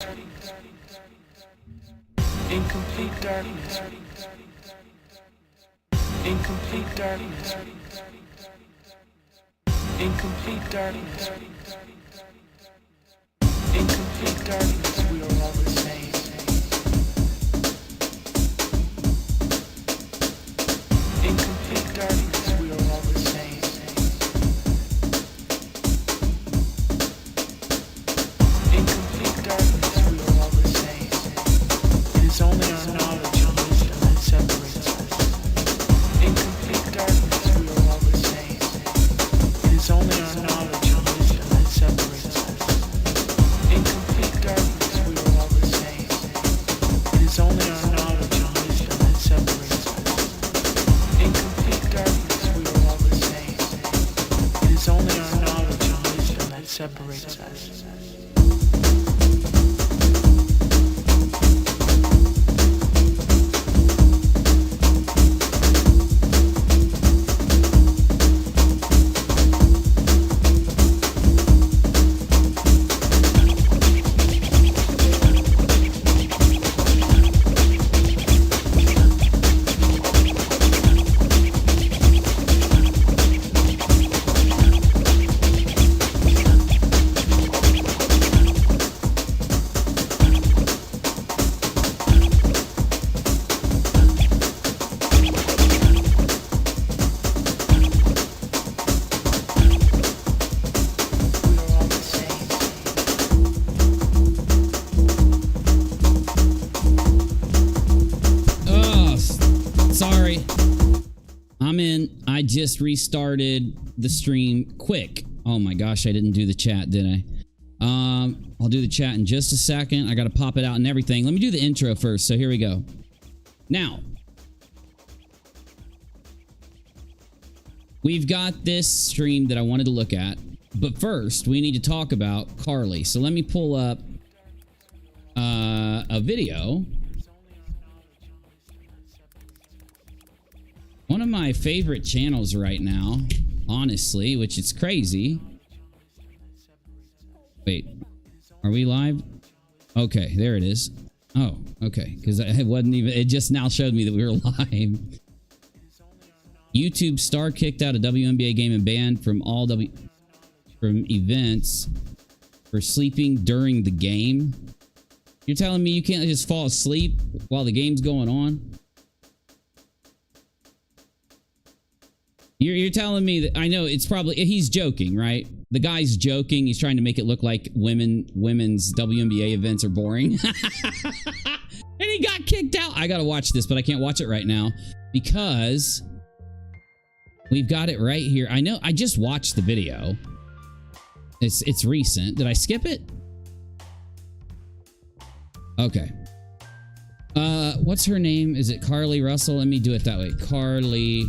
Incomplete darkness. Incomplete darkness. Incomplete darkness. Incomplete darkness. We are all the same. Incomplete darkness. We are all the same. Incomplete darkness. We are all the same. It is only our knowledge and wisdom that separates us. Incomplete darkness. We are all the same. It is only our knowledge and wisdom that separates us. Incomplete darkness. We are all the same. It is only our knowledge and wisdom that separates us. Incomplete darkness. We are all the same. It is only our knowledge and wisdom that separates us. I just restarted the stream quick. Oh my gosh, I didn't do the chat, did I? I'll do the chat in just a second. I gotta pop it out and everything. Let me do the intro first, so here we go. Now, we've got this stream that I wanted to look at, but first we need to talk about CARLEE. So let me pull up a video. One of my favorite channels right now, honestly, which is crazy. Wait, are we live? Okay, there it is. Oh, okay, because it wasn't even, it just now showed me that we were live. YouTube star kicked out a WNBA game and banned from from events for sleeping during the game. You're telling me you can't just fall asleep while the game's going on? You're telling me that, I know it's probably, he's joking, right? The guy's joking. He's trying to make it look like women's WNBA events are boring. And he got kicked out. I gotta watch this, but I can't watch it right now because we've got it right here. I know, I just watched the video. It's recent. Did I skip it? Okay. What's her name? Is it CARLEE Russell? Let me do it that way. CARLEE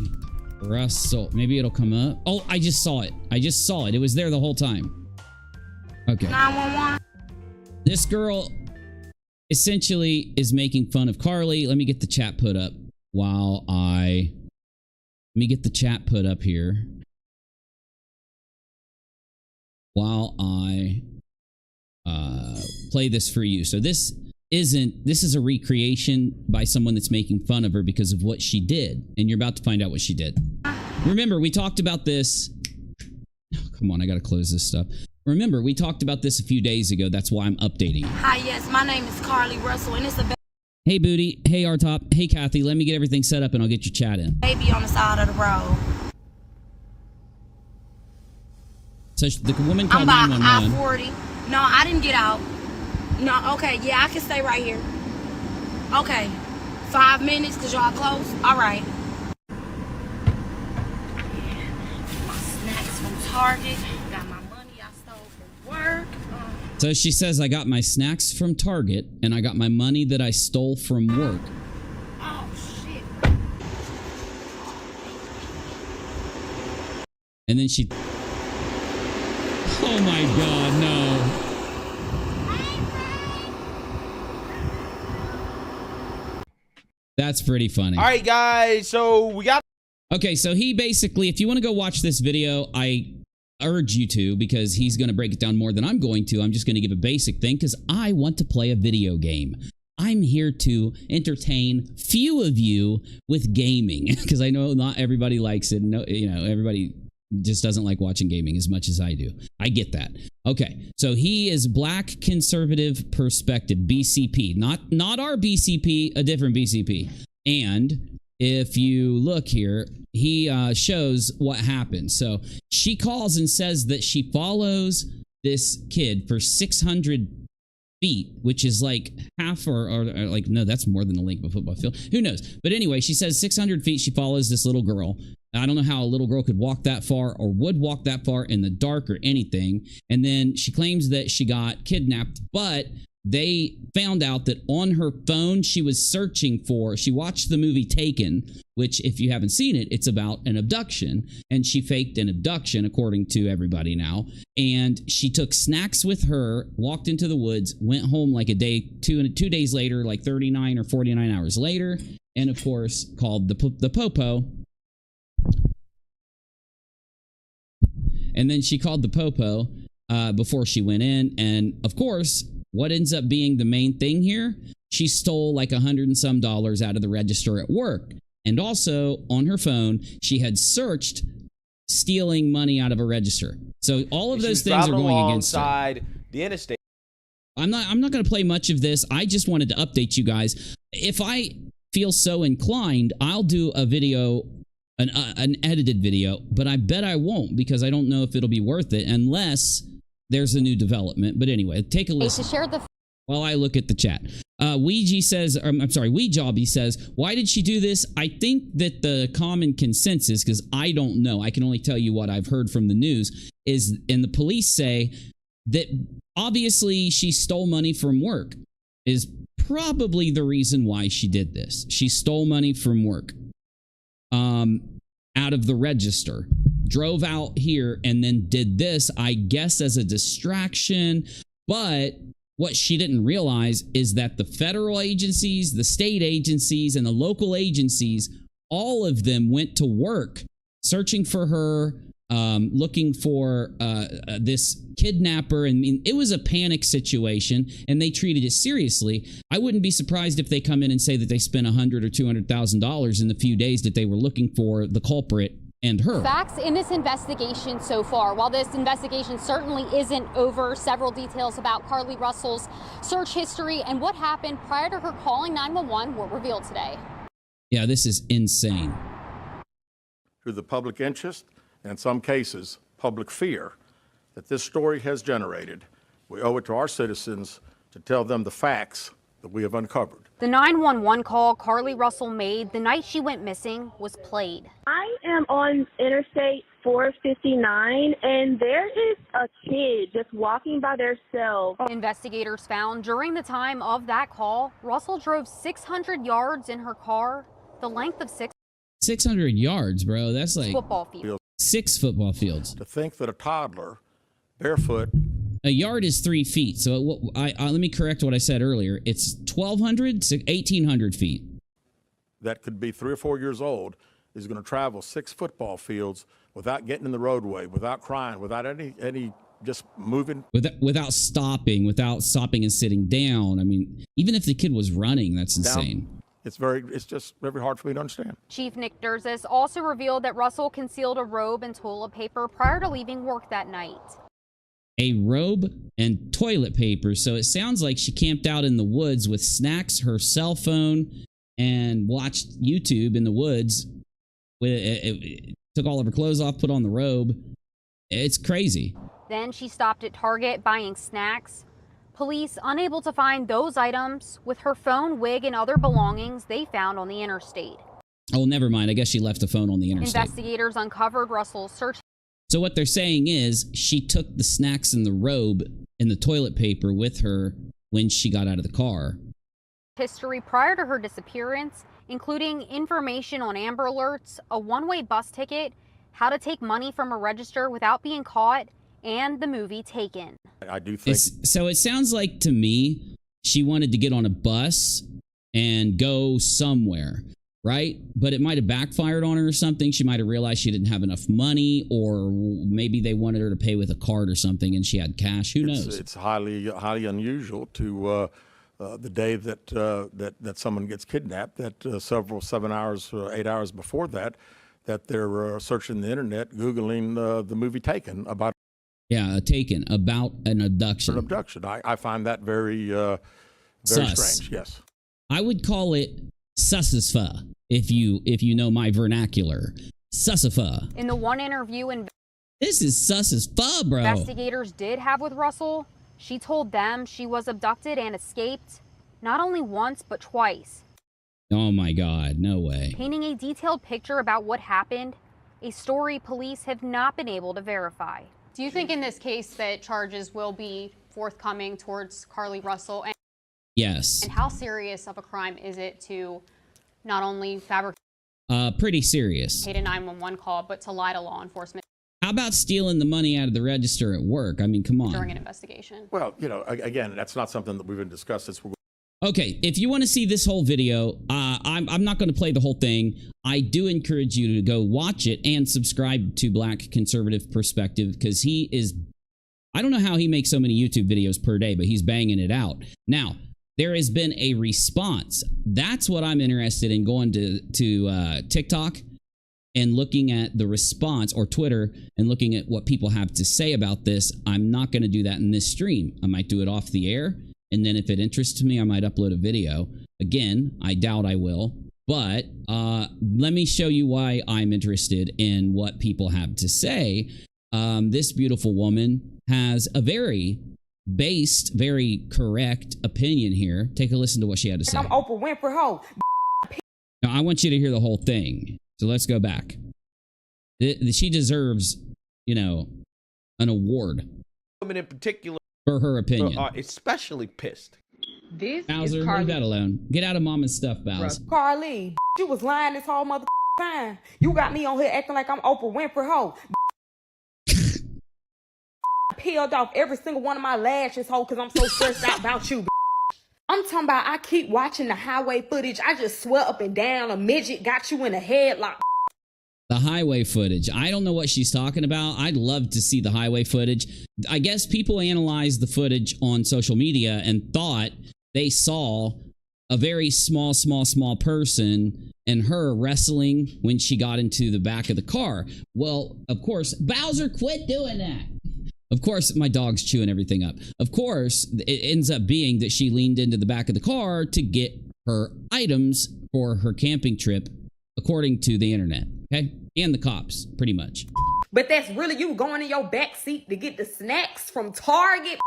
Russell. Maybe it'll come up. Oh, I just saw it. I just saw it. It was there the whole time. Okay. 911. This girl essentially is making fun of CARLEE. Let me get the chat put up while I... Let me get the chat put up here while I play this for you. So this is a recreation by someone that's making fun of her because of what she did, and you're about to find out what she did. Remember, we talked about this. Oh, come on, I gotta close this stuff. Remember, we talked about this a few days ago. That's why I'm updating. Hi, yes, my name is CARLEE Russell, and it's a Hey, Booty. Hey, R-Top. Hey, Kathy. Let me get everything set up, and I'll get your chat in. baby on the side of the road. So the woman I'm called by 911. I-40. No, I didn't get out. No, okay, yeah, I can stay right here. Okay, 5 minutes because y'all close. All right. My snacks from Target. Got my money I stole from work. So she says, I got my snacks from Target, and I got my money that I stole from work. Oh, shit. And then she... Oh my God, no. That's pretty funny. All right, guys, so we got... Okay, so he basically, if you want to go watch this video, I urge you to, because he's going to break it down more than I'm going to. I'm just going to give a basic thing because I want to play a video game. I'm here to entertain few of you with gaming because I know not everybody likes it. No, everybody just doesn't like watching gaming as much as I do. I get that. Okay, so he is Black Conservative Perspective, BCP, not our BCP, a different BCP. And if you look here, he shows what happened. So she calls and says that she follows this kid for 600 feet, which is like half or like, no, that's more than the length of a football field. Who knows? But anyway, she says 600 feet she follows this little girl. I don't know how a little girl could walk that far or would walk that far in the dark or anything. And then she claims that she got kidnapped, but they found out that on her phone she was searching for, she watched the movie Taken, which if you haven't seen it, it's about an abduction, and she faked an abduction according to everybody now. And she took snacks with her, walked into the woods, went home like a day, 2 days later, like 39 or 49 hours later, and of course called the popo. And then she called the popo before she went in, and of course, what ends up being the main thing here? She stole like $100 and some out of the register at work. And also on her phone, she had searched stealing money out of a register. So all of those things are going against her. The interstate. I'm not going to play much of this. I just wanted to update you guys. If I feel so inclined, I'll do a video, an edited video, but I bet I won't because I don't know if it'll be worth it unless there's a new development. But anyway, take a listen while I look at the chat. Weejobby says, why did she do this? I think that the common consensus, because I don't know, I can only tell you what I've heard from the news, is, and the police say that obviously she stole money from work is probably the reason why she did this. She stole money from work out of the register, drove out here, and then did this, I guess, as a distraction. But what she didn't realize is that the federal agencies, the state agencies, and the local agencies, all of them went to work searching for her, looking for this kidnapper. I mean, it was a panic situation, and they treated it seriously. I wouldn't be surprised if they come in and say that they spent $100,000 or $200,000 in the few days that they were looking for the culprit and her. Facts in this investigation so far. While this investigation certainly isn't over, several details about CARLEE Russell's search history and what happened prior to her calling 911 were revealed today. Yeah, this is insane. Through the public interest, and in some cases, public fear that this story has generated, we owe it to our citizens to tell them the facts that we have uncovered. The 911 call CARLEE Russell made the night she went missing was played. I am on Interstate 459, and there is a kid just walking by themselves. Investigators found during the time of that call, Russell drove 600 yards in her car, the length of 600 yards, bro. That's like football fields. 6 football fields. To think that a toddler, barefoot. A yard is 3 feet. So let me correct what I said earlier. It's 1,200, 1,800 feet. That could be 3 or 4 years old is going to travel 6 football fields without getting in the roadway, without crying, without any just moving. Without stopping and sitting down. I mean, even if the kid was running, that's insane. It's just very hard for me to understand. Chief Nick Durzis also revealed that Russell concealed a robe and toilet paper prior to leaving work that night. A robe and toilet paper. So it sounds like she camped out in the woods with snacks, her cell phone, and watched YouTube in the woods. It took all of her clothes off, put on the robe. It's crazy. Then she stopped at Target buying snacks. Police unable to find those items with her phone, wig, and other belongings they found on the interstate. Oh, never mind. I guess she left the phone on the interstate. Investigators uncovered Russell's search. So what they're saying is she took the snacks and the robe and the toilet paper with her when she got out of the car. History prior to her disappearance, including information on Amber Alerts, a one-way bus ticket, how to take money from a register without being caught, and the movie Taken. I do think. So it sounds like to me she wanted to get on a bus and go somewhere. right? But it might have backfired on her or something. She might have realized she didn't have enough money, or maybe they wanted her to pay with a card or something and she had cash. Who knows? It's highly unusual to the day that someone gets kidnapped, that 7 hours, 8 hours before that they're searching the internet, Googling the movie Taken about. Yeah, Taken, about an abduction. An abduction. I find that very strange. Yes. I would call it sussifa if you know my vernacular. Sussifa. In the one interview This is sus as fuck, bro. investigators did have with Russell, she told them she was abducted and escaped not only once but twice. Oh my God, no way. Painting a detailed picture about what happened, a story police have not been able to verify. Do you think in this case that charges will be forthcoming towards CARLEE Russell? Yes. And how serious of a crime is it to not only fabricate Pretty serious. a 911 call, but to lie to law enforcement How about stealing the money out of the register at work? I mean, come on. during an investigation? Well, again, that's not something that we've been discussed. Okay, if you want to see this whole video, I'm not going to play the whole thing. I do encourage you to go watch it and subscribe to Black Conservative Perspective, because he is, I don't know how he makes so many YouTube videos per day, but he's banging it out. Now, there has been a response. That's what I'm interested in, going to TikTok and looking at the response, or Twitter, and looking at what people have to say about this. I'm not going to do that in this stream. I might do it off the air. And then if it interests me, I might upload a video. Again, I doubt I will. But let me show you why I'm interested in what people have to say. This beautiful woman has a very based, very correct opinion here. Take a listen to what she had to say. I'm Oprah Winfrey Ho. Now, I want you to hear the whole thing. So let's go back. She deserves, an award. Women in particular, for her opinion, are especially pissed. This Bowser, is leave that CARLEE. alone. Get out of mama's stuff, Bowser. CARLEE, you was lying this whole mother time. You got me on here acting like I'm Oprah Winfrey Ho. Peeled off every single one of my lashes, ho, because I'm so stressed out about you. I'm talking about, I keep watching the highway footage. I just swear up and down a midget got you in a headlock. The highway footage. I don't know what she's talking about. I'd love to see the highway footage. I guess people analyzed the footage on social media and thought they saw a very small person and her wrestling when she got into the back of the car. Well, of course, Bowser, quit doing that. Of course, my dog's chewing everything up. Of course, it ends up being that she leaned into the back of the car to get her items for her camping trip, according to the internet, okay? And the cops, pretty much. But that's really you going in your back seat to get the snacks from Target.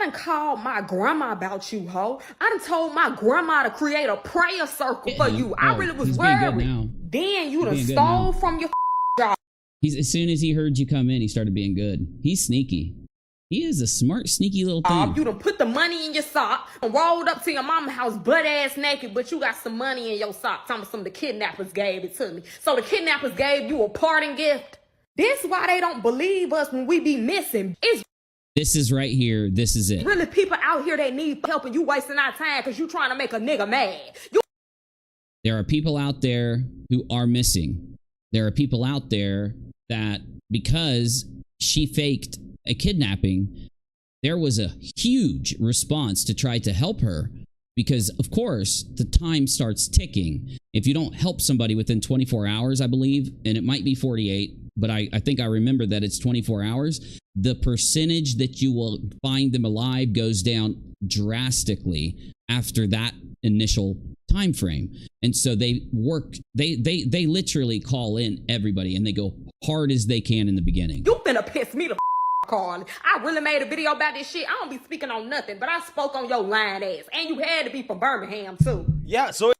I done called my grandma about you, ho. I done told my grandma to create a prayer circle for you. I really was worried. Then you done stole from your job. As soon as he heard you come in, he started being good. He's sneaky. He is a smart, sneaky little thing. You done put the money in your sock and rolled up to your mama's house butt-ass naked, but you got some money in your sock. Some of the kidnappers gave it to me. So the kidnappers gave you a parting gift. This is why they don't believe us when we be missing. It's this is right here. This is it. really people out here that need help, and you wasting our time because you trying to make a nigga mad. There are people out there who are missing. There are people out there that, because she faked a kidnapping, there was a huge response to try to help her, because of course the time starts ticking. If you don't help somebody within 24 hours, I believe, and it might be 48, but I think I remember that it's 24 hours, the percentage that you will find them alive goes down drastically after that initial time frame. And so they literally call in everybody and they go hard as they can in the beginning. You finna piss me the Carl. I really made a video about this shit. I don't be speaking on nothing, but I spoke on your lying ass. And you had to be from Birmingham, too. Yeah, so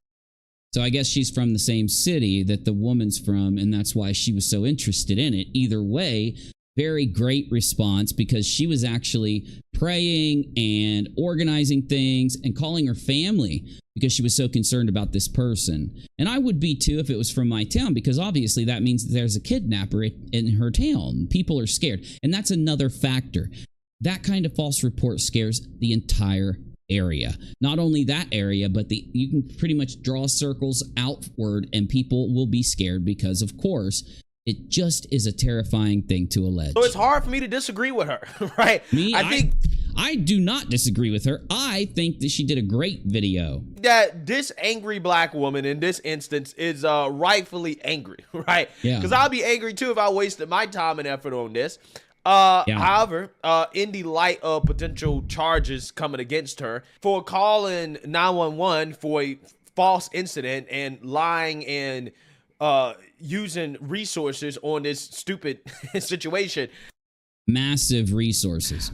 I guess she's from the same city that the woman's from, and that's why she was so interested in it. Either way, very great response, because she was actually praying and organizing things and calling her family because she was so concerned about this person. And I would be too if it was from my town, because obviously that means that there's a kidnapper in her town. People are scared. And that's another factor. That kind of false report scares the entire area. Not only that area, but you can pretty much draw circles outward and people will be scared because, of course, it just is a terrifying thing to allege. So it's hard for me to disagree with her, right? I do not disagree with her. I think that she did a great video. That this angry black woman in this instance is rightfully angry, right? Yeah. Because I'll be angry too if I wasted my time and effort on this. However, in the light of potential charges coming against her for calling 911 for a false incident and lying and using resources on this stupid situation. Massive resources.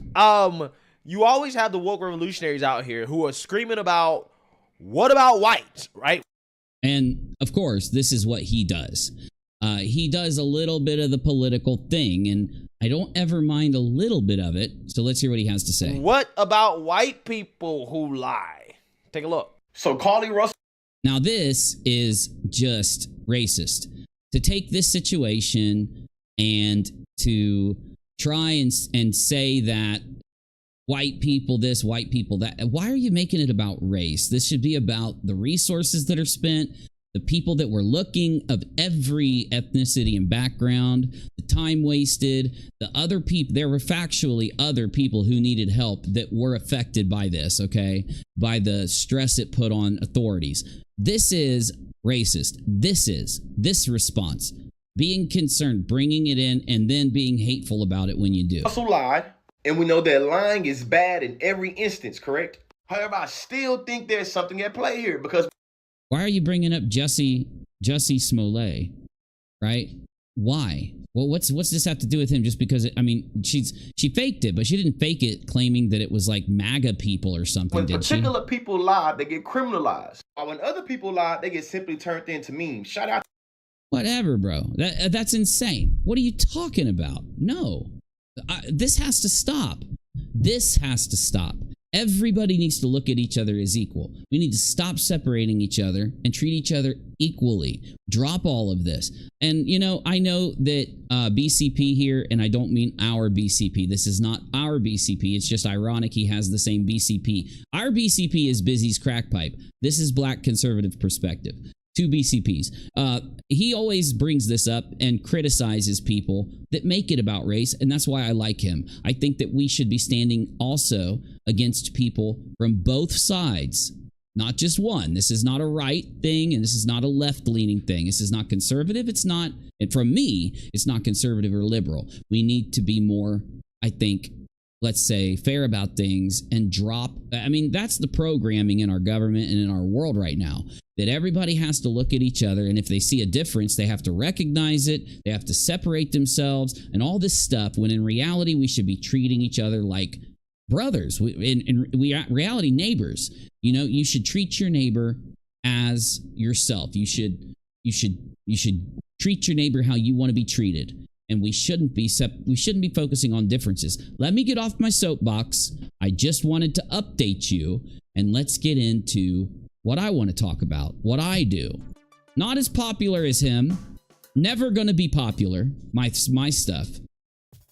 You always have the woke revolutionaries out here who are screaming about, what about whites, right? And of course, this is what he does. He does a little bit of the political thing, and I don't ever mind a little bit of it. So let's hear what he has to say. What about white people who lie? Take a look. So CARLEE Russell. Now this is just racist. To take this situation and to try and say that white people this, white people that. Why are you making it about race? This should be about the resources that are spent, the people that were looking of every ethnicity and background, the time wasted, the other people. There were factually other people who needed help that were affected by this, okay? By the stress it put on authorities. This is racist. This response. Being concerned, bringing it in, and then being hateful about it when you do. Also lied, and we know that lying is bad in every instance, correct? However, I still think there's something at play here because... Why are you bringing up Jussie Smollett, right? Why? Well, what's this have to do with him? Just because, she faked it, but she didn't fake it claiming that it was like MAGA people or something, when did she? particular people lie, they get criminalized. Or when other people lie, they get simply turned into memes. Shout out. Whatever, bro. That's insane. What are you talking about? No. This has to stop. This has to stop. Everybody needs to look at each other as equal. We need to stop separating each other and treat each other equally. Drop all of this. And, I know that BCP here, and I don't mean our BCP. This is not our BCP. It's just ironic he has the same BCP. Our BCP is Bizzy's crack pipe. This is Black conservative perspective. Two BCPs. He always brings this up and criticizes people that make it about race, and that's why I like him. I think that we should be standing also against people from both sides, not just one. This is not a right thing, and this is not a left-leaning thing. This is not conservative. It's not, and from me, it's not conservative or liberal. We need to be more, I think, let's say, fair about things and drop. That's the programming in our government and in our world right now, that everybody has to look at each other, and if they see a difference, they have to recognize it, they have to separate themselves, and all this stuff, when in reality, we should be treating each other like brothers, in reality, neighbors. You should treat your neighbor as yourself. You should treat your neighbor how you want to be treated. And we shouldn't be focusing on differences. Let me get off my soapbox. I just wanted to update you, and let's get into what I want to talk about, what I do. Not as popular as him, never going to be popular, my stuff.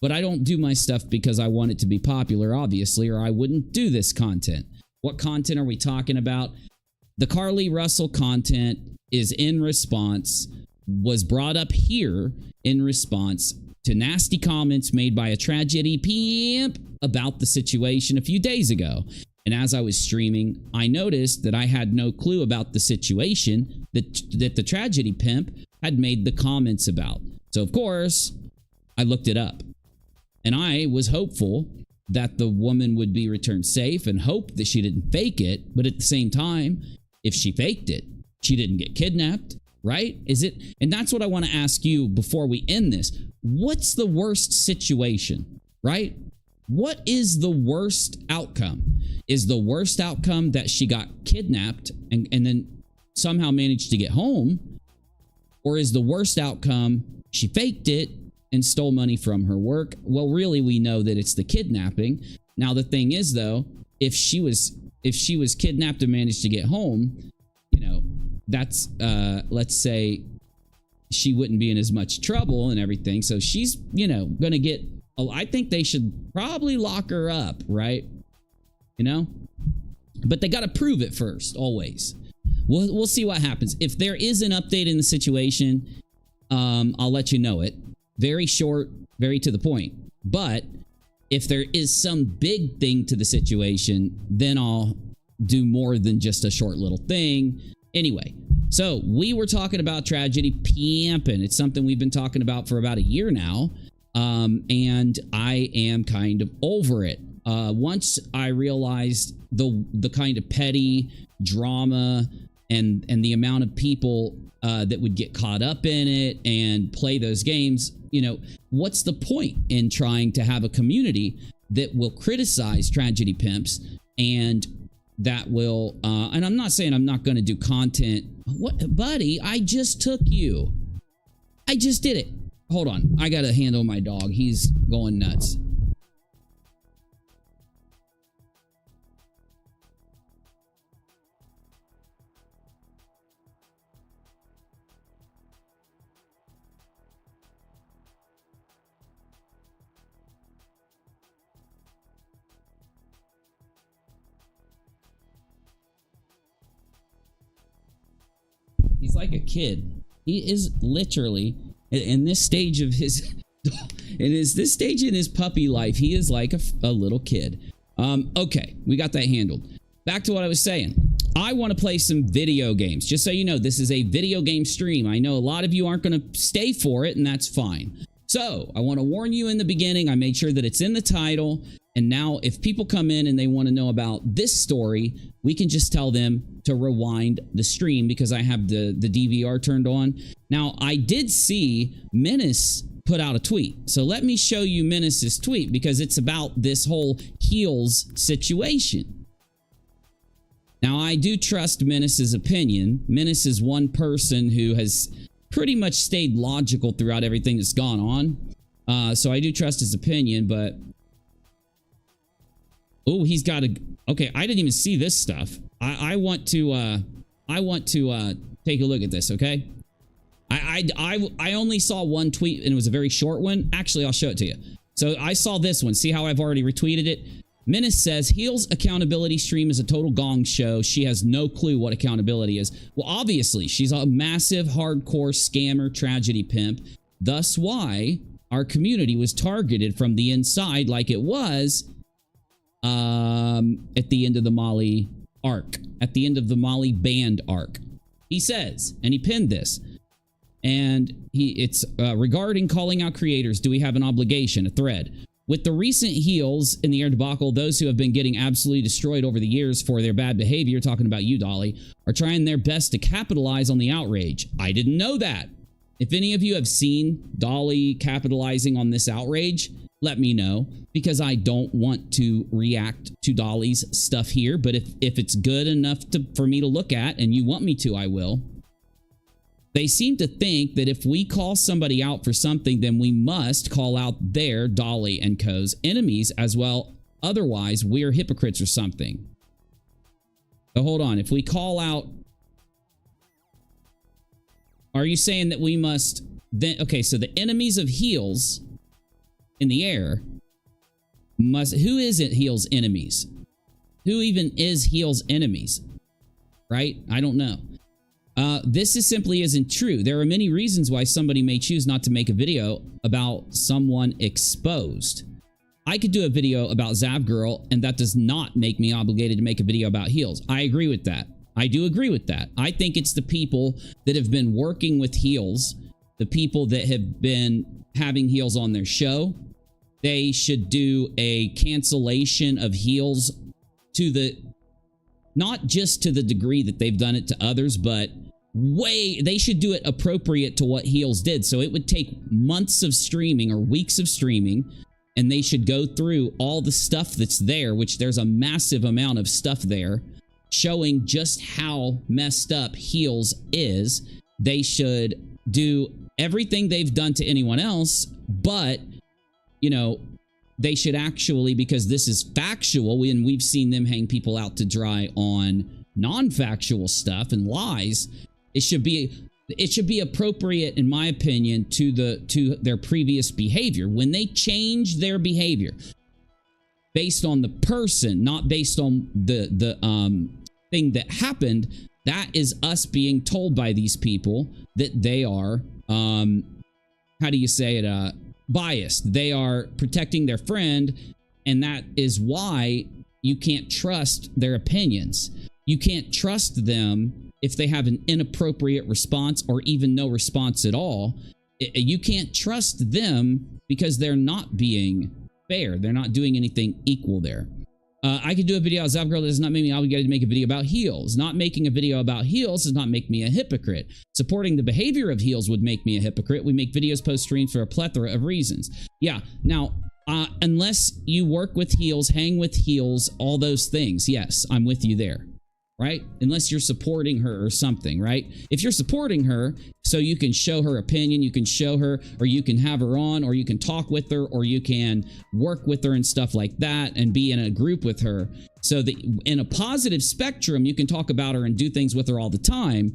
But I don't do my stuff because I want it to be popular, obviously, or I wouldn't do this content. What content are we talking about? The CARLEE Russell content is was brought up here in response to nasty comments made by a TRaJpMP about the situation a few days ago. And as I was streaming, I noticed that I had no clue about the situation that the TRaJpMP had made the comments about. So, of course, I looked it up. And I was hopeful that the woman would be returned safe and hoped that she didn't fake it. But at the same time, if she faked it, she didn't get kidnapped, right? And that's what I want to ask you before we end this. What's the worst situation, right? What is the worst outcome? Is the worst outcome that she got kidnapped and then somehow managed to get home? Or is the worst outcome she faked it and stole money from her work? Well, really, we know that it's the kidnapping. Now, the thing is, though, if she was kidnapped and managed to get home, that's, let's say she wouldn't be in as much trouble and everything. So she's, gonna get, I think they should probably lock her up, right? But they got to prove it first, always. We'll see what happens. If there is an update in the situation, I'll let you know it. Very short, very to the point. But if there is some big thing to the situation, then I'll do more than just a short little thing. Anyway, so we were talking about TRaJpmpn. It's something we've been talking about for about a year now. And I am kind of over it. Once I realized the kind of petty drama and the amount of people that would get caught up in it and play those games, you know, what's the point in trying to have a community that will criticize tragedy pimps and that will, and I'm not saying I'm not going to do content. What, buddy? I just took you. I just did it. Hold on. I got to handle my dog. He's going nuts. He's like a kid. He is literally in this stage of his this stage in his puppy life. He is like a little kid. Okay, we got that handled. Back to what I was saying. I want to play some video games. Just so you know, this is a video game stream. I know a lot of you aren't going to stay for it, and that's fine. So I want to warn you in the beginning. I made sure that it's in the title. And now if people come in and they want to know about this story, we can just tell them to rewind the stream because I have the DVR turned on. Now, I did see Menace put out a tweet. So let me show you Menace's tweet because it's about this whole heels situation. Now, I do trust Menace's opinion. Menace is one person who has pretty much stayed logical throughout everything that's gone on. So I do trust his opinion, but... Oh, he's got a... Okay, I didn't even see this stuff. I want to take a look at this, okay? I only saw one tweet, and it was a very short one. Actually, I'll show it to you. So I saw this one. See how I've already retweeted it? Menace says, Heel's accountability stream is a total gong show. She has no clue what accountability is. Well, obviously, she's a massive, hardcore scammer tragedy pimp. Thus why our community was targeted from the inside like it was... at the end of the Molly arc, at the end of the Molly band arc. He says, and he pinned this, and it's regarding calling out creators, do we have an obligation, a thread? With the recent heels in the air debacle, those who have been getting absolutely destroyed over the years for their bad behavior, talking about you, Dolly, are trying their best to capitalize on the outrage. I didn't know that. If any of you have seen Dolly capitalizing on this outrage, let me know, because I don't want to react to Dolly's stuff here, but if it's good enough for me to look at, and you want me to, I will. They seem to think that if we call somebody out for something, then we must call out their, Dolly and co.'s, enemies as well. Otherwise, we're hypocrites or something. So hold on, if we call out... Are you saying that we must... then? Okay, so the enemies of heels... in the air must... Who is it heels enemies? Who even is heels enemies? Right? I don't know. This is simply isn't true. There are many reasons why somebody may choose not to make a video about someone exposed. I could do a video about ZAV Girl, and that does not make me obligated to make a video about heels. I agree with that. I do agree with that. I think it's the people that have been working with heels, the people that have been having heels on their show. They should do a cancellation of heels to the, not just to the degree that they've done it to others, but they should do it appropriate to what heels did. So it would take months of streaming or weeks of streaming, and they should go through all the stuff that's there, which there's a massive amount of stuff there, showing just how messed up heels is. They should do everything they've done to anyone else, but, you know, they should actually, because this is factual, and we've seen them hang people out to dry on non-factual stuff and lies, it should be appropriate, in my opinion, to their previous behavior. When they change their behavior, based on the person, not based on the thing that happened. That is us being told by these people that they are, how do you say it, biased. They are protecting their friend, and that is why you can't trust their opinions. You can't trust them if they have an inappropriate response or even no response at all. You can't trust them because they're not being fair. They're not doing anything equal there. I could do a video on ZAV GIRL. That does not make me obligated to make a video about heels. Not making a video about heels does not make me a hypocrite. Supporting the behavior of heels would make me a hypocrite. We make videos, post streams for a plethora of reasons. Yeah, now, unless you work with heels, hang with heels, all those things, yes, I'm with you there. Right? Unless you're supporting her or something, right? If you're supporting her so you can show her opinion, you can show her, or you can have her on, or you can talk with her, or you can work with her and stuff like that and be in a group with her so that in a positive spectrum, you can talk about her and do things with her all the time.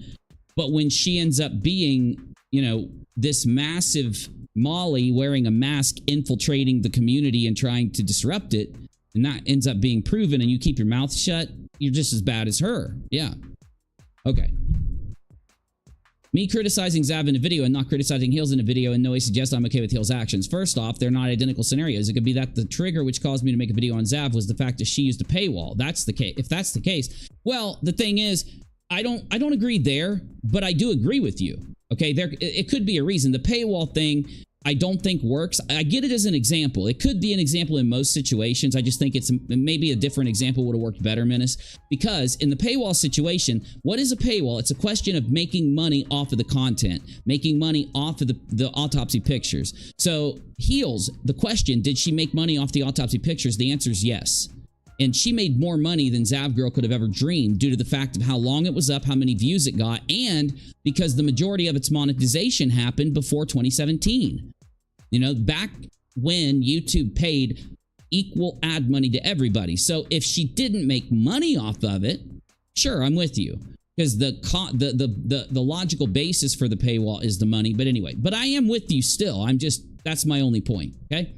But when she ends up being, you know, this massive Molly wearing a mask, infiltrating the community and trying to disrupt it, and that ends up being proven, and you keep your mouth shut, you're just as bad as her. Yeah. Okay. Me criticizing Zav in a video and not criticizing heels in a video in no way suggests I'm okay with heels' actions. First off, they're not identical scenarios. It could be that the trigger which caused me to make a video on Zav was the fact that she used a paywall. That's the case. If that's the case, well, the thing is, I don't agree there, but I do agree with you. Okay, it could be a reason. The paywall thing, I don't think works. I get it as an example. It could be an example in most situations. I just think it's maybe a different example would have worked better, Menace. Because in the paywall situation, what is a paywall? It's a question of making money off of the content, making money off of the autopsy pictures. So heels, the question, did she make money off the autopsy pictures? The answer is yes. And she made more money than ZAV GIRL could have ever dreamed due to the fact of how long it was up, how many views it got, and because the majority of its monetization happened before 2017. You know, back when YouTube paid equal ad money to everybody. So if she didn't make money off of it, sure, I'm with you. Because the logical basis for the paywall is the money. But anyway, but I am with you still. That's my only point, okay?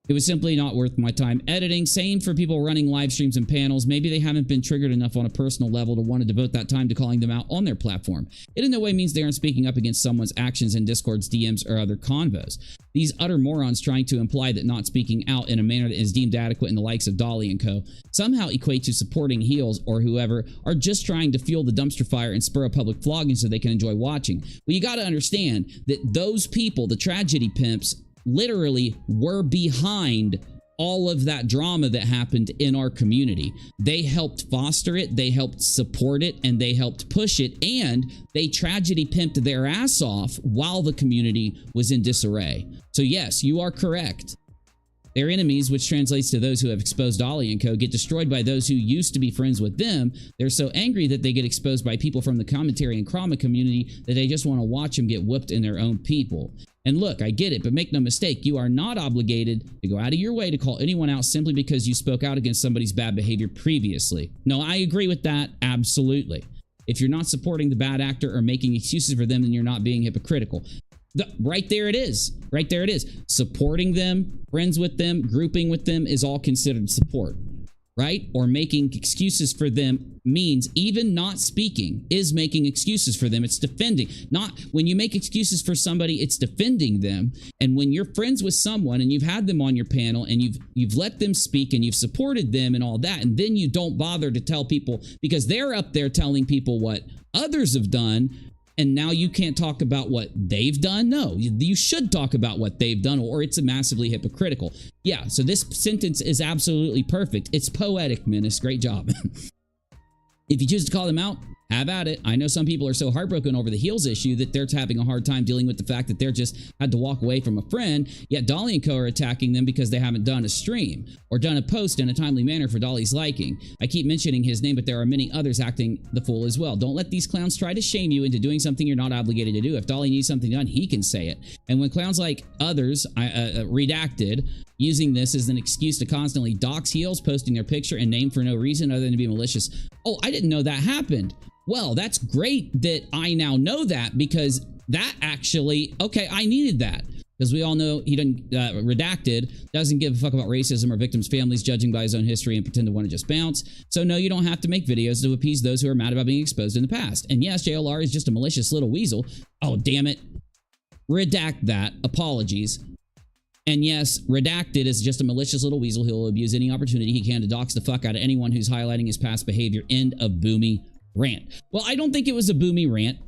It was simply not worth my time editing. Same for people running live streams and panels. Maybe they haven't been triggered enough on a personal level to want to devote that time to calling them out on their platform. It in no way means they aren't speaking up against someone's actions in Discord's DMs or other convos. These utter morons trying to imply that not speaking out in a manner that is deemed adequate in the likes of Dolly and co. somehow equate to supporting heels or whoever are just trying to fuel the dumpster fire and spur a public flogging so they can enjoy watching. Well, you got to understand that those people, the tragedy pimps, literally were behind all of that drama that happened in our community. They helped foster it, they helped support it, and they helped push it, and they tragedy pimped their ass off while the community was in disarray. So yes, you are correct. Their enemies, which translates to those who have exposed Dolly and co., get destroyed by those who used to be friends with them. They're so angry that they get exposed by people from the commentary and Chroma community that they just want to watch them get whooped in their own people. And look, I get it, but make no mistake, you are not obligated to go out of your way to call anyone out simply because you spoke out against somebody's bad behavior previously. No, I agree with that, absolutely. If you're not supporting the bad actor or making excuses for them, then you're not being hypocritical. Right there it is. Right there it is. Supporting them, friends with them, grouping with them is all considered support, right? Or making excuses for them means even not speaking is making excuses for them. It's defending. Not when you make excuses for somebody, it's defending them. And when you're friends with someone and you've had them on your panel and you've let them speak and you've supported them and all that, and then you don't bother to tell people because they're up there telling people what others have done, and now you can't talk about what they've done? No, you should talk about what they've done, or it's massively hypocritical. Yeah, so this sentence is absolutely perfect. It's poetic, Menace. Great job. If you choose to call them out, have at it. I know some people are so heartbroken over the heels issue that they're having a hard time dealing with the fact that they're just had to walk away from a friend, yet Dolly and co are attacking them because they haven't done a stream or done a post in a timely manner for Dolly's liking. I keep mentioning his name, but there are many others acting the fool as well. Don't let these clowns try to shame you into doing something you're not obligated to do. If Dolly needs something done, he can say it. And when clowns like others, redacted, using this as an excuse to constantly dox heels, posting their picture and name for no reason other than to be malicious. Oh, I didn't know that happened. Well, that's great that I now know that, because that actually, okay, I needed that. Because we all know he doesn't, redacted, doesn't give a fuck about racism or victims' families, judging by his own history and pretend to want to just bounce. So no, you don't have to make videos to appease those who are mad about being exposed in the past. And yes, JLR is just a malicious little weasel. Oh, damn it. Redact that. Apologies. And yes, redacted is just a malicious little weasel. He'll abuse any opportunity he can to dox the fuck out of anyone who's highlighting his past behavior. End of Boomy rant. Well, I don't think it was a Boomy rant.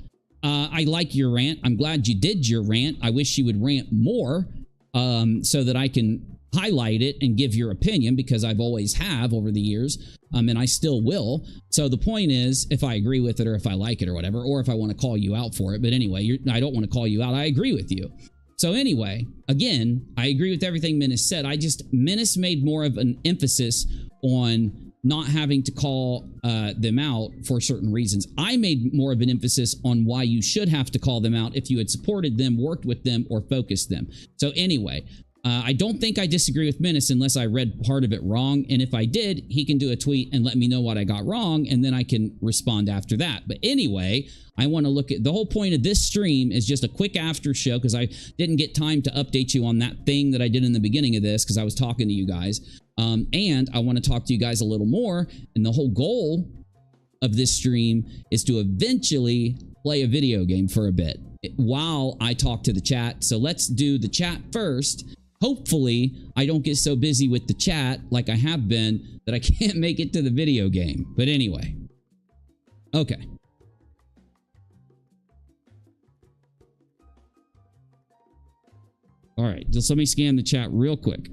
I like your rant. I'm glad you did your rant. I wish you would rant more so that I can highlight it and give your opinion, because I've always have over the years, and I still will. So the point is, if I agree with it or if I like it or whatever, or if I want to call you out for it. But anyway, I don't want to call you out. I agree with you. So anyway, again, I agree with everything Menace said. Menace made more of an emphasis on not having to call them out for certain reasons. I made more of an emphasis on why you should have to call them out if you had supported them, worked with them, or focused them. So anyway, I don't think I disagree with Menace unless I read part of it wrong. And if I did, he can do a tweet and let me know what I got wrong, and then I can respond after that. But anyway, I want to look at the whole point of this stream is just a quick after show, because I didn't get time to update you on that thing that I did in the beginning of this because I was talking to you guys. And I want to talk to you guys a little more. And the whole goal of this stream is to eventually play a video game for a bit while I talk to the chat. So let's do the chat first. Hopefully, I don't get so busy with the chat like I have been that I can't make it to the video game. But anyway. Okay. All right, just let me scan the chat real quick.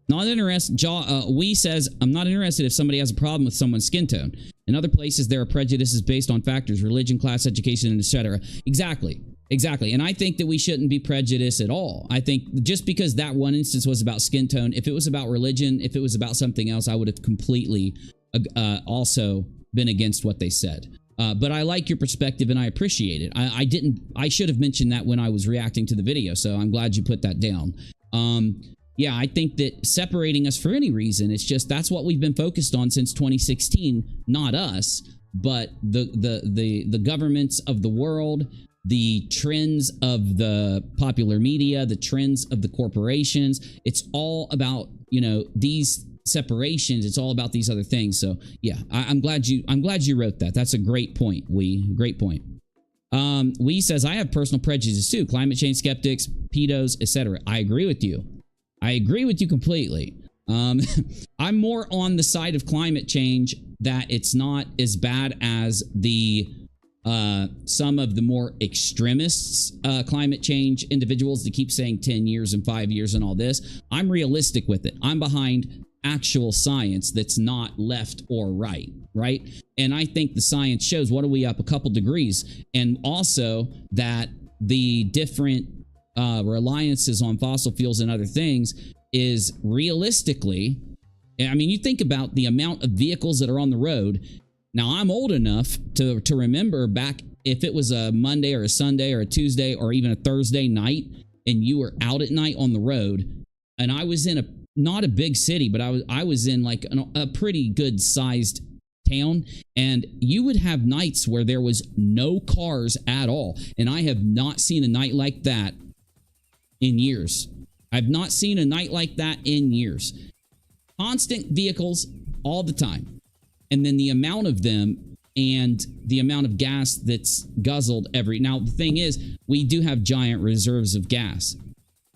Not interested. Wee says, I'm not interested if somebody has a problem with someone's skin tone. In other places, there are prejudices based on factors, religion, class, education, and etc. Exactly. Exactly. And I think that we shouldn't be prejudiced at all. I think just because that one instance was about skin tone, if it was about religion, if it was about something else, I would have completely also been against what they said. But I like your perspective and I appreciate it. I should have mentioned that when I was reacting to the video, so I'm glad you put that down. Yeah, I think that separating us for any reason, it's just that's what we've been focused on since 2016, not us, but the governments of the world, the trends of the popular media, the trends of the corporations. It's all about, you know, these separations. It's all about these other things. So yeah, I'm glad you wrote that. That's a great point, Wee. Great point. Wee says, I have personal prejudices too. Climate change skeptics, pedos, etc. I agree with you. I agree with you completely. I'm more on the side of climate change, that it's not as bad as the some of the more extremists climate change individuals that keep saying 10 years and 5 years and all this. I'm realistic with it. I'm behind actual science that's not left or right? And I think the science shows, what are we up, a couple degrees? And also that the different reliances on fossil fuels and other things is realistically, I mean, you think about the amount of vehicles that are on the road. Now, I'm old enough to remember back if it was a Monday or a Sunday or a Tuesday or even a Thursday night and you were out at night on the road, and I was in not a big city, but I was in like a pretty good sized town, and you would have nights where there was no cars at all. And I have not seen a night like that in years. I've not seen a night like that in years. Constant vehicles all the time. And then the amount of them and the amount of gas that's guzzled now, the thing is, we do have giant reserves of gas.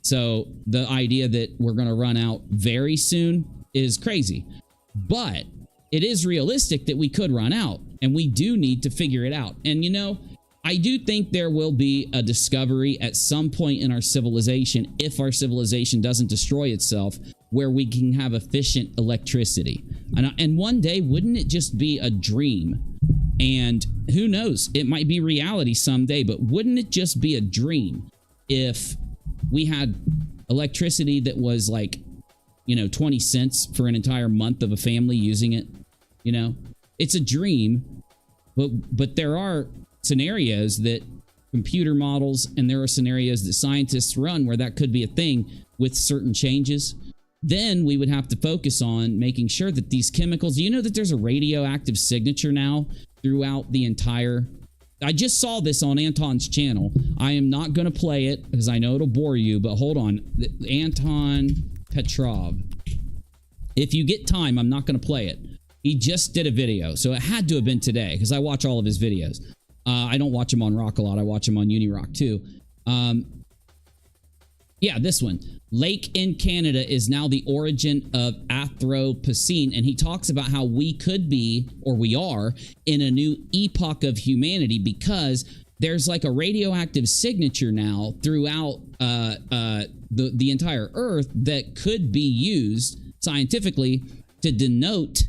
So the idea that we're going to run out very soon is crazy. But it is realistic that we could run out, and we do need to figure it out. And, you know, I do think there will be a discovery at some point in our civilization, if our civilization doesn't destroy itself, where we can have efficient electricity. And one day, wouldn't it just be a dream? And who knows, it might be reality someday, but wouldn't it just be a dream if we had electricity that was like, you know, 20 cents for an entire month of a family using it? You know, it's a dream, but there are scenarios that computer models, and there are scenarios that scientists run where that could be a thing with certain changes. Then we would have to focus on making sure that these chemicals, you know, that there's a radioactive signature now throughout the entire I just saw this on Anton's channel. I am not going to play it because I know it'll bore you, but hold on. Anton Petrov. If you get time, I'm not going to play it. He just did a video, so it had to have been today because I watch all of his videos. I don't watch him on rockAlot. I watch him on UNIROCK too. Yeah, this one. Lake in Canada is now the origin of Anthropocene, and he talks about how we could be, or we are, in a new epoch of humanity because there's like a radioactive signature now throughout the entire Earth that could be used scientifically to denote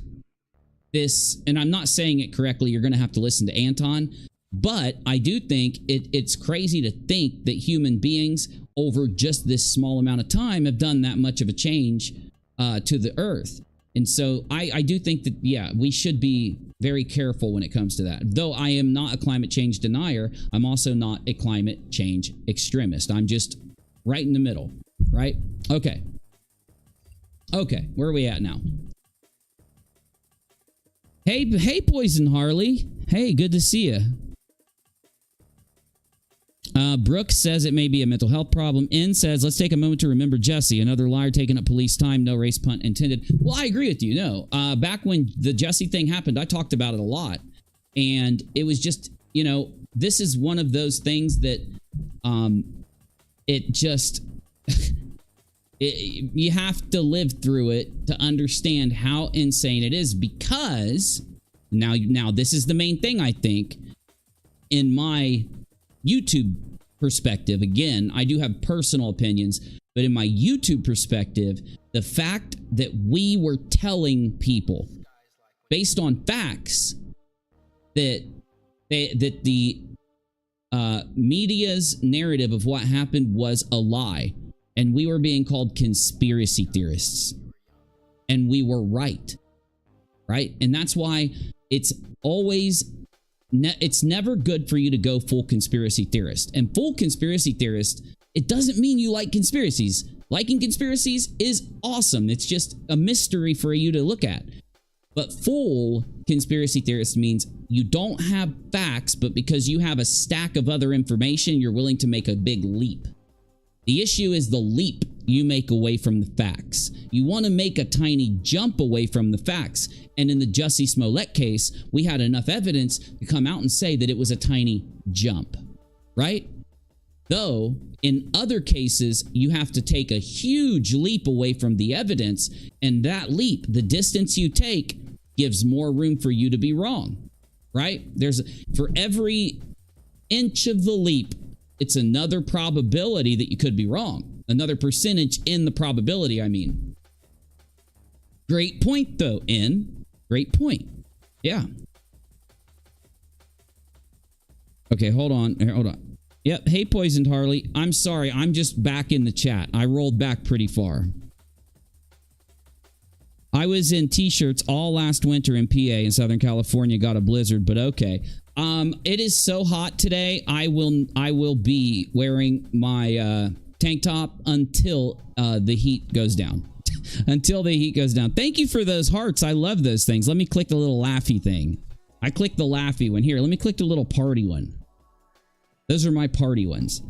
this. And I'm not saying it correctly. You're going to have to listen to Anton. But I do think it's crazy to think that human beings over just this small amount of time have done that much of a change to the Earth. And so I do think that, yeah, we should be very careful when it comes to that. Though I am not a climate change denier, I'm also not a climate change extremist. I'm just right in the middle, right? Okay. Okay, where are we at now? Hey, Poison Harley. Hey, good to see you. Brooke says it may be a mental health problem. N says, let's take a moment to remember Jesse, another liar taking up police time, no race punt intended. Well, I agree with you. No, back when the Jesse thing happened, I talked about it a lot. And it was just, you know, this is one of those things that it just, you have to live through it to understand how insane it is because now this is the main thing, I think, in my YouTube perspective. Again, I do have personal opinions, but in my YouTube perspective, the fact that we were telling people based on facts that the media's narrative of what happened was a lie, and we were being called conspiracy theorists, and we were right? And that's why it's always it's never good for you to go full conspiracy theorist. And full conspiracy theorist, it doesn't mean you like conspiracies. Liking conspiracies is awesome. It's just a mystery for you to look at. But full conspiracy theorist means you don't have facts, but because you have a stack of other information, you're willing to make a big leap. The issue is the leap you make away from the facts. You want to make a tiny jump away from the facts. And in the Jussie Smollett case, we had enough evidence to come out and say that it was a tiny jump, right? Though, in other cases, you have to take a huge leap away from the evidence, and that leap, the distance you take, gives more room for you to be wrong, right? For every inch of the leap, it's another probability that you could be wrong. Another percentage in the probability, I mean. Great point, though, N. Great point. Yeah. Okay, hold on. Here, hold on. Yep. Hey, Poisoned Harley. I'm sorry. I'm just back in the chat. I rolled back pretty far. I was in t-shirts all last winter in PA in Southern California. Got a blizzard, but okay. It is so hot today. I will be wearing my tank top until the heat goes down. Until the heat goes down. Thank you for those hearts. I love those things. Let me click the little laughy thing. I clicked the laughy one. Here, let me click the little party one. Those are my party ones.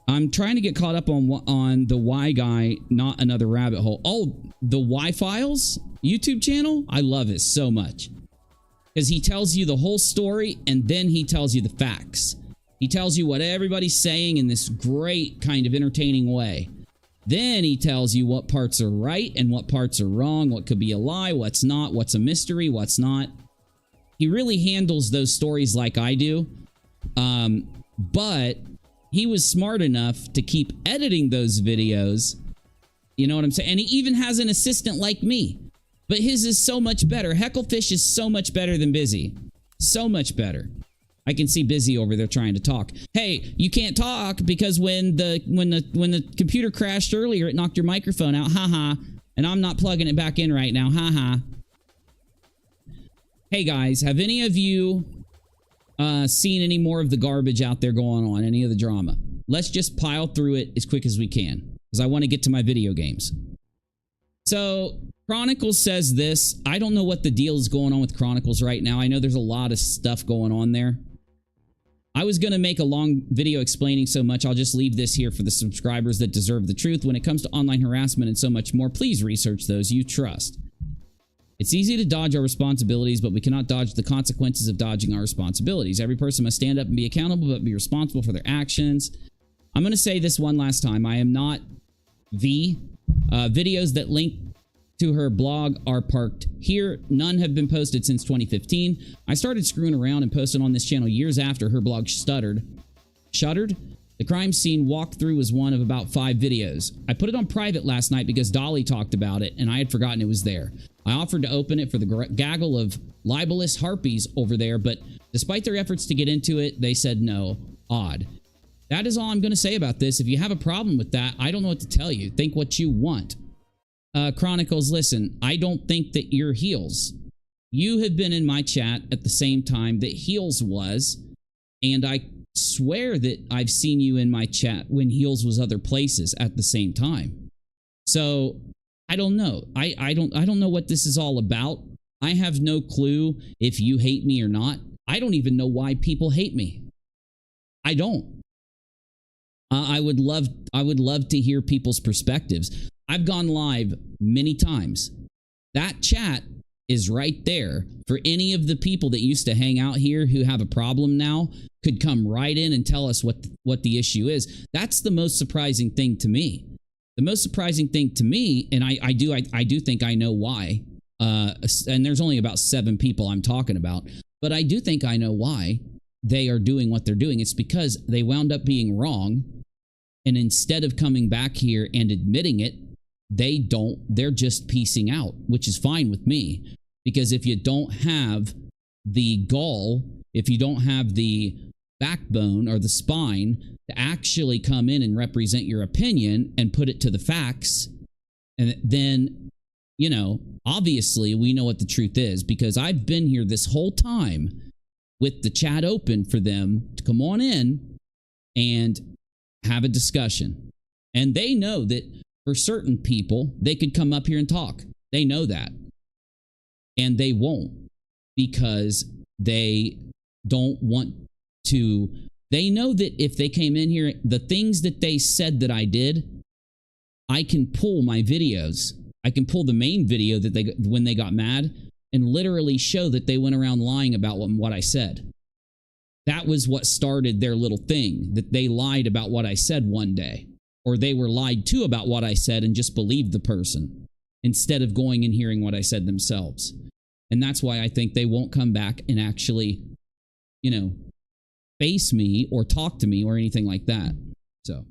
I'm trying to get caught up on the Y Guy, Not Another Rabbit Hole. Oh, the Y Files YouTube channel? I love it so much. Because he tells you the whole story, and then he tells you the facts. He tells you what everybody's saying in this great kind of entertaining way. Then he tells you what parts are right and what parts are wrong, what could be a lie, what's not, what's a mystery, what's not. He really handles those stories like I do. But he was smart enough to keep editing those videos. You know what I'm saying? And he even has an assistant like me. But his is so much better. Hecklefish is so much better than Bizzy. So much better. I can see Bizzy over there trying to talk. Hey, you can't talk because when the computer crashed earlier, it knocked your microphone out. Haha. And I'm not plugging it back in right now. Haha. Hey guys, have any of you seen any more of the garbage out there going on? Any of the drama? Let's just pile through it as quick as we can, because I want to get to my video games. So Chronicles says this. I don't know what the deal is going on with Chronicles right now. I know there's a lot of stuff going on there. I was going to make a long video explaining so much. I'll just leave this here for the subscribers that deserve the truth. When it comes to online harassment and so much more, please research those you trust. It's easy to dodge our responsibilities, but we cannot dodge the consequences of dodging our responsibilities. Every person must stand up and be accountable, but be responsible for their actions. I'm going to say this one last time. I am not V. Videos that link to her blog are parked here. None have been posted since 2015. I started screwing around and posted on this channel years after her blog shuttered. The crime scene walkthrough was one of about 5 videos. I put it on private last night because Dolly talked about it and I had forgotten it was there. I offered to open it for the gaggle of libelous harpies over there, but despite their efforts to get into it, they said no. Odd. That is all I'm going to say about this. If you have a problem with that, I don't know what to tell you. Think what you want. Chronicles, listen, I don't think that you're Heels. You have been in my chat at the same time that Heels was, and I swear that I've seen you in my chat when Heels was other places at the same time. So I don't know. I don't know what this is all about. I have no clue if you hate me or not. I don't even know why people hate me. I don't. I would love to hear people's perspectives. I've gone live many times. That chat is right there for any of the people that used to hang out here who have a problem now could come right in and tell us what the issue is. That's the most surprising thing to me. The most surprising thing to me, and I do think I know why. And there's only about 7 people I'm talking about, but I do think I know why they are doing what they're doing. It's because they wound up being wrong, and instead of coming back here and admitting it, they're just piecing out, which is fine with me. Because if you don't have the gall, if you don't have the backbone or the spine to actually come in and represent your opinion and put it to the facts, and then, you know, obviously we know what the truth is, because I've been here this whole time with the chat open for them to come on in and have a discussion. And they know that for certain people, they could come up here and talk. They know that. And they won't, because they don't want to. They know that if they came in here, the things that they said that I did, I can pull my videos. I can pull the main video that when they got mad and literally show that they went around lying about what I said. That was what started their little thing, that they lied about what I said one day. Or they were lied to about what I said and just believed the person instead of going and hearing what I said themselves. And that's why I think they won't come back and actually, you know, face me or talk to me or anything like that. So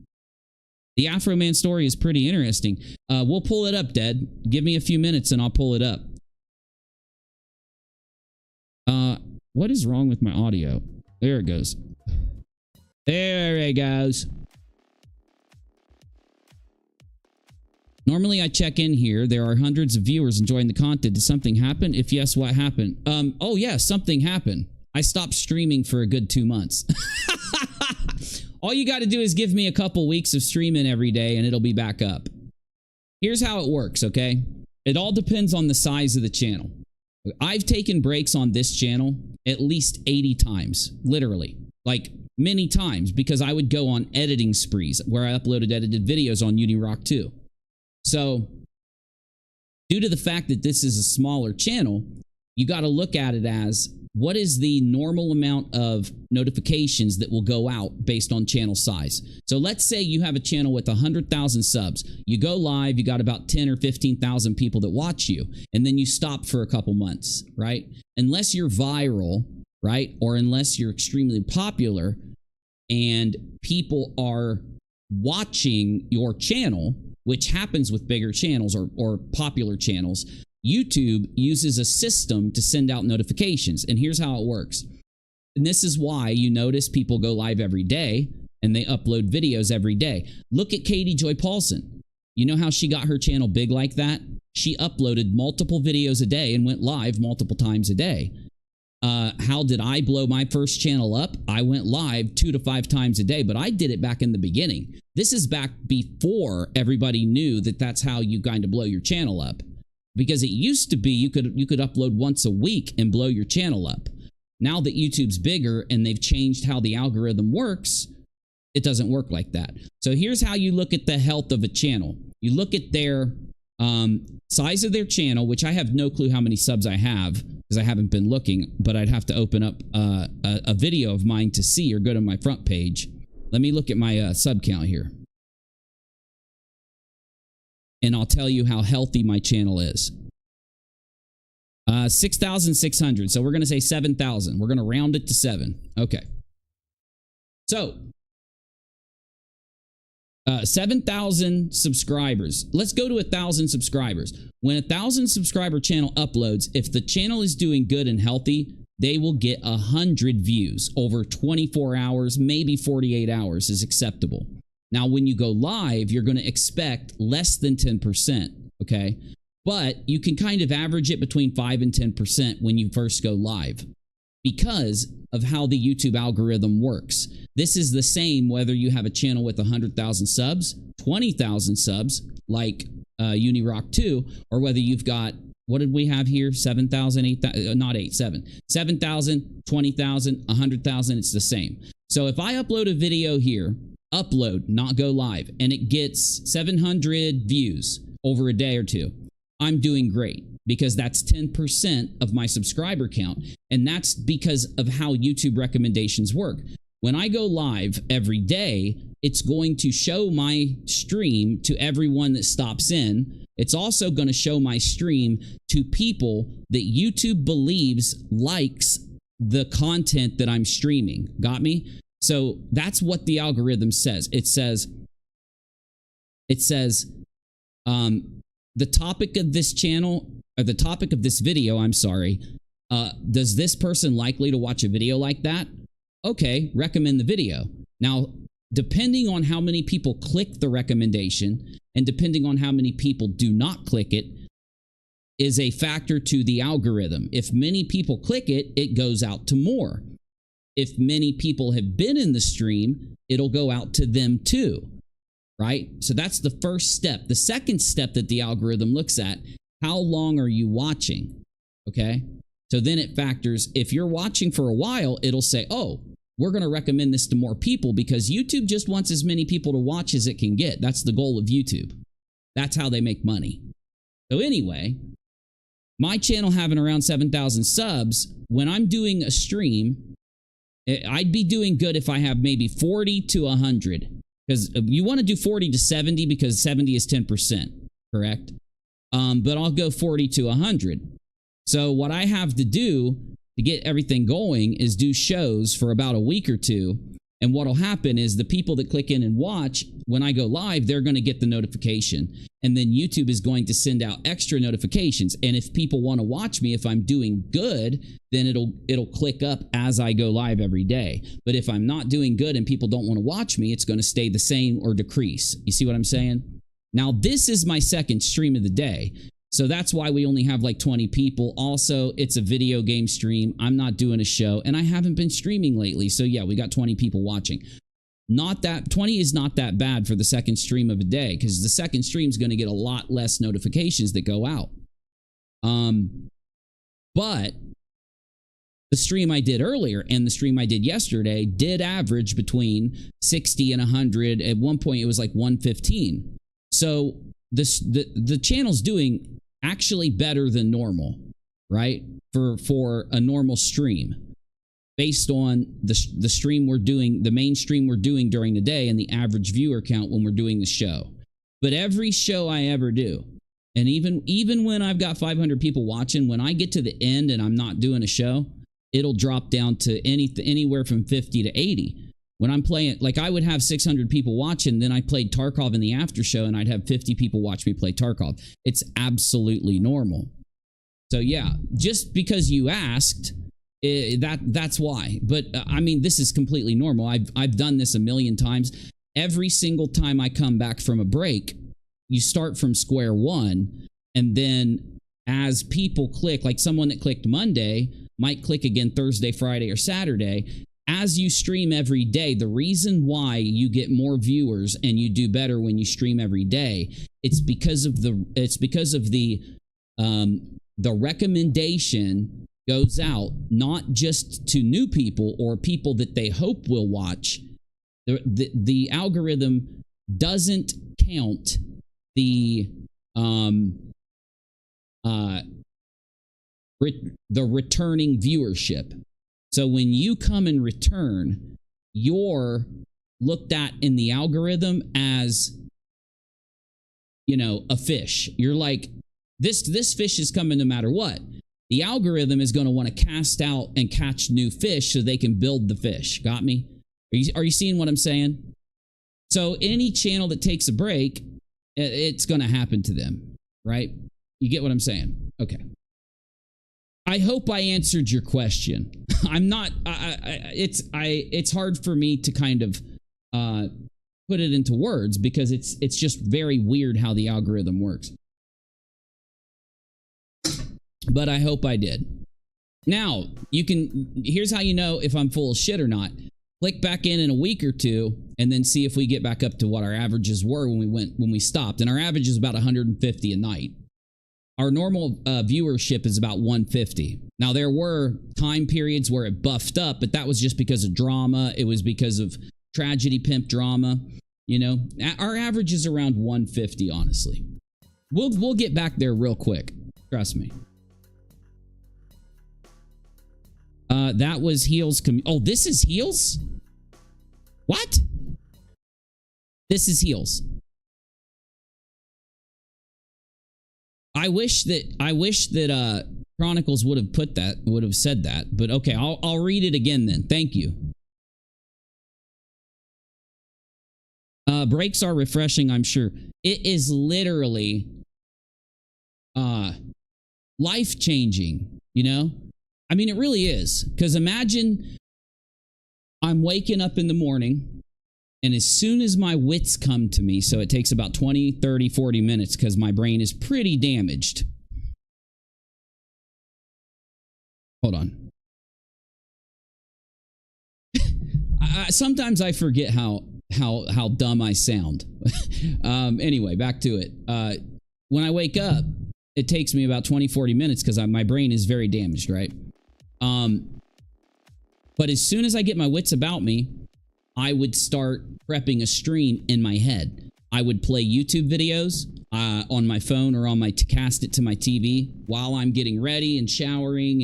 the Afro Man story is pretty interesting. We'll pull it up, Dead. Give me a few minutes and I'll pull it up. What is wrong with my audio? There it goes. There it goes. Normally, I check in here. There are hundreds of viewers enjoying the content. Did something happen? If yes, what happened? Oh, yeah, something happened. I stopped streaming for a good 2 months. All you got to do is give me a couple weeks of streaming every day, and it'll be back up. Here's how it works, okay? It all depends on the size of the channel. I've taken breaks on this channel at least 80 times, literally. Like, many times, because I would go on editing sprees where I uploaded edited videos on UNIROCK too. So, due to the fact that this is a smaller channel, you got to look at it as, what is the normal amount of notifications that will go out based on channel size? So let's say you have a channel with 100,000 subs. You go live, you got about 10 or 15,000 people that watch you, and then you stop for a couple months, right? Unless you're viral, right? Or unless you're extremely popular and people are watching your channel, which happens with bigger channels or popular channels, YouTube uses a system to send out notifications. And here's how it works. And this is why you notice people go live every day and they upload videos every day. Look at Katie Joy Paulson. You know how she got her channel big like that? She uploaded multiple videos a day and went live multiple times a day. How did I blow my first channel up? I went live 2 to 5 times a day, but I did it back in the beginning. This is back before everybody knew that that's how you kind of blow your channel up. Because it used to be you could upload once a week and blow your channel up. Now that YouTube's bigger and they've changed how the algorithm works, it doesn't work like that. So here's how you look at the health of a channel. You look at their size of their channel, which I have no clue how many subs I have because I haven't been looking, but I'd have to open up a video of mine to see or go to my front page. Let me look at my sub count here. And I'll tell you how healthy my channel is. 6,600. So we're going to say 7,000. We're going to round it to 7. Okay. So 7,000 subscribers. Let's go to 1,000 subscribers. When 1,000 subscriber channel uploads, if the channel is doing good and healthy, they will get 100 views over 24 hours, maybe 48 hours is acceptable. Now, when you go live, you're going to expect less than 10%, okay? But you can kind of average it between 5 and 10% when you first go live because of how the YouTube algorithm works. This is the same whether you have a channel with 100,000 subs, 20,000 subs, like UNIROCK 2, or whether you've got, what did we have here? 7,000, 8,000, not 8, 7. 7,000, 20,000, 100,000, it's the same. So if I upload a video here, upload, not go live, and it gets 700 views over a day or two, I'm doing great because that's 10% of my subscriber count. And that's because of how YouTube recommendations work. When I go live every day, it's going to show my stream to everyone that stops in. It's also going to show my stream to people that YouTube believes likes the content that I'm streaming. Got me? So that's what the algorithm says. It says, the topic of this channel, or the topic of this video, I'm sorry, does this person likely to watch a video like that? Okay, recommend the video. Now, depending on how many people click the recommendation and depending on how many people do not click it is a factor to the algorithm. If many people click it, it goes out to more. If many people have been in the stream, it'll go out to them too, right? So that's the first step. The second step that the algorithm looks at, how long are you watching? Okay. So then it factors, if you're watching for a while, it'll say, oh, we're going to recommend this to more people because YouTube just wants as many people to watch as it can get. That's the goal of YouTube. That's how they make money. So anyway, my channel having around 7,000 subs, when I'm doing a stream, I'd be doing good if I have maybe 40 to 100 because you want to do 40 to 70 because 70 is 10%, correct? But I'll go 40 to 100. So what I have to do to get everything going is do shows for about a week or two. And what'll happen is the people that click in and watch, when I go live, they're going to get the notification. And then YouTube is going to send out extra notifications. And if people want to watch me, if I'm doing good, then it'll click up as I go live every day. But if I'm not doing good and people don't want to watch me, it's going to stay the same or decrease. You see what I'm saying? Now, this is my second stream of the day. So that's why we only have like 20 people. Also, it's a video game stream. I'm not doing a show and I haven't been streaming lately. So yeah, we got 20 people watching. Not that 20 is not that bad for the second stream of a day because the second stream is going to get a lot less notifications that go out. But the stream I did earlier and the stream I did yesterday did average between 60 and 100. At one point, it was like 115. So the channel's doing actually better than normal, right? For a normal stream based on the stream we're doing, the main stream we're doing during the day and the average viewer count when we're doing the show. But every show I ever do, and even when I've got 500 people watching, when I get to the end and I'm not doing a show, it'll drop down to anywhere from 50 to 80. When I'm playing, like I would have 600 people watching, then I played Tarkov in the after show and I'd have 50 people watch me play Tarkov. It's absolutely normal. So yeah, just because you asked, that's why. But I mean, this is completely normal. I've done this a million times. Every single time I come back from a break, you start from square one. And then as people click, like someone that clicked Monday might click again Thursday, Friday, or Saturday. As you stream every day, the reason why you get more viewers and you do better when you stream every day, it's because of the recommendation goes out not just to new people or people that they hope will watch. The algorithm doesn't count the returning viewership. So when you come and return, you're looked at in the algorithm as, you know, a fish. You're like, this fish is coming no matter what. The algorithm is going to want to cast out and catch new fish so they can build the fish. Got me? Are you seeing what I'm saying? So any channel that takes a break, it's going to happen to them, right? You get what I'm saying? Okay. I hope I answered your question. I'm not. It's hard for me to kind of put it into words because it's just very weird how the algorithm works. But I hope I did. Now you can. Here's how you know if I'm full of shit or not. Click back in a week or two, and then see if we get back up to what our averages were when we stopped. And our average is about 150 a night. Our normal viewership is about 150. Now, there were time periods where it buffed up, but that was just because of drama. It was because of tragedy pimp drama. You know, our average is around 150, honestly. We'll get back there real quick. Trust me. That was Heels. Oh, this is Heels? What? This is Heels. I wish that Chronicles would have said that, but okay, I'll read it again then. Thank you. Breaks are refreshing, I'm sure. It is literally life-changing, you know? I mean, it really is. Because imagine I'm waking up in the morning, and as soon as my wits come to me, so it takes about 20, 30, 40 minutes because my brain is pretty damaged. Hold on. Sometimes I forget how dumb I sound. Anyway, back to it. When I wake up, it takes me about 20, 40 minutes because my brain is very damaged, right? But as soon as I get my wits about me, I would start prepping a stream in my head. I would play YouTube videos on my phone or on cast it to my TV while I'm getting ready and showering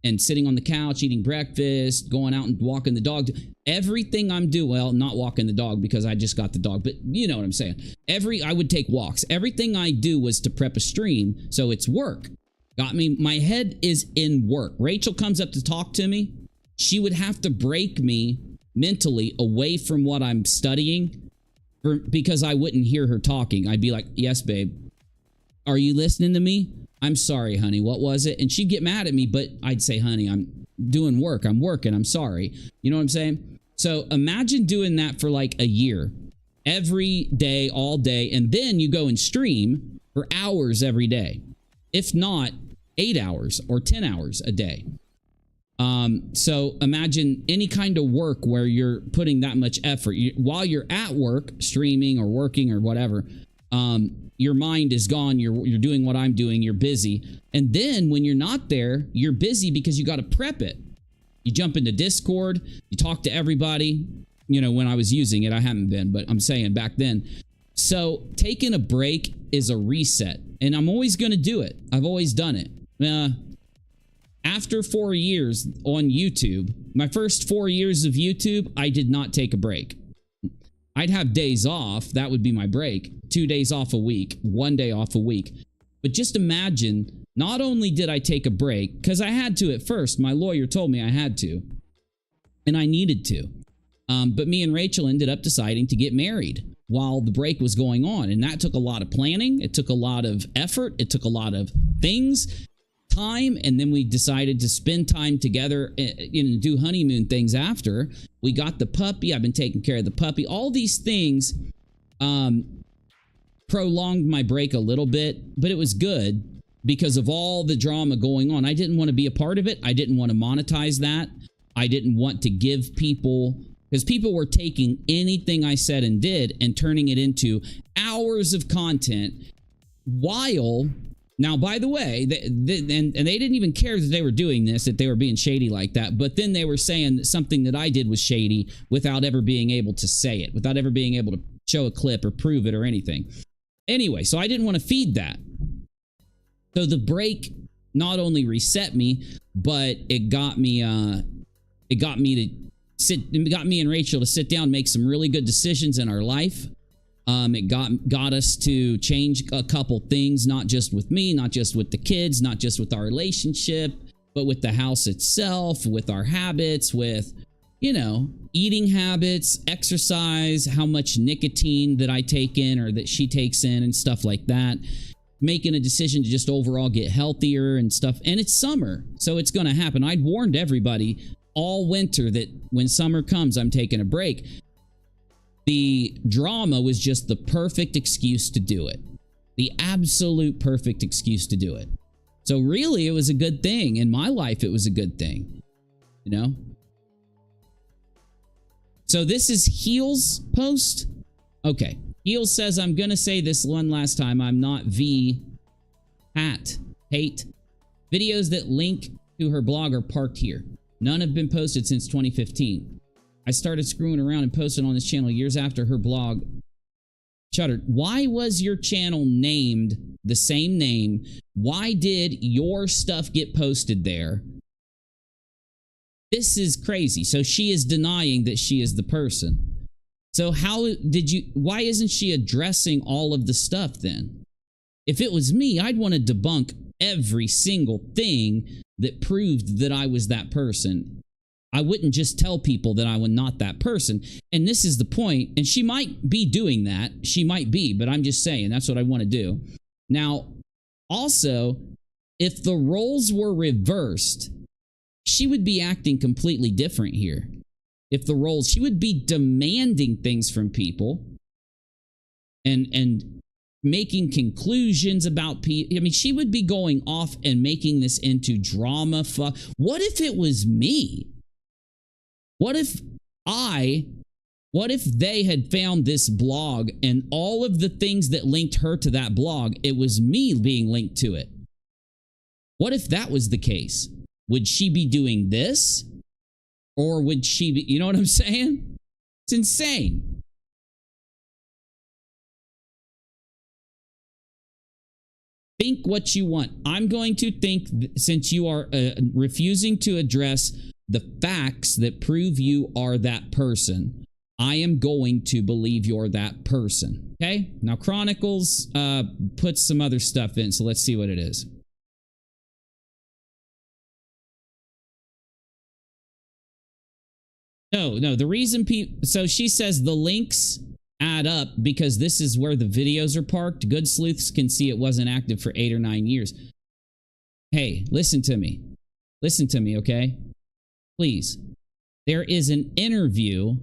and sitting on the couch, eating breakfast, going out and walking the dog. Everything I'm doing, well, not walking the dog because I just got the dog, but you know what I'm saying. I would take walks. Everything I do was to prep a stream, so it's work. Got me? My head is in work. Rachel comes up to talk to me. She would have to break me mentally away from what I'm studying because I wouldn't hear her talking. I'd be like, yes, babe. Are you listening to me? I'm sorry, honey. What was it? And she'd get mad at me, but I'd say, honey, I'm doing work. I'm working. I'm sorry. You know what I'm saying? So imagine doing that for like a year, every day, all day. And then you go and stream for hours every day. If not 8 hours or 10 hours a day. So imagine any kind of work where you're putting that much effort. While you're at work, streaming or working or whatever, your mind is gone. You're doing what I'm doing. You're busy. And then when you're not there, you're busy because you got to prep it. You jump into Discord. You talk to everybody. You know, when I was using it, I haven't been, but I'm saying back then. So taking a break is a reset. And I'm always going to do it. I've always done it. After 4 years on YouTube, my first 4 years of YouTube, I did not take a break. I'd have days off. That would be my break. 2 days off a week, 1 day off a week. But just imagine, not only did I take a break, because I had to at first. My lawyer told me I had to. And I needed to. But me and Rachel ended up deciding to get married while the break was going on. And that took a lot of planning. It took a lot of effort. It took a lot of things. Time, and then we decided to spend time together and do honeymoon things after. We got the puppy. I've been taking care of the puppy. All these things prolonged my break a little bit, but it was good because of all the drama going on. I didn't want to be a part of it. I didn't want to monetize that. I didn't want to give people, because people were taking anything I said and did and turning it into hours of content while Now, by the way, and they didn't even care that they were doing this, that they were being shady like that. But then they were saying that something that I did was shady without ever being able to say it, without ever being able to show a clip or prove it or anything. Anyway, so I didn't want to feed that. So the break not only reset me, but it got me and Rachel to sit down, make some really good decisions in our life. It got us to change a couple things, not just with me, not just with the kids, not just with our relationship, but with the house itself, with our habits, with, you know, eating habits, exercise, how much nicotine that I take in or that she takes in and stuff like that. Making a decision to just overall get healthier and stuff. And it's summer, so it's going to happen. I'd warned everybody all winter that when summer comes, I'm taking a break. The drama was just the perfect excuse to do it. The absolute perfect excuse to do it. So really, it was a good thing. In my life, it was a good thing. You know? So this is Heels post. Okay. Heels says, I'm going to say this one last time. I'm not hate. Videos that link to her blog are parked here. None have been posted since 2015. I started screwing around and posted on this channel years after her blog shuttered. Why was your channel named the same name? Why did your stuff get posted there? This is crazy. So she is denying that she is the person. So why isn't she addressing all of the stuff then? If it was me, I'd want to debunk every single thing that proved that I was that person. I wouldn't just tell people that I was not that person. And this is the point. And she might be doing that. She might be, but I'm just saying that's what I want to do. Now, also, if the roles were reversed, she would be acting completely different here. If the roles, she would be demanding things from people and making conclusions about people. I mean, she would be going off and making this into drama. What if it was me? What if they had found this blog and all of the things that linked her to that blog, it was me being linked to it? What if that was the case? Would she be doing this? Or would she be, you know what I'm saying? It's insane. Think what you want. I'm going to think, since you are refusing to address the facts that prove you are that person, I am going to believe you're that person. Okay? Now, Chronicles puts some other stuff in, so let's see what it is. No, the reason so she says the links add up because this is where the videos are parked. Good sleuths can see it wasn't active for 8 or 9 years. Hey, listen to me. Listen to me, okay? Please. There is an interview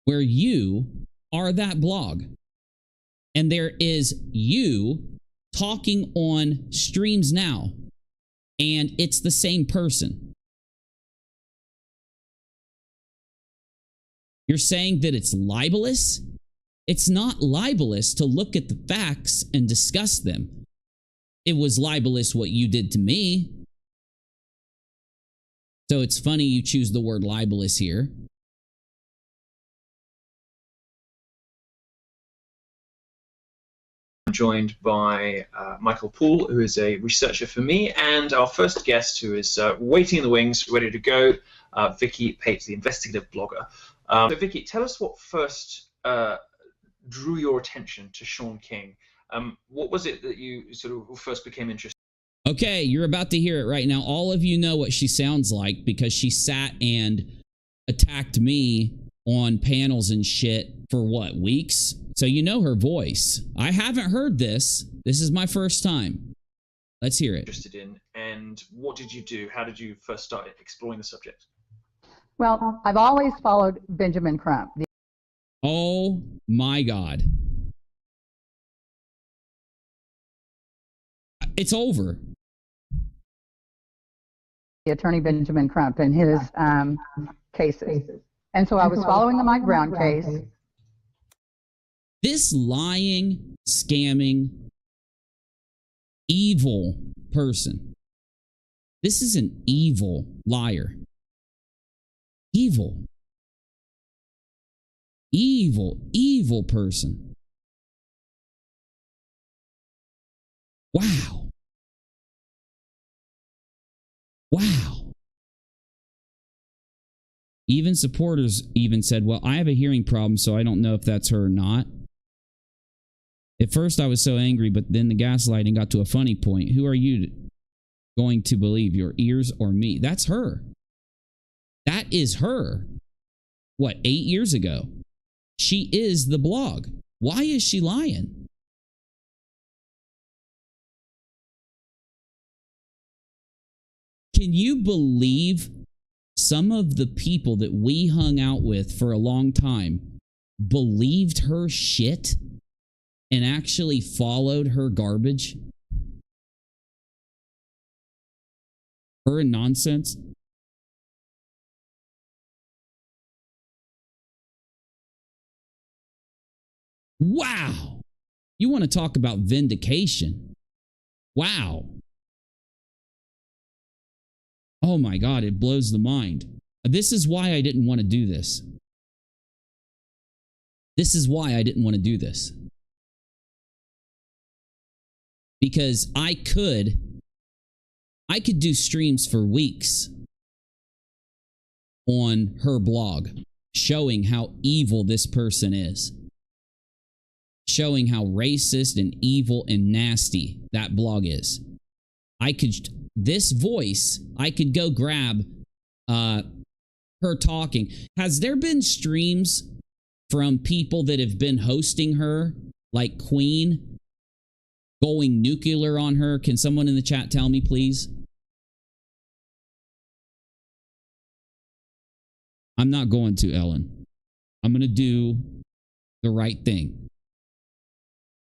where you are that blog. And there is you talking on streams now. And it's the same person. You're saying that it's libelous? It's not libelous to look at the facts and discuss them. It was libelous what you did to me. So it's funny you choose the word libelous here. I'm joined by Michael Poole, who is a researcher for me, and our first guest, who is waiting in the wings, ready to go, Vicky Pate, the investigative blogger. So Vicky, tell us what first drew your attention to Shaun King. What was it that you sort of first became interested in? Okay, you're about to hear it right now. All of you know what she sounds like because she sat and attacked me on panels and shit for what, weeks? So you know her voice. I haven't heard this. This is my first time. Let's hear it. Interested in, and what did you do? How did you first start exploring the subject? Well, I've always followed Benjamin Crump. Oh my God. It's over. The attorney Benjamin Crump and his cases. And so I was following the Mike Brown case. This lying, scamming, Evil person. This is an evil liar. Evil. Evil, evil person. Wow. Wow. Even supporters even said, well, I have a hearing problem, so I don't know if that's her or not. At first, I was so angry, but then the gaslighting got to a funny point. Who are you going to believe, your ears or me? That's her. That is her. What, 8 years ago? She is the blog. Why is she lying? Can you believe some of the people that we hung out with for a long time believed her shit and actually followed her garbage? Her nonsense? Wow. You want to talk about vindication? Wow. Oh my God, it blows the mind. This is why I didn't want to do this. This is why I didn't want to do this. Because I could do streams for weeks on her blog showing how evil this person is. Showing how racist and evil and nasty that blog is. This voice, I could go grab her talking. Has there been streams from people that have been hosting her, like Queen, going nuclear on her? Can someone in the chat tell me, please? I'm not going to, Ellen. I'm going to do the right thing.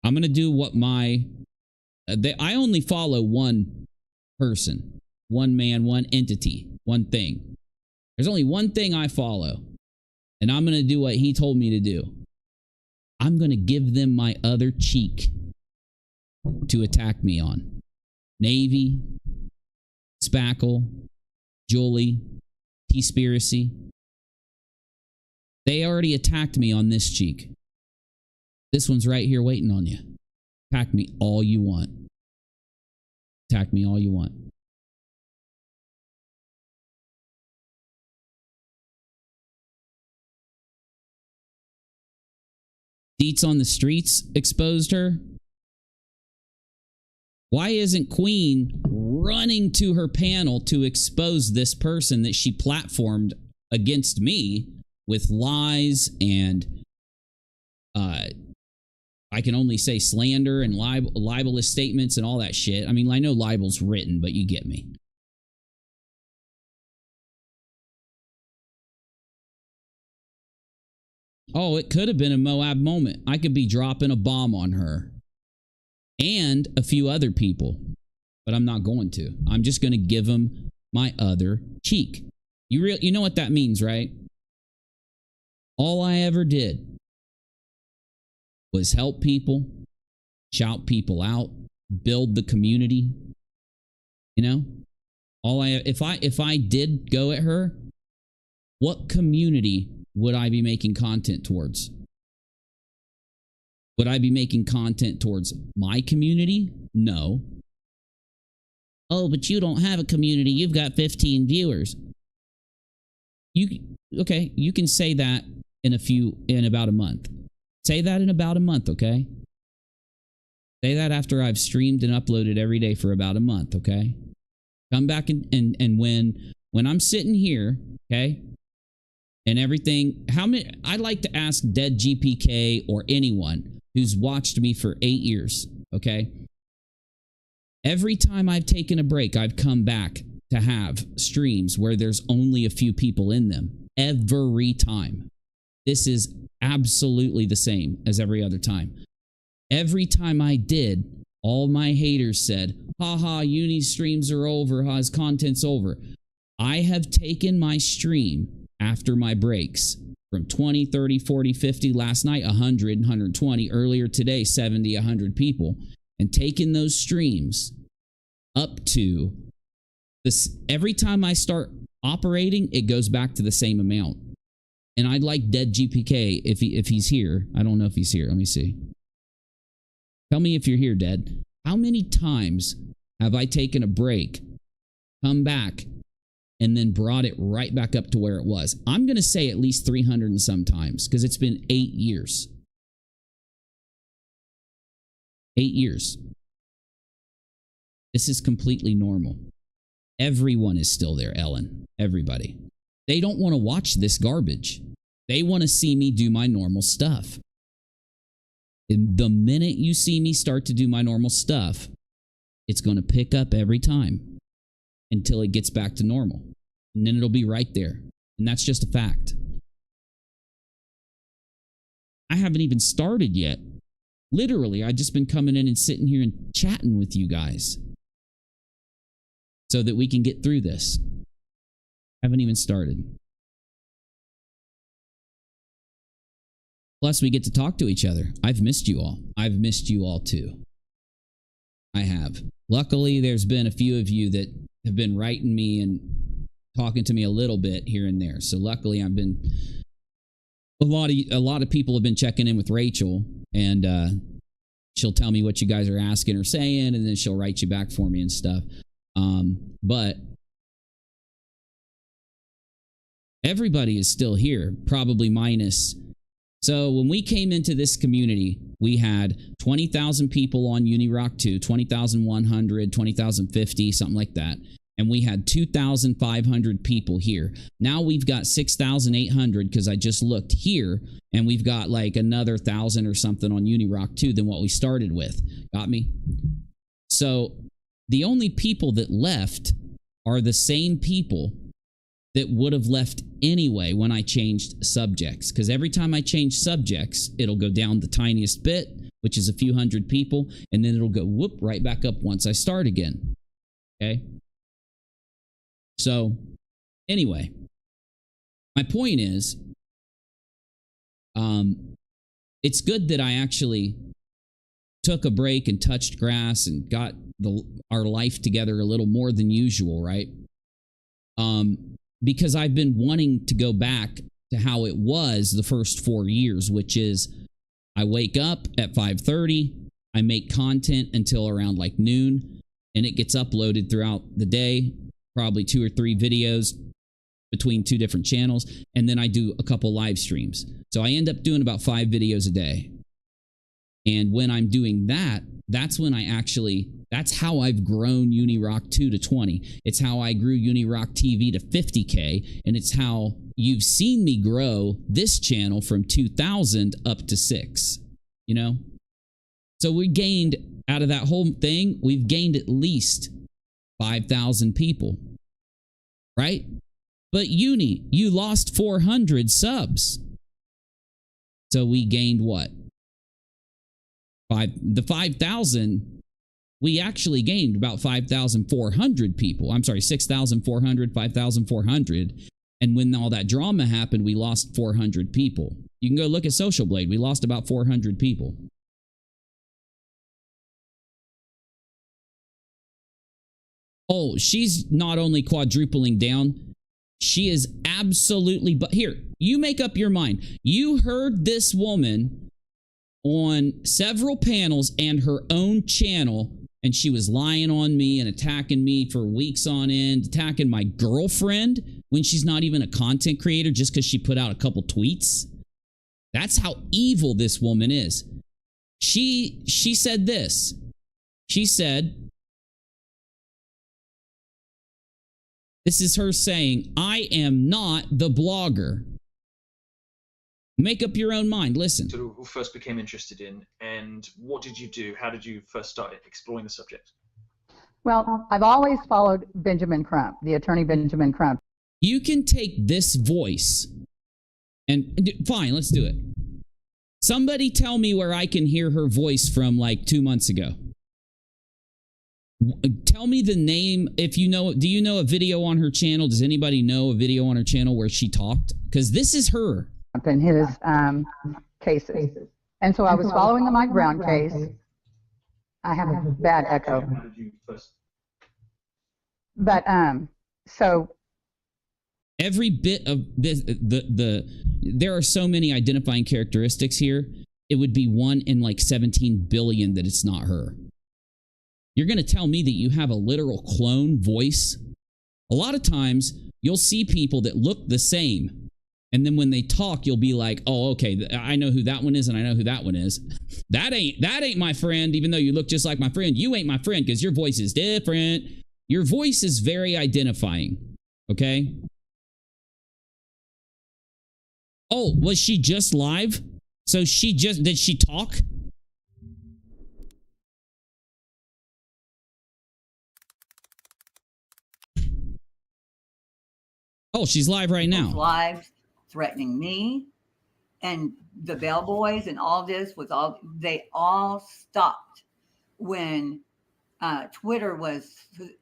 I'm going to do what I only follow one person, one man, one entity, one thing. There's only one thing I follow, and I'm going to do what he told me to do. I'm going to give them my other cheek to attack me on. Navy, Spackle, Julie, T-Spiracy. They already attacked me on this cheek. This one's right here waiting on you. Attack me all you want. Attack me all you want. Deets on the Streets exposed her. Why isn't Queen running to her panel to expose this person that she platformed against me with lies and I can only say slander and libelous statements and all that shit. I mean, I know libel's written, but you get me. Oh, it could have been a Moab moment. I could be dropping a bomb on her and a few other people, but I'm not going to. I'm just going to give them my other cheek. You know what that means, right? All I ever did was help people, shout people out, build the community. You know, if I did go at her, what community would I be making content towards? Would I be making content towards my community? No. Oh, but you don't have a community. You've got 15 viewers. Okay, you can say that in about a month. Say that in about a month, okay? Say that after I've streamed and uploaded every day for about a month, okay? Come back and when I'm sitting here, okay? And everything, I'd like to ask Dead GPK or anyone who's watched me for 8 years, okay? Every time I've taken a break, I've come back to have streams where there's only a few people in them. Every time. This is absolutely the same as every other time. Every time I did, all my haters said, haha, Uni's streams are over, his content's over. I have taken my stream after my breaks from 20, 30, 40, 50, last night 100, 120, earlier today 70, 100 people. and taken those streams up to this. Every time I start operating, it goes back to the same amount. And I'd like Dead GPK if he's here. I don't know if he's here. Let me see. Tell me if you're here, Dead. How many times have I taken a break, come back, and then brought it right back up to where it was? I'm going to say at least 300 and some times, because it's been 8 years. 8 years. This is completely normal. Everyone is still there, Ellen. Everybody. They don't want to watch this garbage. They want to see me do my normal stuff. And the minute you see me start to do my normal stuff, it's going to pick up every time until it gets back to normal. And then it'll be right there. And that's just a fact. I haven't even started yet. Literally, I've just been coming in and sitting here and chatting with you guys so that we can get through this. Haven't even started. Plus, we get to talk to each other. I've missed you all. I've missed you all too. I have. Luckily, there's been a few of you that have been writing me and talking to me a little bit here and there. So luckily, I've been a lot of people have been checking in with Rachel, and she'll tell me what you guys are asking or saying, and then she'll write you back for me and stuff. But everybody is still here, probably minus. So when we came into this community, we had 20,000 people on UNIROCK 2, 20,100, 20,050, something like that. And we had 2,500 people here. Now we've got 6,800 because I just looked here, and we've got like another 1,000 or something on UNIROCK 2 than what we started with. Got me? So the only people that left are the same people that would have left anyway when I changed subjects. Because every time I change subjects, it'll go down the tiniest bit, which is a few hundred people, and then it'll go whoop right back up once I start again. Okay? So, anyway, my point is, it's good that I actually took a break and touched grass and got our life together a little more than usual, right? Because I've been wanting to go back to how it was the first 4 years, which is I wake up at 5:30, I make content until around like noon, and it gets uploaded throughout the day, probably 2 or 3 videos between 2 different channels, and then I do a couple live streams. So I end up doing about 5 videos a day. And when I'm doing that, that's when that's how I've grown UNIROCK 2 to 20. It's how I grew UNIROCK TV to 50K. And it's how you've seen me grow this channel from 2,000 up to 6, you know? So we gained, out of that whole thing, we've gained at least 5,000 people, right? But Uni, you lost 400 subs. So we gained what? The 5,000, we actually gained about 5,400 people. I'm sorry, 6,400, 5,400. And when all that drama happened, we lost 400 people. You can go look at Social Blade. We lost about 400 people. Oh, she's not only quadrupling down, she is absolutely, but here, you make up your mind. You heard this woman on several panels and her own channel, and she was lying on me and attacking me for weeks on end, attacking my girlfriend when she's not even a content creator just because she put out a couple tweets. That's how evil this woman is. She said this. She said, this is her saying, I am not the blogger. Make up your own mind. Listen. Sort of who first became interested in, and what did you do? How did you first start exploring the subject? Well, I've always followed Benjamin Crump, the attorney Benjamin Crump. You can take this voice and fine, let's do it. Somebody tell me where I can hear her voice from like 2 months ago. Tell me the name. If you know, do you know a video on her channel? Does anybody know a video on her channel where she talked? Because this is her. In his cases. And so I was following the Mike Brown case. I have a bad echo. But so every bit of this, there are so many identifying characteristics here. It would be 1 in like 17 billion that it's not her. You're going to tell me that you have a literal clone voice? A lot of times you'll see people that look the same, and then when they talk, you'll be like, "Oh, okay, I know who that one is, and I know who that one is." That ain't my friend. Even though you look just like my friend, you ain't my friend because your voice is different. Your voice is very identifying. Okay. Oh, was she just live? So did she talk? Oh, she's live right now. Live threatening me and the bellboys and all this was all, they all stopped when Twitter was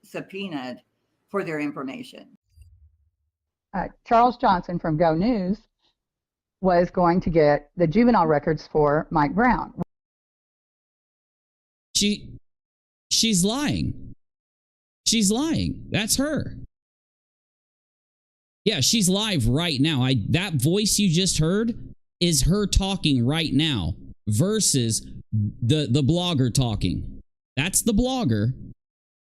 subpoenaed for their information. Charles Johnson from Go News was going to get the juvenile records for Mike Brown. She's lying. She's lying. That's her. Yeah, she's live right now. That voice you just heard is her talking right now versus the blogger talking. That's the blogger.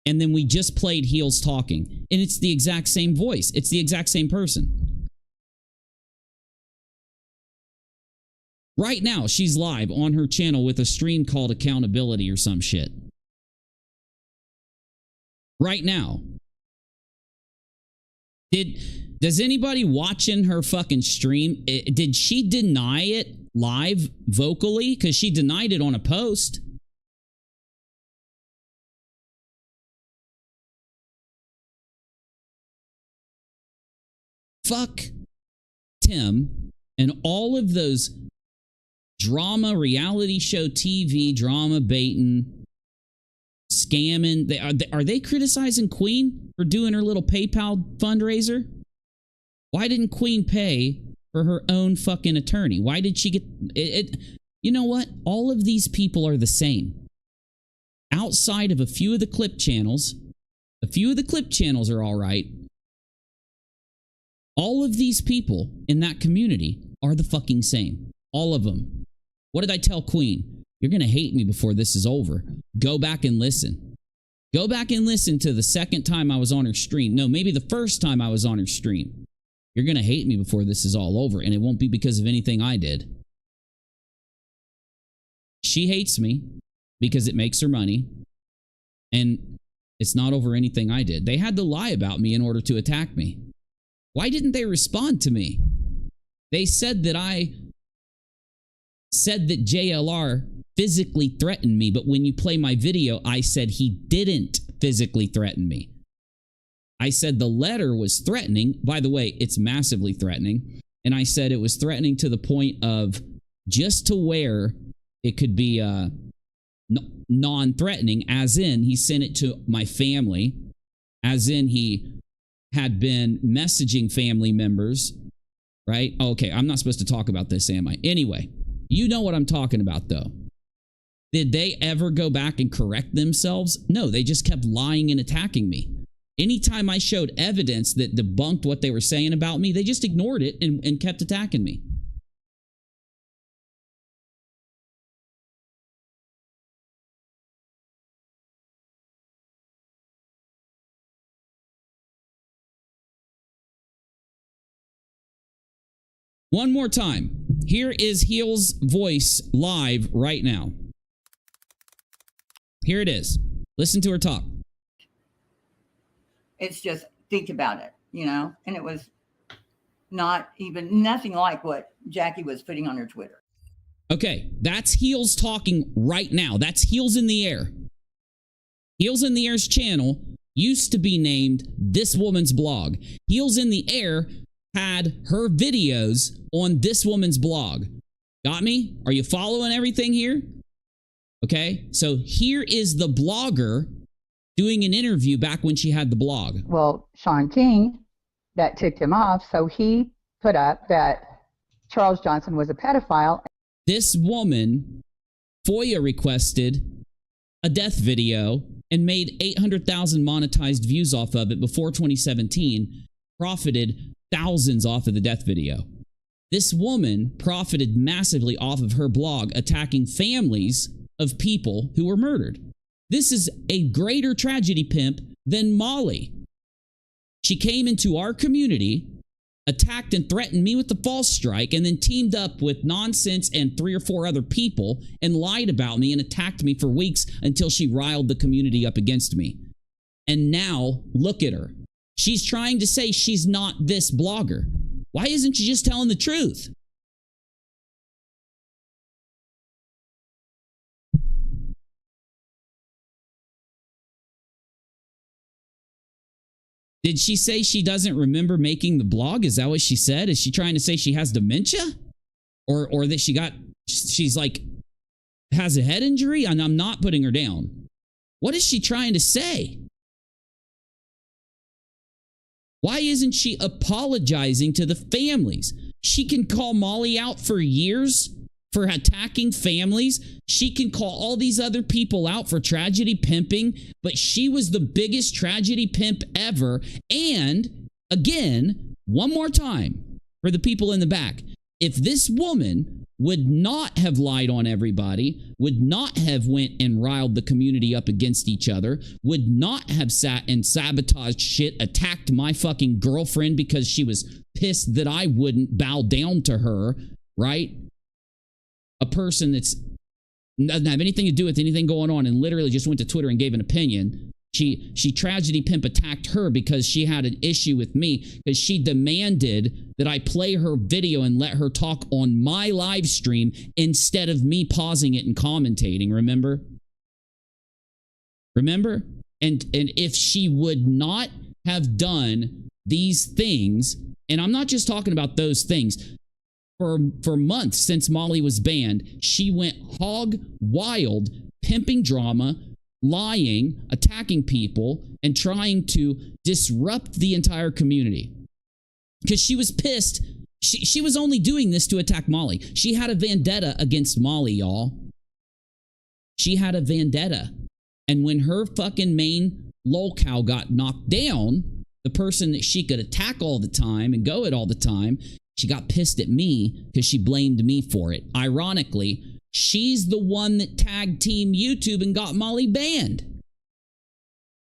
And then we just played Heels talking. And it's the exact same voice. It's the exact same person. Right now, she's live on her channel with a stream called Accountability or some shit. Right now. Does anybody watching her fucking stream, did she deny it live vocally? Because she denied it on a post. Fuck Tim and all of those drama, reality show TV, drama baiting, scamming. Are they criticizing Queen for doing her little PayPal fundraiser? Why didn't Queen pay for her own fucking attorney? Why did she get it? You know what? All of these people are the same. Outside of a few of the clip channels are all right. All of these people in that community are the fucking same. All of them. What did I tell Queen? You're going to hate me before this is over. Go back and listen. Go back and listen to the second time I was on her stream. No, maybe the first time I was on her stream. You're going to hate me before this is all over, and it won't be because of anything I did. She hates me because it makes her money, and it's not over anything I did. They had to lie about me in order to attack me. Why didn't they respond to me? They said that I said that JLR physically threatened me, but when you play my video, I said he didn't physically threaten me. I said the letter was threatening. By the way, it's massively threatening. And I said it was threatening to the point of just to where it could be non-threatening, as in he sent it to my family, as in he had been messaging family members, right? Okay, I'm not supposed to talk about this, am I? Anyway, you know what I'm talking about, though. Did they ever go back and correct themselves? No, they just kept lying and attacking me. Anytime I showed evidence that debunked what they were saying about me, they just ignored it and kept attacking me. One more time. Here is Heel's voice live right now. Here it is. Listen to her talk. It's just, think about it, you know? And it was nothing like what Jackie was putting on her Twitter. Okay, that's Heels talking right now. That's Heels in the Air. Heels in the Air's channel used to be named This Woman's Blog. Heels in the Air had her videos on This Woman's Blog. Got me? Are you following everything here? Okay, so here is the blogger doing an interview back when she had the blog. Well, Sean King, that ticked him off, so he put up that Charles Johnson was a pedophile. This woman FOIA requested a death video and made 800,000 monetized views off of it before 2017, profited thousands off of the death video. This woman profited massively off of her blog attacking families of people who were murdered. This is a greater tragedy pimp than Molly. She came into our community, attacked and threatened me with the false strike, and then teamed up with Nonsense and 3 or 4 other people and lied about me and attacked me for weeks until she riled the community up against me. And now, look at her. She's trying to say she's not this blogger. Why isn't she just telling the truth? Did she say she doesn't remember making the blog? Is that what she said? Is she trying to say she has dementia? Or that she's like, has a head injury? And I'm not putting her down. What is she trying to say? Why isn't she apologizing to the families? She can call Molly out for years for attacking families. She can call all these other people out for tragedy pimping, but she was the biggest tragedy pimp ever. And again, one more time for the people in the back, if this woman would not have lied on everybody, would not have went and riled the community up against each other, would not have sat and sabotaged shit, attacked my fucking girlfriend because she was pissed that I wouldn't bow down to her, right? A person that's doesn't have anything to do with anything going on and literally just went to Twitter and gave an opinion. She tragedy pimp attacked her because she had an issue with me because she demanded that I play her video and let her talk on my live stream instead of me pausing it and commentating. Remember? And if she would not have done these things, and I'm not just talking about those things, for months since Molly was banned, she went hog wild, pimping drama, lying, attacking people, and trying to disrupt the entire community. Because she was pissed. She was only doing this to attack Molly. She had a vendetta against Molly, y'all. She had a vendetta. And when her fucking main lolcow got knocked down, the person that she could attack all the time and go at all the time, she got pissed at me because she blamed me for it. Ironically, she's the one that tagged Team YouTube and got Molly banned.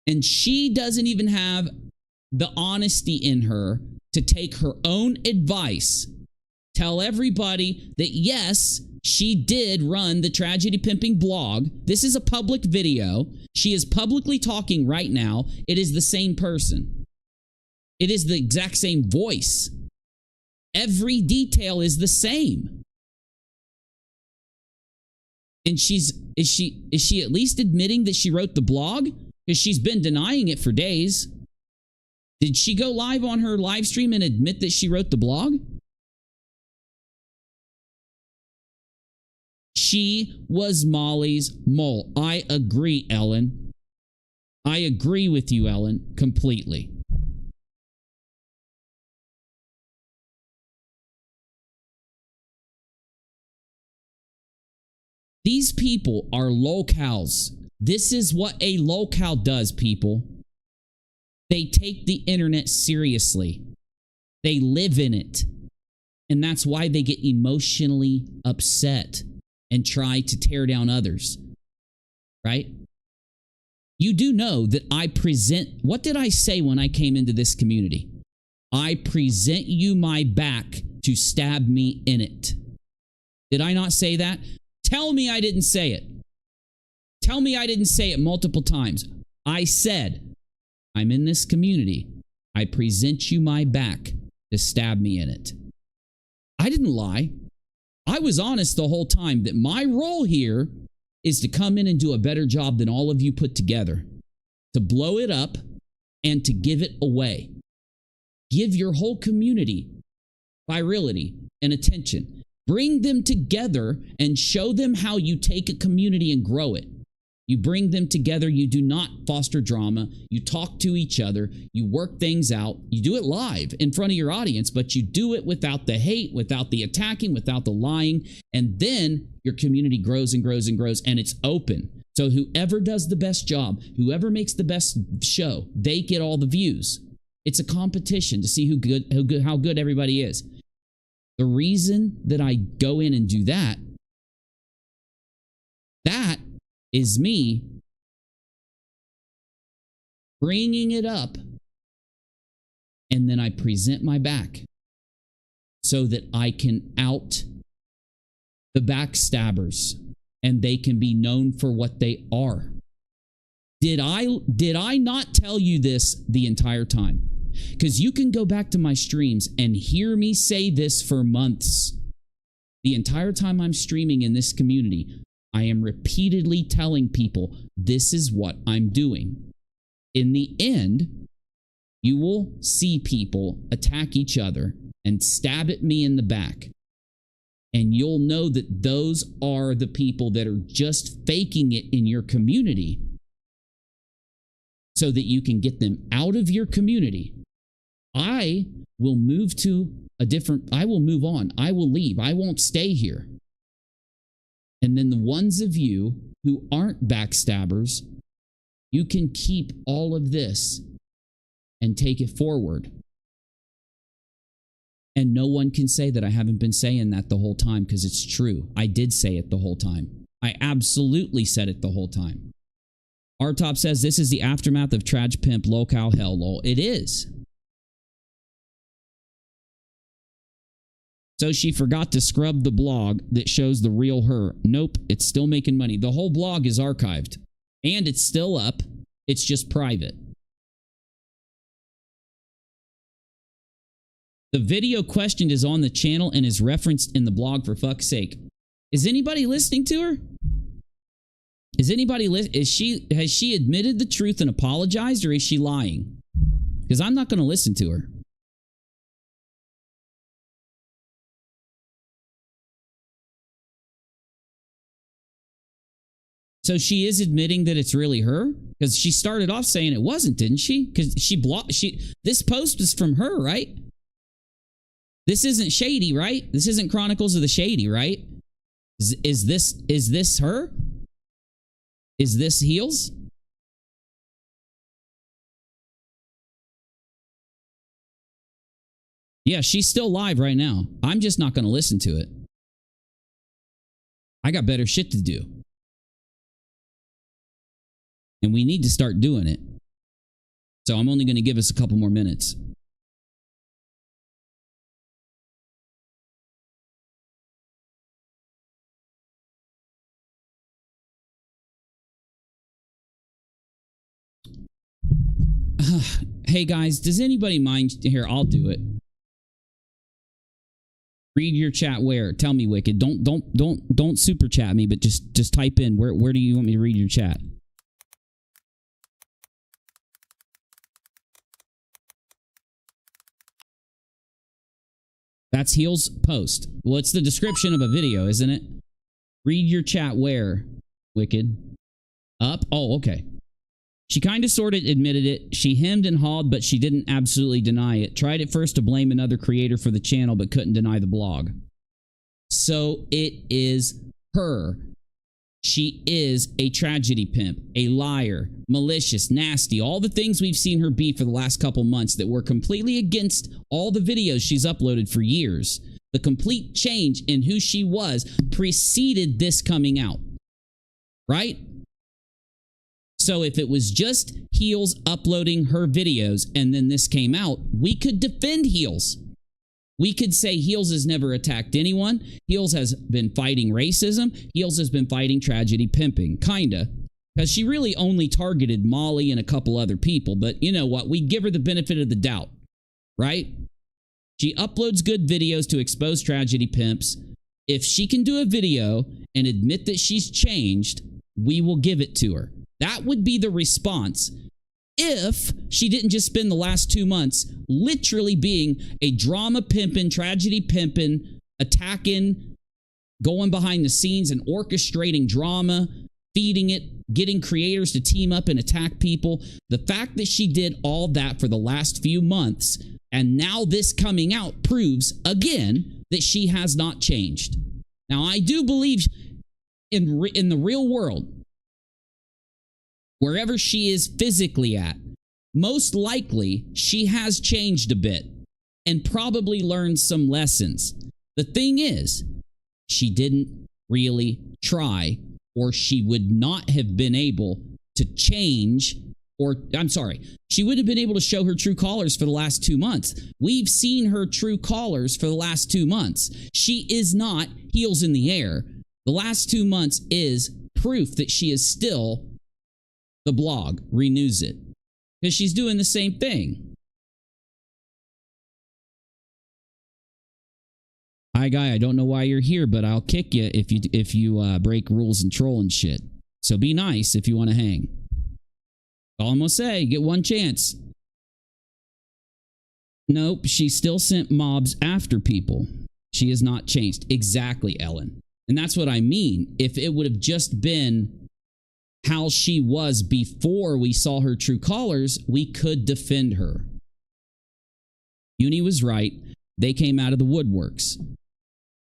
And she doesn't even have the honesty in her to take her own advice, tell everybody that yes, she did run the Tragedy Pimping blog. This is a public video. She is publicly talking right now. It is the same person. It is the exact same voice. Every detail is the same. And is she at least admitting that she wrote the blog? Because she's been denying it for days. Did she go live on her live stream and admit that she wrote the blog? She was Molly's mole. I agree, Ellen. I agree with you, Ellen, completely. These people are locals. This is what a local does, people. They take the internet seriously. They live in it. And that's why they get emotionally upset and try to tear down others. Right? You do know that I present... What did I say when I came into this community? I present you my back to stab me in it. Did I not say that? Tell me I didn't say it. Tell me I didn't say it multiple times. I said, I'm in this community. I present you my back to stab me in it. I didn't lie. I was honest the whole time that my role here is to come in and do a better job than all of you put together. To blow it up and to give it away. Give your whole community virility and attention. Bring them together and show them how you take a community and grow it. You bring them together. You do not foster drama. You talk to each other. You work things out. You do it live in front of your audience, but you do it without the hate, without the attacking, without the lying. And then your community grows and grows and grows, and it's open. So whoever does the best job, whoever makes the best show, they get all the views. It's a competition to see how good everybody is. The reason that I go in and do that is me bringing it up, and then I present my back so that I can out the backstabbers and they can be known for what they are. Did I not tell you this the entire time? Because you can go back to my streams and hear me say this for months. The entire time I'm streaming in this community, I am repeatedly telling people this is what I'm doing. In the end, you will see people attack each other and stab at me in the back. And you'll know that those are the people that are just faking it in your community so that you can get them out of your community. I will move I will move on. I will leave. I won't stay here. And then the ones of you who aren't backstabbers, you can keep all of this and take it forward. And no one can say that I haven't been saying that the whole time, because it's true. I did say it the whole time. I absolutely said it the whole time. R-Top says this is the aftermath of TRAJPMP locale hell, lol. It is. So she forgot to scrub the blog that shows the real her. Nope, it's still making money. The whole blog is archived. And it's still up. It's just private. The video questioned is on the channel and is referenced in the blog, for fuck's sake. Is anybody listening to her? Is anybody has she admitted the truth and apologized, or is she lying? Because I'm not going to listen to her. So she is admitting that it's really her? Because she started off saying it wasn't, didn't she? Because this post was from her, right? This isn't Shady, right? This isn't Chronicles of the Shady, right? Is this her? Is this Heels? Yeah, she's still live right now. I'm just not going to listen to it. I got better shit to do. And we need to start doing it. So I'm only going to give us a couple more minutes. Hey guys, does anybody mind? Here, I'll do it. Read your chat where? Tell me, Wicked. Don't super chat me, but just type in where do you want me to read your chat? That's Heels post. Well, it's the description of a video, isn't it? Read your chat where, Wicked? Up? Oh, okay. She kind of sort of admitted it. She hemmed and hawed, but she didn't absolutely deny it. Tried at first to blame another creator for the channel, but couldn't deny the blog. So it is her. She is a tragedy pimp, a liar, malicious, nasty, all the things we've seen her be for the last couple months that were completely against all the videos she's uploaded for years. The complete change in who she was preceded this coming out. Right? So if it was just Heels uploading her videos and then this came out, we could defend Heels. We could say Heels has never attacked anyone. Heels has been fighting racism. Heels has been fighting tragedy pimping, kinda. Because she really only targeted Molly and a couple other people. But you know what? We give her the benefit of the doubt, right? She uploads good videos to expose tragedy pimps. If she can do a video and admit that she's changed, we will give it to her. That would be the response if she didn't just spend the last 2 months literally being a drama pimping, tragedy pimping, attacking, going behind the scenes and orchestrating drama, feeding it, getting creators to team up and attack people. The fact that she did all that for the last few months and now this coming out proves again that she has not changed. Now, I do believe in the real world, wherever she is physically at, most likely she has changed a bit and probably learned some lessons. The thing is, she didn't really try, or she would not have been able to change, or I'm sorry, she would have been able to show her true colors for the last 2 months. We've seen her true colors for the last 2 months. She is not heels in the air. The last 2 months is proof that she is still the blog, renews it, because she's doing the same thing. Hi, guy. I don't know why you're here, but I'll kick you if you break rules and troll and shit. So be nice if you want to hang. All I'm gonna say, get one chance. Nope, she still sent mobs after people. She has not changed. Exactly, Ellen. And that's what I mean. If it would have just been how she was before we saw her true colors, we could defend her. Uni was right. They came out of the woodworks.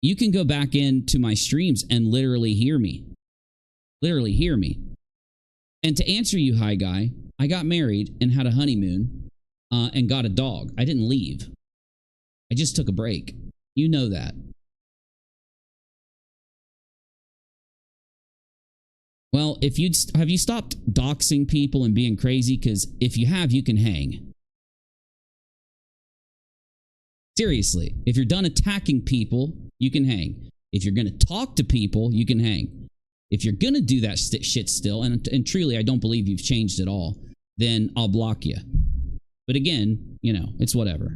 You can go back into my streams and literally hear me. Literally hear me. And to answer you, hi guy, I got married and had a honeymoon and got a dog. I didn't leave. I just took a break. You know that. Well, have you stopped doxing people and being crazy? Because if you have, you can hang. Seriously, if you're done attacking people, you can hang. If you're going to talk to people, you can hang. If you're going to do that shit still, and truly I don't believe you've changed at all, then I'll block you. But again, you know, it's whatever.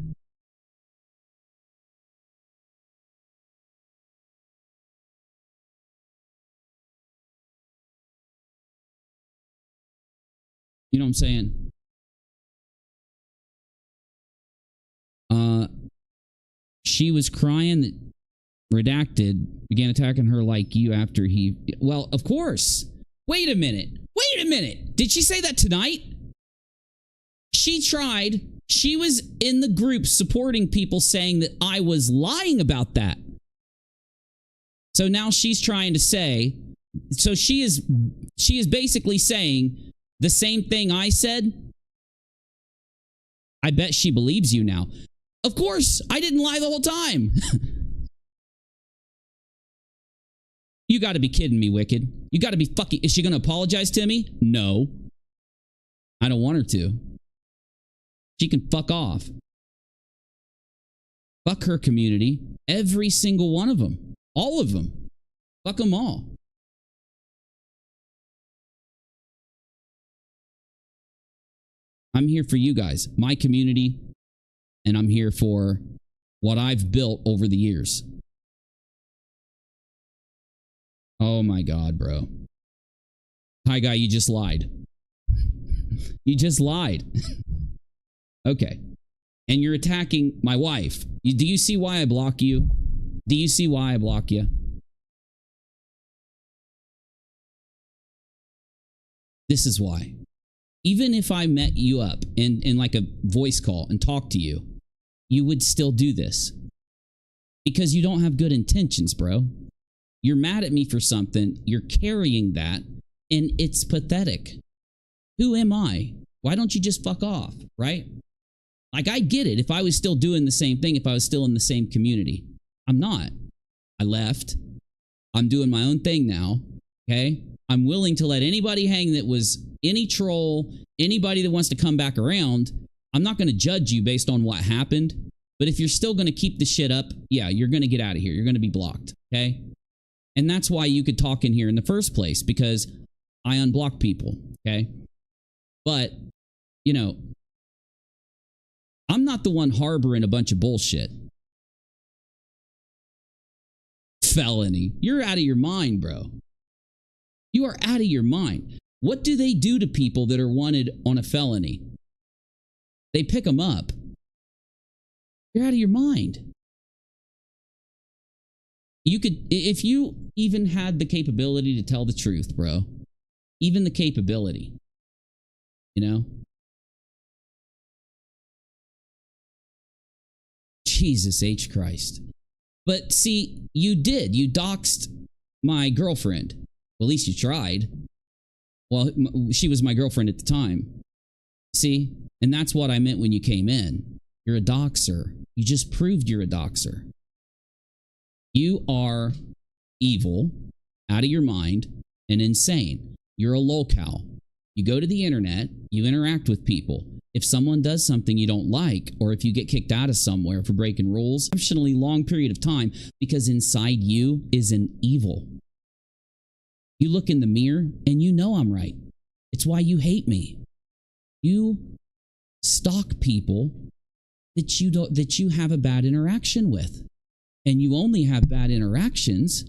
You know what I'm saying? She was crying that Redacted began attacking her like you after he... Well, of course. Wait a minute. Wait a minute. Did she say that tonight? She tried. She was in the group supporting people saying that I was lying about that. So now she's trying to say... So she is basically saying the same thing I said. I bet she believes you now. Of course, I didn't lie the whole time. You got to be kidding me, Wicked. You got to be fucking... Is she going to apologize to me? No. I don't want her to. She can fuck off. Fuck her community. Every single one of them. All of them. Fuck them all. I'm here for you guys, my community, and I'm here for what I've built over the years. Oh my God, bro. Hi, guy, you just lied. You just lied. Okay. And you're attacking my wife. Do you see why I block you? Do you see why I block you? This is why. Even if I met you up in like a voice call and talked to you, you would still do this. Because you don't have good intentions, bro. You're mad at me for something. You're carrying that. And it's pathetic. Who am I? Why don't you just fuck off, right? Like, I get it if I was still doing the same thing, if I was still in the same community. I'm not. I left. I'm doing my own thing now, okay? I'm willing to let anybody hang that was any troll, anybody that wants to come back around. I'm not going to judge you based on what happened. But if you're still going to keep the shit up, yeah, you're going to get out of here. You're going to be blocked, okay? And that's why you could talk in here in the first place, because I unblock people, okay? But, you know, I'm not the one harboring a bunch of bullshit. Felony. You're out of your mind, bro. You are out of your mind. What do they do to people that are wanted on a felony? They pick them up. You're out of your mind. You could, if you even had the capability to tell the truth, bro, even the capability, you know? Jesus H. Christ. But see, you did. You doxed my girlfriend. Well, at least you tried. Well, she was my girlfriend at the time. See? And that's what I meant when you came in. You're a doxer. You just proved you're a doxer. You are evil, out of your mind, and insane. You're a lolcow. You go to the internet, you interact with people. If someone does something you don't like, or if you get kicked out of somewhere for breaking rules, exceptionally long period of time, because inside you is an evil. You look in the mirror and you know I'm right. It's why you hate me. You stalk people that you have a bad interaction with. And you only have bad interactions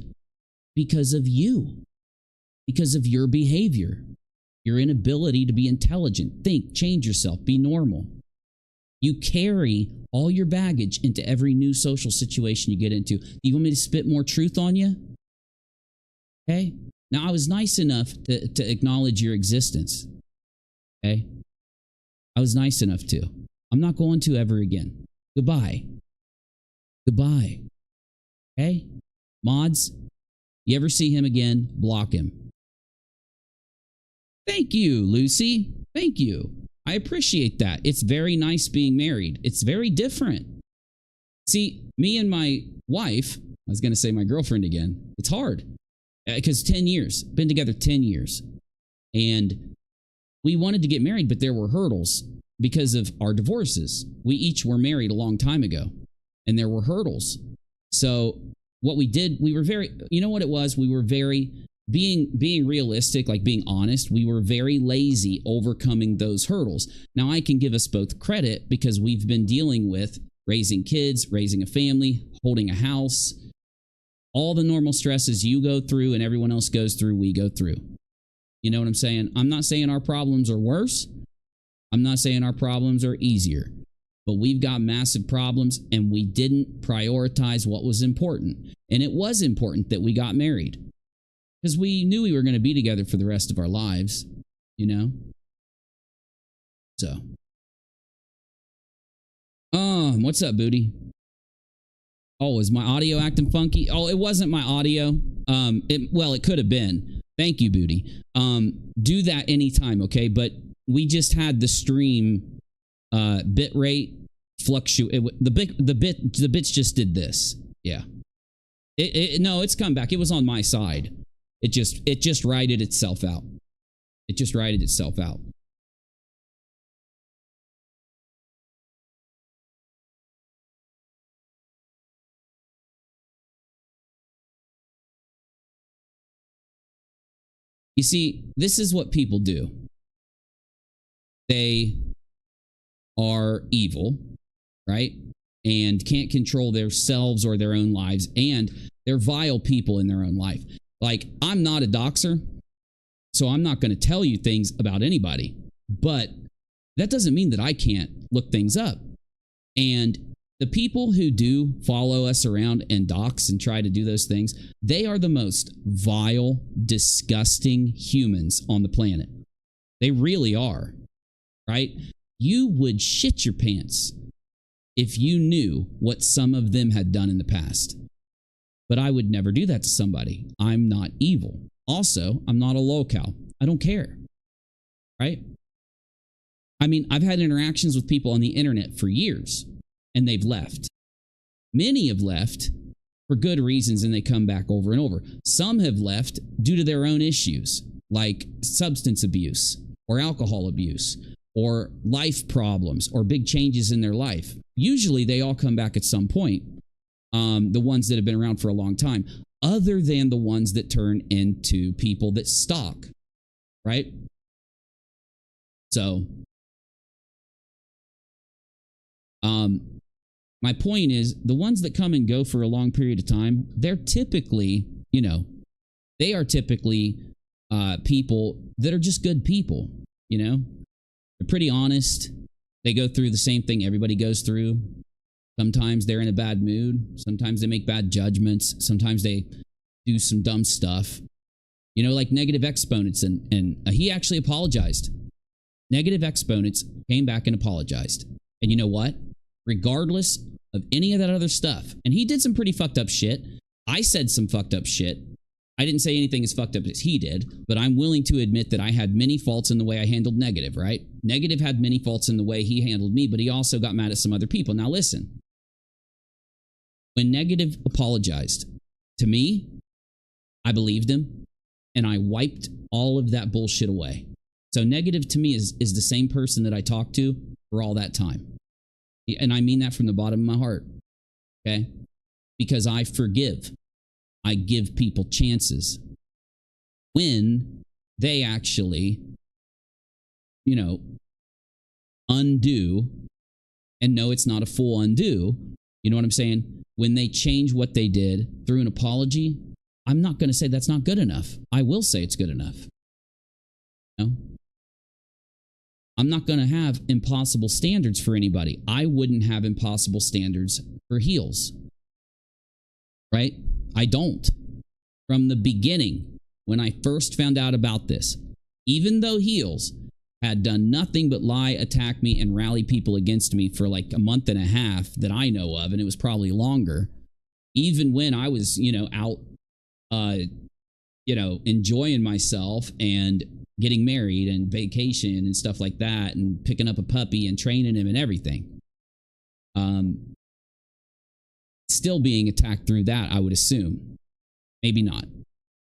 because of you. Because of your behavior. Your inability to be intelligent, think, change yourself, be normal. You carry all your baggage into every new social situation you get into. You want me to spit more truth on you? Okay? Now, I was nice enough to acknowledge your existence. Okay? I was nice enough to. I'm not going to ever again. Goodbye. Goodbye. Okay? Mods, you ever see him again, block him. Thank you, Lucy. Thank you. I appreciate that. It's very nice being married. It's very different. See, me and my wife, I was going to say my girlfriend again, it's hard. Because 10 years, been together 10 years. And we wanted to get married, but there were hurdles because of our divorces. We each were married a long time ago, and there were hurdles. So what we did, we were very, you know what it was? We were very, being realistic, like being honest, we were very lazy overcoming those hurdles. Now, I can give us both credit because we've been dealing with raising kids, raising a family, holding a house, all the normal stresses you go through and everyone else goes through, we go through. You know what I'm saying? I'm not saying our problems are worse. I'm not saying our problems are easier. But we've got massive problems and we didn't prioritize what was important. And it was important that we got married. Because we knew we were going to be together for the rest of our lives, you know? So. What's up, Booty? Oh, is my audio acting funky? Oh, it wasn't my audio. It could have been. Thank you, Booty. Do that anytime, okay? But we just had the stream bit rate fluctuate. The bits just did this. Yeah. No, it's come back. It was on my side. It just righted itself out. It just righted itself out. You see, this is what people do. They are evil, right? And can't control themselves or their own lives. And they're vile people in their own life. Like, I'm not a doxer, so I'm not going to tell you things about anybody. But that doesn't mean that I can't look things up. And the people who do follow us around and dox and try to do those things, they are the most vile, disgusting humans on the planet. They really are, right? You would shit your pants if you knew what some of them had done in the past. But I would never do that to somebody. I'm not evil. Also, I'm not a lolcow. I don't care, right? I mean, I've had interactions with people on the internet for years, and they've left. Many have left for good reasons, and they come back over and over. Some have left due to their own issues, like substance abuse or alcohol abuse or life problems or big changes in their life. Usually, they all come back at some point. The ones that have been around for a long time, other than the ones that turn into people that stalk, right? So, my point is, the ones that come and go for a long period of time, they're typically, they are typically people that are just good people, They're pretty honest. They go through the same thing everybody goes through. Sometimes they're in a bad mood. Sometimes they make bad judgments. Sometimes they do some dumb stuff. Like Negative Exponents. And he actually apologized. Negative Exponents came back and apologized. And you know what? Regardless of any of that other stuff, and he did some pretty fucked up shit. I said some fucked up shit. I didn't say anything as fucked up as he did, but I'm willing to admit that I had many faults in the way I handled Negative, right? Negative had many faults in the way he handled me, but he also got mad at some other people. Now listen, when Negative apologized to me, I believed him and I wiped all of that bullshit away. So Negative to me is the same person that I talked to for all that time. And I mean that from the bottom of my heart, okay? Because I forgive. I give people chances when they actually, you know, undo, and no, it's not a full undo. You know what I'm saying? When they change what they did through an apology, I'm not going to say that's not good enough. I will say it's good enough. You know? I'm not going to have impossible standards for anybody. I wouldn't have impossible standards for heels. Right? I don't. From the beginning, when I first found out about this, even though heels had done nothing but lie, attack me, and rally people against me for like a month and a half that I know of, and it was probably longer, even when I was, you know, out, you know, enjoying myself and getting married and vacation and stuff like that, and picking up a puppy and training him and everything. Still being attacked through that, I would assume. Maybe not.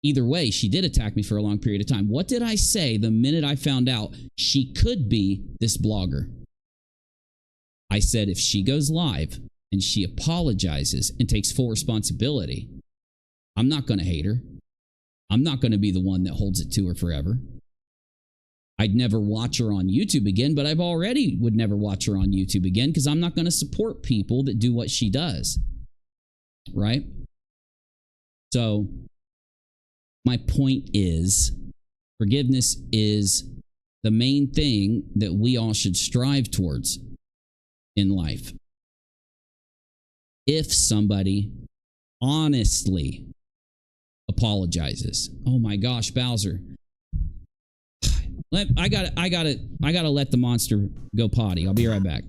Either way, she did attack me for a long period of time. What did I say the minute I found out she could be this blogger? I said if she goes live and she apologizes and takes full responsibility, I'm not going to hate her. I'm not going to be the one that holds it to her forever. I'd never watch her on YouTube again, but I've already would never watch her on YouTube again because I'm not going to support people that do what she does. Right? So, my point is, forgiveness is the main thing that we all should strive towards in life. If somebody honestly apologizes. Oh my gosh, Bowser. I gotta let the monster go potty. I'll be right back.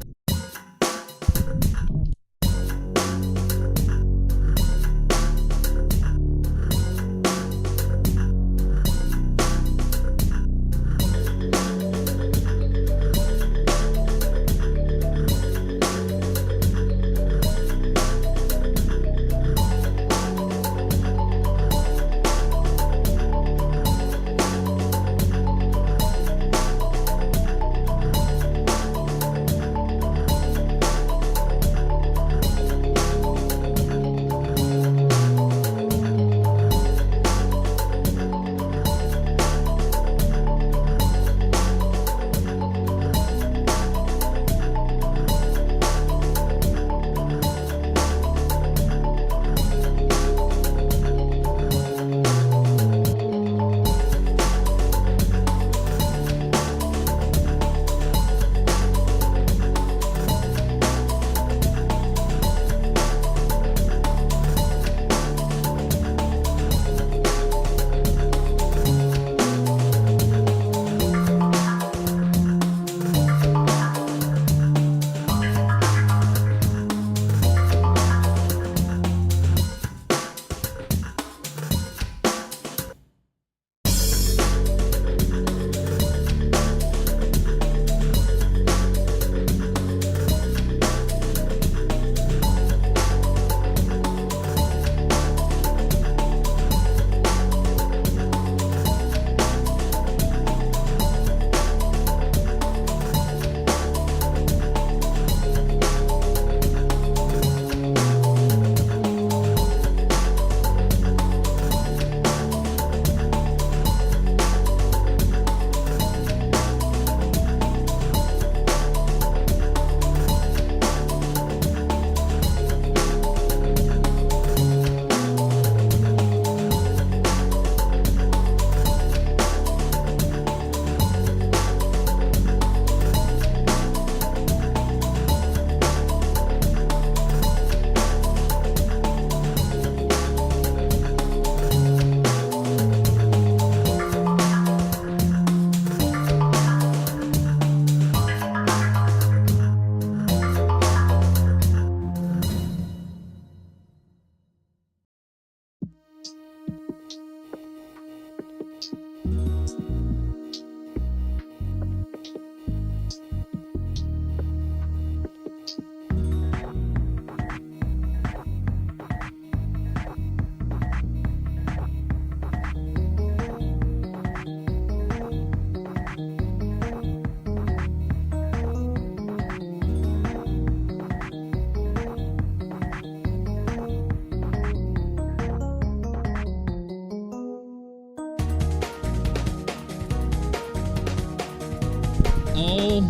Oh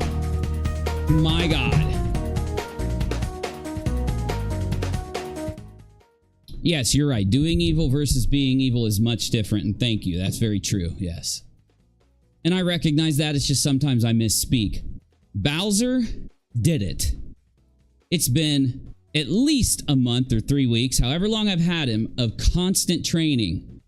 my God. Yes, you're right. Doing evil versus being evil is much different. And thank you. That's very true. Yes. And I recognize that. It's just sometimes I misspeak. Bowser did it. It's been at least a month or 3 weeks, however long I've had him, of constant training.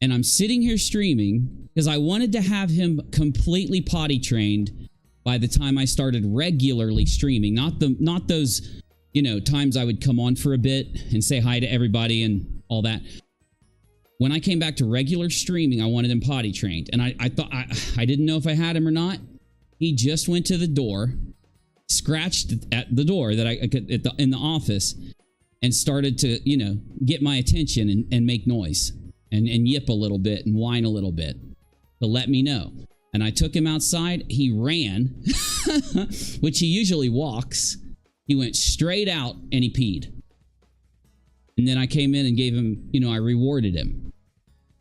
And I'm sitting here streaming because I wanted to have him completely potty trained by the time I started regularly streaming. Not those, you know, times I would come on for a bit and say hi to everybody and all that. When I came back to regular streaming, I wanted him potty trained. And I thought, I didn't know if I had him or not. He just went to the door, scratched at the door that I could in the office, and started to, you know, get my attention and make noise and yip a little bit and whine a little bit to let me know. And I took him outside. He ran, which he usually walks. He went straight out and he peed. And then I came in and gave him, you know, I rewarded him.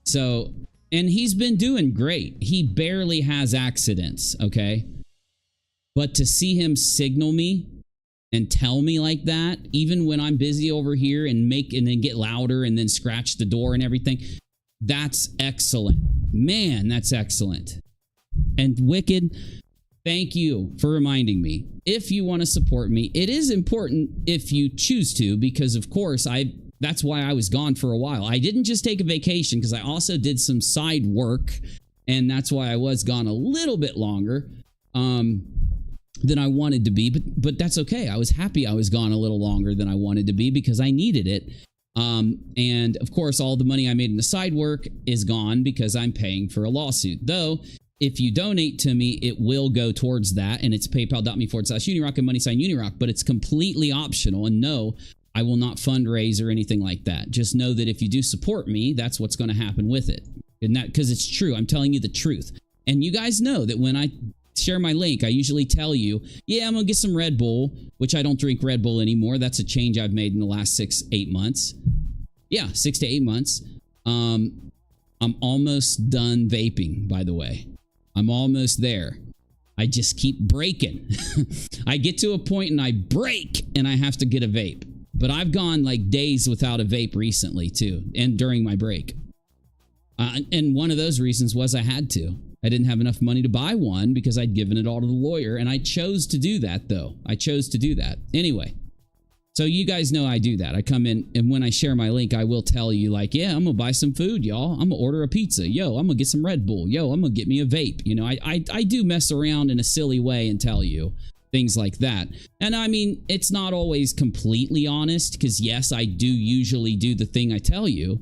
So, and he's been doing great. He barely has accidents, okay? But to see him signal me and tell me like that, even when I'm busy over here and then get louder and then scratch the door and everything, that's excellent. Man, that's excellent. And Wicked, thank you for reminding me. If you want to support me, it is important if you choose to, because of course that's why I was gone for a while. I didn't just take a vacation because I also did some side work, and that's why I was gone a little bit longer than I wanted to be, but that's okay. I was happy I was gone a little longer than I wanted to be because I needed it. And of course, all the money I made in the side work is gone because I'm paying for a lawsuit. Though, if you donate to me, it will go towards that, and it's paypal.me/UNIROCK and money_UNIROCK, but it's completely optional. And no, I will not fundraise or anything like that. Just know that if you do support me, that's what's going to happen with it. And that, because it's true. I'm telling you the truth. And you guys know that when I share my link, I usually tell you, yeah, I'm going to get some Red Bull, which I don't drink Red Bull anymore. That's a change I've made in the last 6-8 months. Yeah, 6 to 8 months. I'm almost done vaping, by the way. I'm almost there. I just keep breaking. I get to a point and I break and I have to get a vape. But I've gone like days without a vape recently too, and during my break. And one of those reasons was I had to. I didn't have enough money to buy one because I'd given it all to the lawyer, and I chose to do that though. I chose to do that. Anyway, so you guys know I do that. I come in, and when I share my link, I will tell you like, yeah, I'm gonna buy some food, y'all. I'm gonna order a pizza. Yo, I'm gonna get some Red Bull. Yo, I'm gonna get me a vape. You know, I do mess around in a silly way and tell you things like that. And I mean, it's not always completely honest because yes, I do usually do the thing I tell you.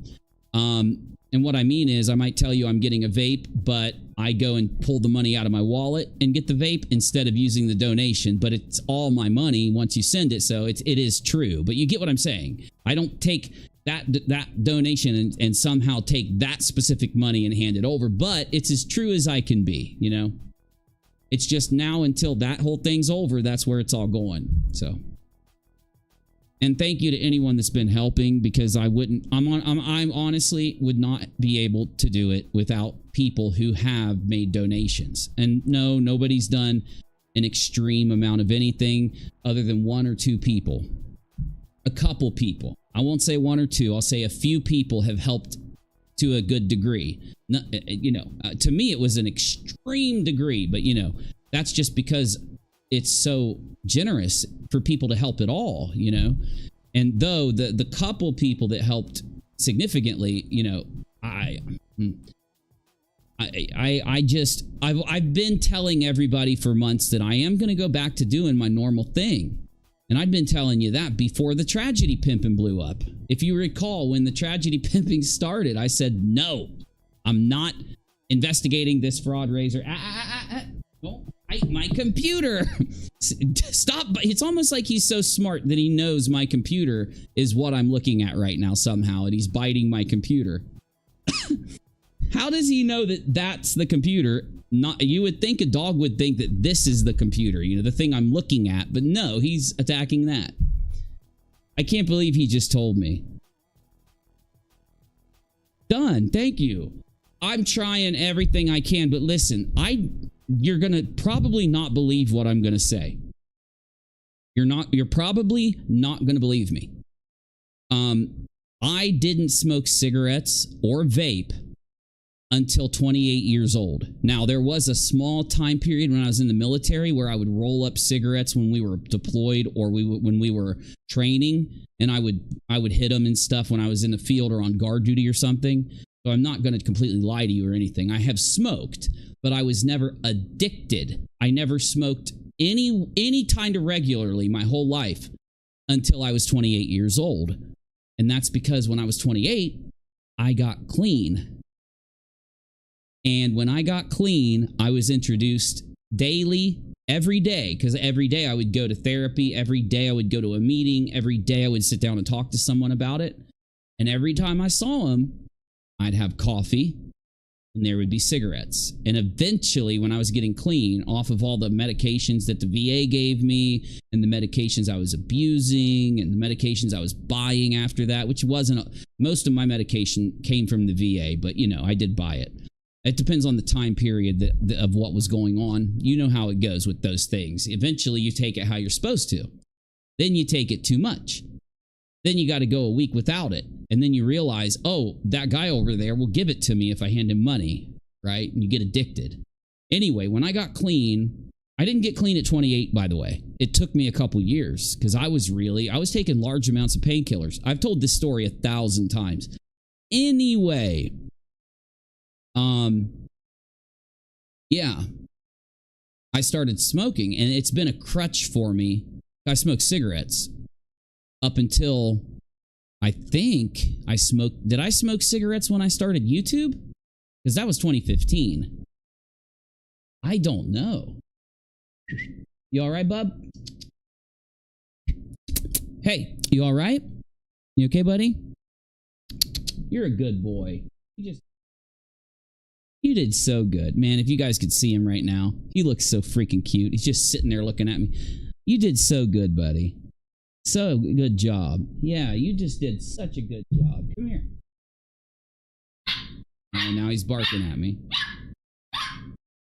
And what I mean is I might tell you I'm getting a vape, but I go and pull the money out of my wallet and get the vape instead of using the donation, but it's all my money once you send it. So it is true, but you get what I'm saying. I don't take that donation and somehow take that specific money and hand it over, but it's as true as I can be, you know? It's just now until that whole thing's over, that's where it's all going. So, and thank you to anyone that's been helping, because I honestly would not be able to do it without people who have made donations. And no, nobody's done an extreme amount of anything other than 1 or 2 people. A couple people. I won't say 1 or 2. I'll say a few people have helped to a good degree. You know, to me it was an extreme degree, but you know, that's just because it's so generous for people to help at all, you know. And though the couple people that helped significantly, you know, I've been telling everybody for months that I am going to go back to doing my normal thing. And I've been telling you that before the TRaJpMPn blew up. If you recall, when the TRaJpMPn started, I said, no, I'm not investigating this fraud raiser. Don't bite my computer. Stop. It's almost like he's so smart that he knows my computer is what I'm looking at right now somehow, and he's biting my computer. How does he know that that's the computer? Not, you would think a dog would think that this is the computer, you know, the thing I'm looking at, but no, he's attacking that. I can't believe he just told me. Done. Thank you. I'm trying everything I can, but listen, you're gonna probably not believe what I'm gonna say. You're probably not gonna believe me. I didn't smoke cigarettes or vape until 28 years old. Now, there was a small time period when I was in the military where I would roll up cigarettes when we were deployed or when we were training, and I would hit them and stuff when I was in the field or on guard duty or something. So I'm not going to completely lie to you or anything. I have smoked, but I was never addicted. I never smoked any kind of regularly my whole life until I was 28 years old. And that's because when I was 28, I got clean. And when I got clean, I was introduced daily, every day, because every day I would go to therapy, every day I would go to a meeting, every day I would sit down and talk to someone about it. And every time I saw him, I'd have coffee and there would be cigarettes. And eventually, when I was getting clean off of all the medications that the VA gave me and the medications I was abusing and the medications I was buying after that, which wasn't, most of my medication came from the VA, but you know, I did buy it. It depends on the time period of what was going on. You know how it goes with those things. Eventually, you take it how you're supposed to. Then you take it too much. Then you got to go a week without it. And then you realize, oh, that guy over there will give it to me if I hand him money, right? And you get addicted. Anyway, when I got clean, I didn't get clean at 28, by the way. It took me a couple years because I was taking large amounts of painkillers. I've told this story 1,000 times. Anyway, yeah, I started smoking and it's been a crutch for me. I smoked cigarettes up until I think did I smoke cigarettes when I started YouTube? Because that was 2015. I don't know. You all right, bub? Hey, you all right? You okay, buddy? You're a good boy. You did so good. Man, if you guys could see him right now, he looks so freaking cute. He's just sitting there looking at me. You did so good, buddy. So good job. Yeah, you just did such a good job. Come here. And now he's barking at me.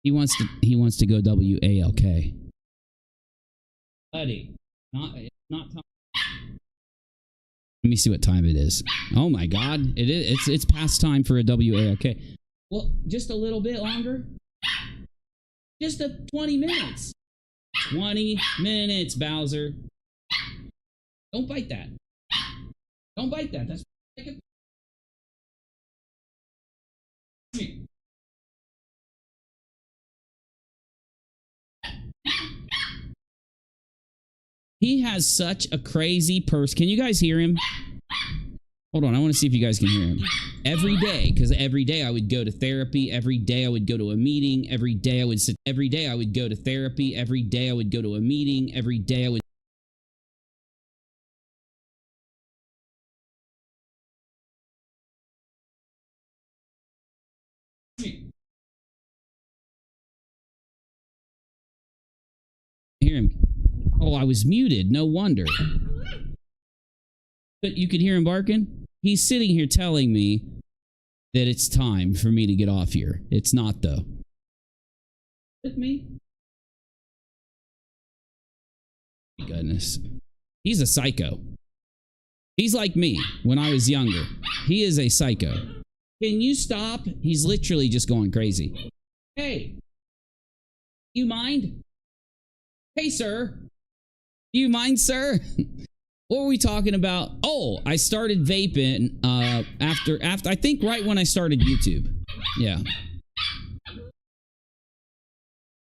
He wants to go WALK. Buddy, not time. Let me see what time it is. Oh my God, it's past time for a WALK. Well, just a little bit longer. Just 20 minutes. 20 minutes, Bowser. Don't bite that. Don't bite that. That's he has such a crazy purse. Can you guys hear him? Hold on, I want to see if you guys can hear him. Every day, because every day I would go to therapy, every day I would go to a meeting, every day I would sit, every day I would go to therapy, every day I would go to a meeting, every day I would. Hear him. Oh, I was muted. No wonder. But you could hear him barking. He's sitting here telling me that it's time for me to get off here. It's not, though. With me? Goodness. He's a psycho. He's like me when I was younger. He is a psycho. Can you stop? He's literally just going crazy. Hey. You mind? Hey, sir. Do you mind, sir? What were we talking about? Oh, I started vaping after I think right when I started YouTube. Yeah.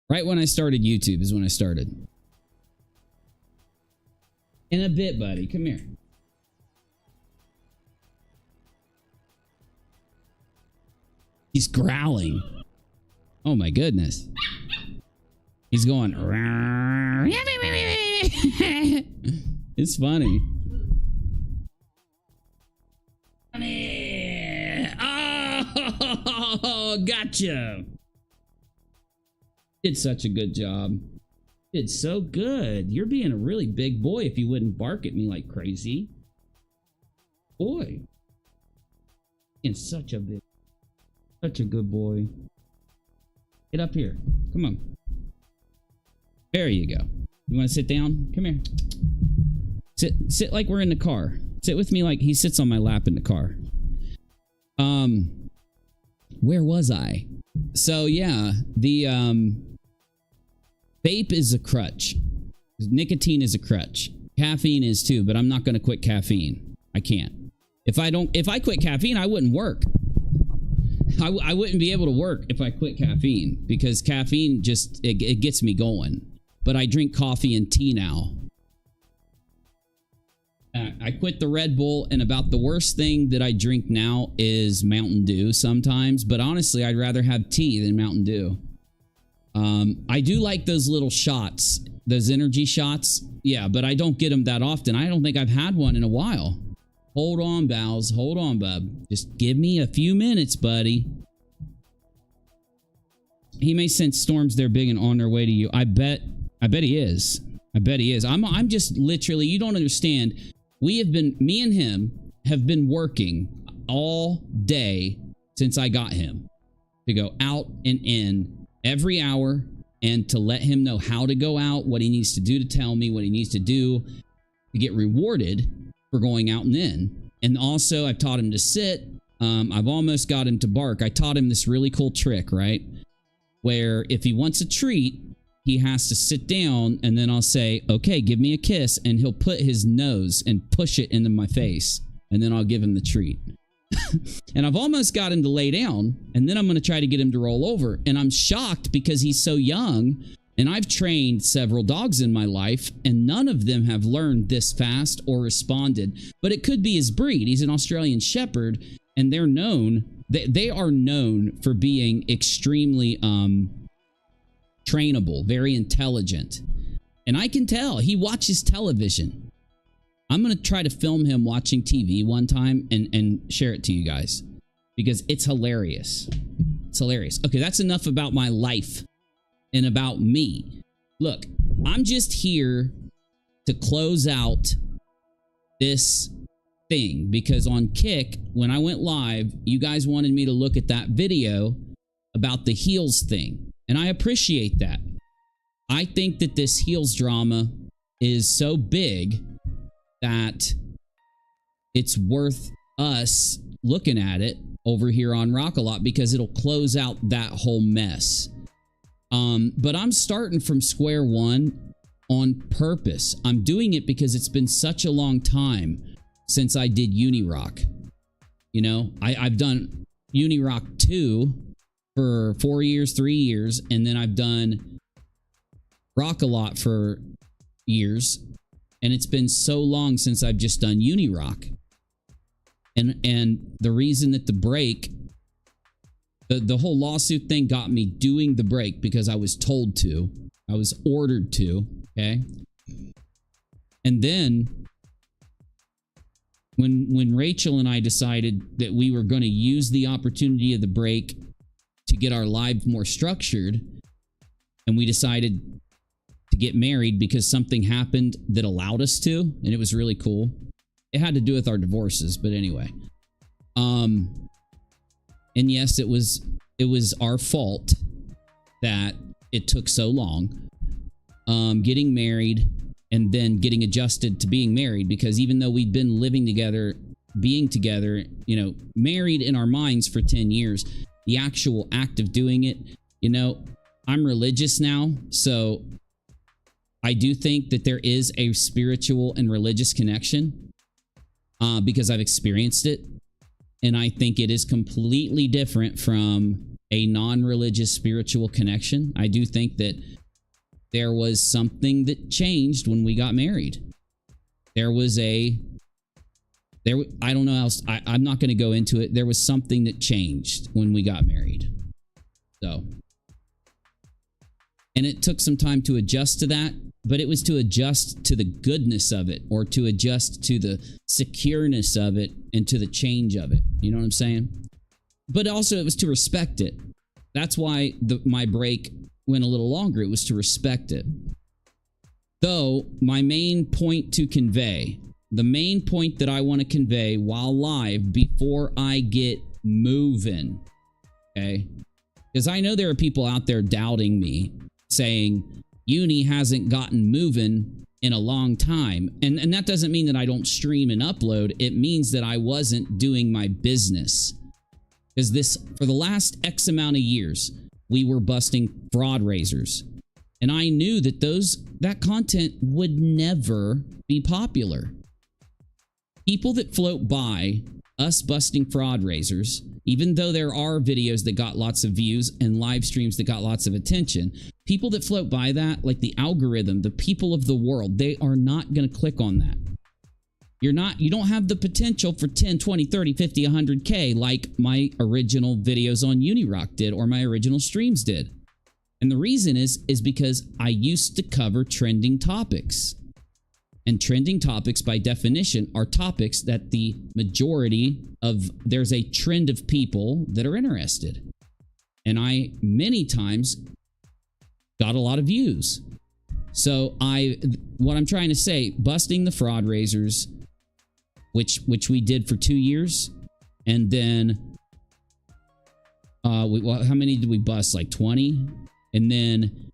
Right when I started YouTube is when I started. In a bit, buddy. Come here. He's growling. Oh my goodness. He's going. It's funny. Oh, gotcha. Did such a good job. Did so good. You're being a really big boy if you wouldn't bark at me like crazy. Boy. Being such a good boy. Get up here. Come on. There you go. You want to sit down? Come here. Sit like we're in the car. Sit with me like he sits on my lap in the car. Where was I? So yeah, the vape is a crutch. Nicotine is a crutch. Caffeine is too, but I'm not going to quit caffeine. I can't. If I quit caffeine, I wouldn't work. I wouldn't be able to work if I quit caffeine, because caffeine just, it gets me going. But I drink coffee and tea now. I quit the Red Bull, and about the worst thing that I drink now is Mountain Dew sometimes, but honestly, I'd rather have tea than Mountain Dew. I do like those little shots, those energy shots. Yeah, but I don't get them that often. I don't think I've had one in a while. Hold on, Bowles. Hold on, bub. Just give me a few minutes, buddy. He may sense storms there big and on their way to you. I bet he is. I bet he is. I'm just literally, you don't understand. Me and him have been working all day since I got him to go out and in every hour and to let him know how to go out, what he needs to do to tell me, what he needs to do to get rewarded for going out and in. And also I've taught him to sit. I've almost got him to bark. I taught him this really cool trick, right? Where if he wants a treat, he has to sit down, and then I'll say, okay, give me a kiss, and he'll put his nose and push it into my face, and then I'll give him the treat. And I've almost got him to lay down, and then I'm going to try to get him to roll over, and I'm shocked because he's so young, and I've trained several dogs in my life, and none of them have learned this fast or responded. But it could be his breed. He's an Australian Shepherd, and they're known, they are known for being extremely trainable, very intelligent. And I can tell he watches television. I'm going to try to film him watching TV one time and share it to you guys, because it's hilarious. It's hilarious. Okay, that's enough about my life and about me. Look, I'm just here to close out this thing, because on Kick, when I went live, you guys wanted me to look at that video about the heels thing. And I appreciate that. I think that this heels drama is so big that it's worth us looking at it over here on rockAlot, because it'll close out that whole mess. But I'm starting from square one on purpose. I'm doing it because it's been such a long time since I did UNIROCK. You know, I've done UNIROCK 2 for 4 years, 3 years, and then I've done rockAlot for years, and it's been so long since I've just done UNIROCK. And the reason that the break, the whole lawsuit thing got me doing the break because I was told to. I was ordered to, okay? And then when Rachel and I decided that we were going to use the opportunity of the break to get our lives more structured, and we decided to get married because something happened that allowed us to, and it was really cool. It had to do with our divorces, but anyway. And yes, it was our fault that it took so long getting married and then getting adjusted to being married, because even though we'd been living together, being together, you know, married in our minds for 10 years, the actual act of doing it, you know, I'm religious now, so I do think that there is a spiritual and religious connection because I've experienced it. And I think it is completely different from a non-religious spiritual connection. I do think that there was something that changed when we got married. I don't know else. I'm not going to go into it. There was something that changed when we got married. So, and it took some time to adjust to that, but it was to adjust to the goodness of it, or to adjust to the secureness of it, and to the change of it. You know what I'm saying? But also it was to respect it. That's why my break went a little longer. It was to respect it. Though my main point to convey, the main point that I want to convey while live before I get moving, okay, Because I know there are people out there doubting me, saying Uni hasn't gotten moving in a long time. And that doesn't mean that I don't stream and upload. It means that I wasn't doing my business. Because this, for the last X amount of years, we were busting fraud raisers. And I knew that that content would never be popular. People that float by us busting fraud raisers, even though there are videos that got lots of views and live streams that got lots of attention, people that float by that, like the algorithm, the people of the world, they are not going to click on that. You don't have the potential for 10, 20, 30, 50, 100K like my original videos on UNIROCK did or my original streams did. And the reason is because I used to cover trending topics. And trending topics, by definition, are topics that the majority of, there's a trend of people that are interested. And I, many times, got a lot of views. So what I'm trying to say, busting the fraud raisers, which we did for 2 years, and then, how many did we bust? Like 20? And then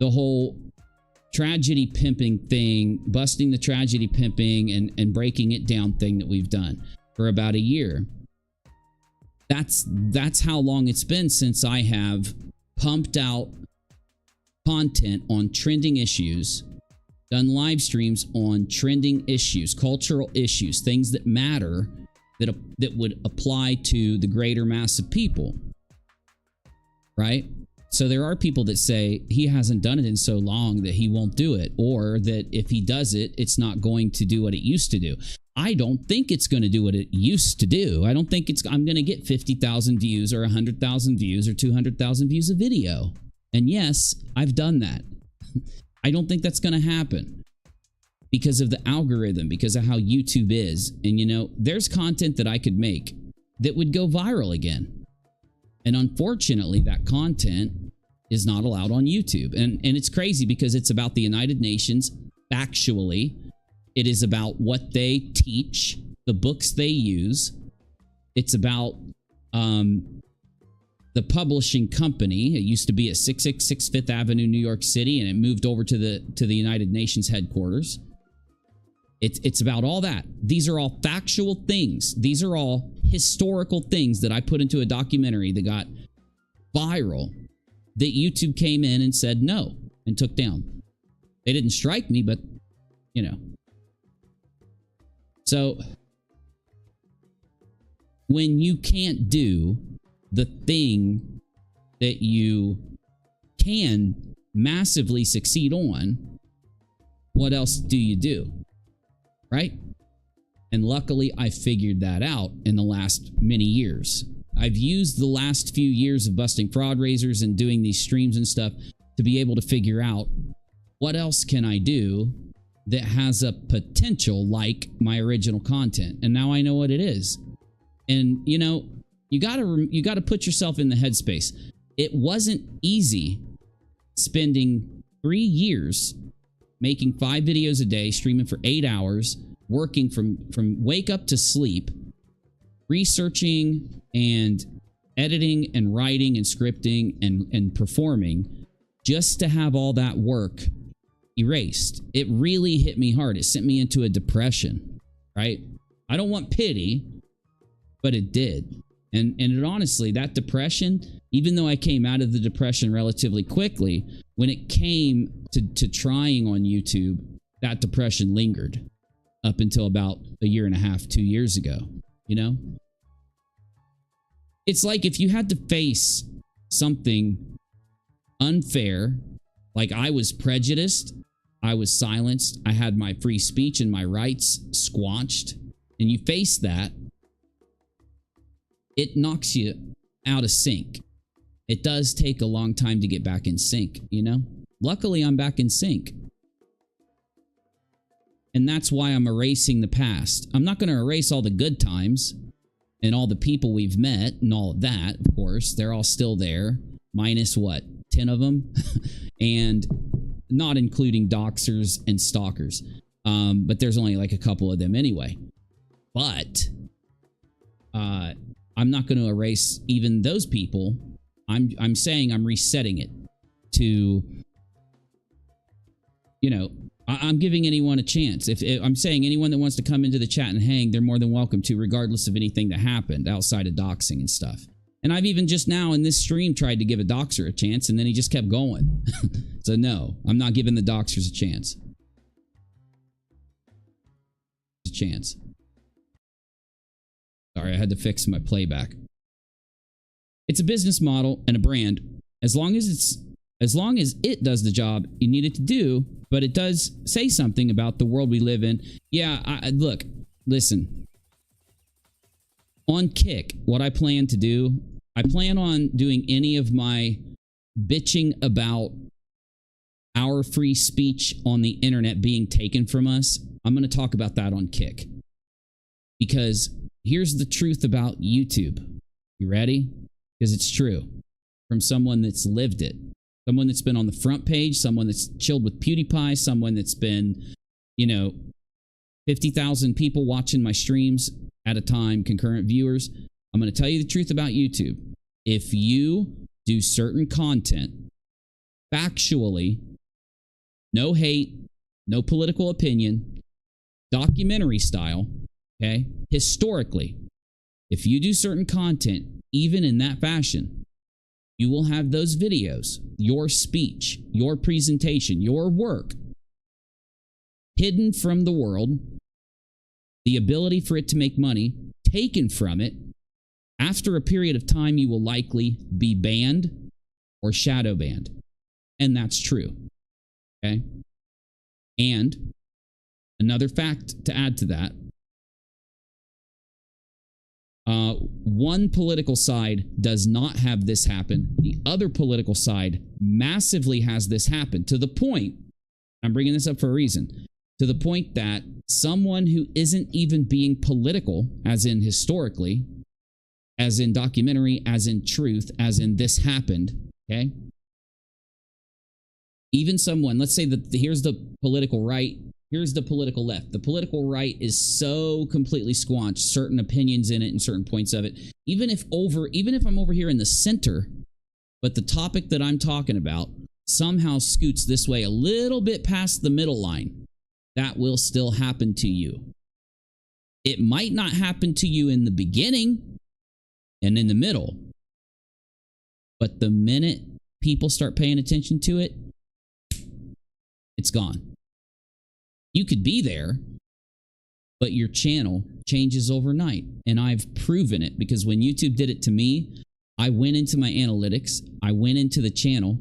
the whole tragedy pimping thing, busting the tragedy pimping and breaking it down thing that we've done for about a year. That's how long it's been since I have pumped out content on trending issues, done live streams on trending issues, cultural issues, things that matter, that would apply to the greater mass of people. Right? So there are people that say he hasn't done it in so long that he won't do it, or that if he does it, it's not going to do what it used to do. I don't think it's going to do what it used to do. I don't think I'm going to get 50,000 views or 100,000 views or 200,000 views a video. And yes, I've done that. I don't think that's going to happen because of the algorithm, because of how YouTube is. And you know, there's content that I could make that would go viral again. And unfortunately, that content is not allowed on YouTube. And it's crazy because it's about the United Nations factually. It is about what they teach, the books they use. It's about the publishing company. It used to be at 666 Fifth Avenue, New York City, and it moved over to the United Nations headquarters. It's about all that. These are all factual things. These are all historical things that I put into a documentary that got viral, that YouTube came in and said no and took down. They didn't strike me, but you know. So when you can't do the thing that you can massively succeed on, what else do you do? Right? And luckily, I figured that out in the last many years. I've used the last few years of busting fraud raisers and doing these streams and stuff to be able to figure out what else can I do that has a potential like my original content. And now I know what it is. And, you know, you gotta put yourself in the headspace. It wasn't easy spending 3 years making 5 videos a day, streaming for 8 hours, working from wake up to sleep, researching and editing and writing and scripting and performing, just to have all that work erased. It really hit me hard. It sent me into a depression, right? I don't want pity, but it did. And it honestly, that depression, even though I came out of the depression relatively quickly, when it came to trying on YouTube, that depression lingered up until about 1.5 years, 2 years ago, you know? It's like if you had to face something unfair, like I was prejudiced, I was silenced, I had my free speech and my rights squanched, and you face that, it knocks you out of sync. It does take a long time to get back in sync, you know? Luckily, I'm back in sync. And that's why I'm erasing the past. I'm not going to erase all the good times and all the people we've met and all of that, of course. They're all still there, minus what, 10 of them? And not including doxers and stalkers. But there's only like a couple of them anyway. But I'm not going to erase even those people. I'm saying I'm resetting it to, you know, I'm giving anyone a chance. If I'm saying anyone that wants to come into the chat and hang, they're more than welcome to, regardless of anything that happened outside of doxing and stuff. And I've even just now in this stream tried to give a doxer a chance, and then he just kept going. So no, I'm not giving the doxers a chance. A chance. Sorry, I had to fix my playback. It's a business model and a brand. As long as it does the job you need it to do, but it does say something about the world we live in. Yeah, look, listen. On Kick, what I plan to do, I plan on doing any of my bitching about our free speech on the internet being taken from us. I'm going to talk about that on Kick. Because here's the truth about YouTube. You ready? Because it's true. From someone that's lived it. Someone that's been on the front page, someone that's chilled with PewDiePie, someone that's been, you know, 50,000 people watching my streams at a time, concurrent viewers. I'm going to tell you the truth about YouTube. If you do certain content factually, no hate, no political opinion, documentary style, okay, historically, if you do certain content, even in that fashion, you will have those videos, your speech, your presentation, your work hidden from the world, the ability for it to make money taken from it. After a period of time, you will likely be banned or shadow banned. And that's true. Okay? And another fact to add to that, one political side does not have this happen. The other political side massively has this happen, to the point, I'm bringing this up for a reason, to the point that someone who isn't even being political, as in historically, as in documentary, as in truth, as in this happened, okay? Even someone, let's say that here's the political right, here's the political left. The political right is so completely squanched, certain opinions in it and certain points of it. Even if I'm over here in the center, but the topic that I'm talking about somehow scoots this way a little bit past the middle line, that will still happen to you. It might not happen to you in the beginning and in the middle, but the minute people start paying attention to it, it's gone. You could be there, but your channel changes overnight. And I've proven it, because when YouTube did it to me, I went into my analytics. I went into the channel.